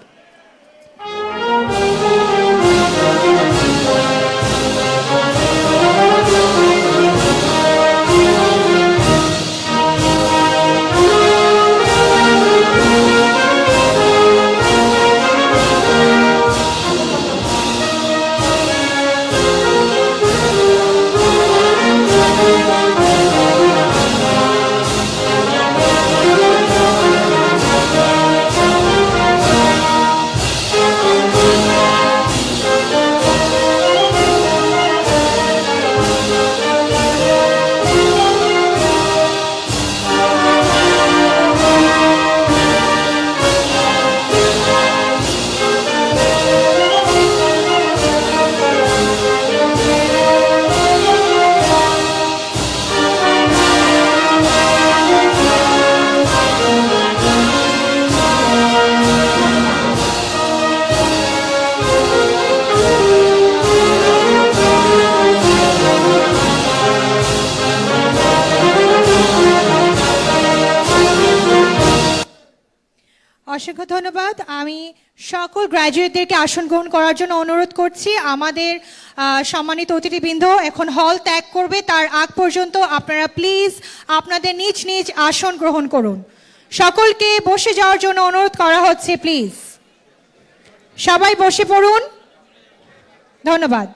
অসংখ্য ধন্যবাদ। আমি সকল গ্র্যাজুয়েটদেরকে আসন গ্রহণ করার জন্য অনুরোধ করছি। আমাদের সম্মানিত অতিথিবৃন্দ এখন হল ত্যাগ করবে, তার আগ পর্যন্ত আপনারা প্লিজ আপনাদের নিজ নিজ আসন গ্রহণ করুন। সকলকে বসে যাওয়ার জন্য অনুরোধ করা হচ্ছে। প্লিজ সবাই বসে পড়ুন। ধন্যবাদ।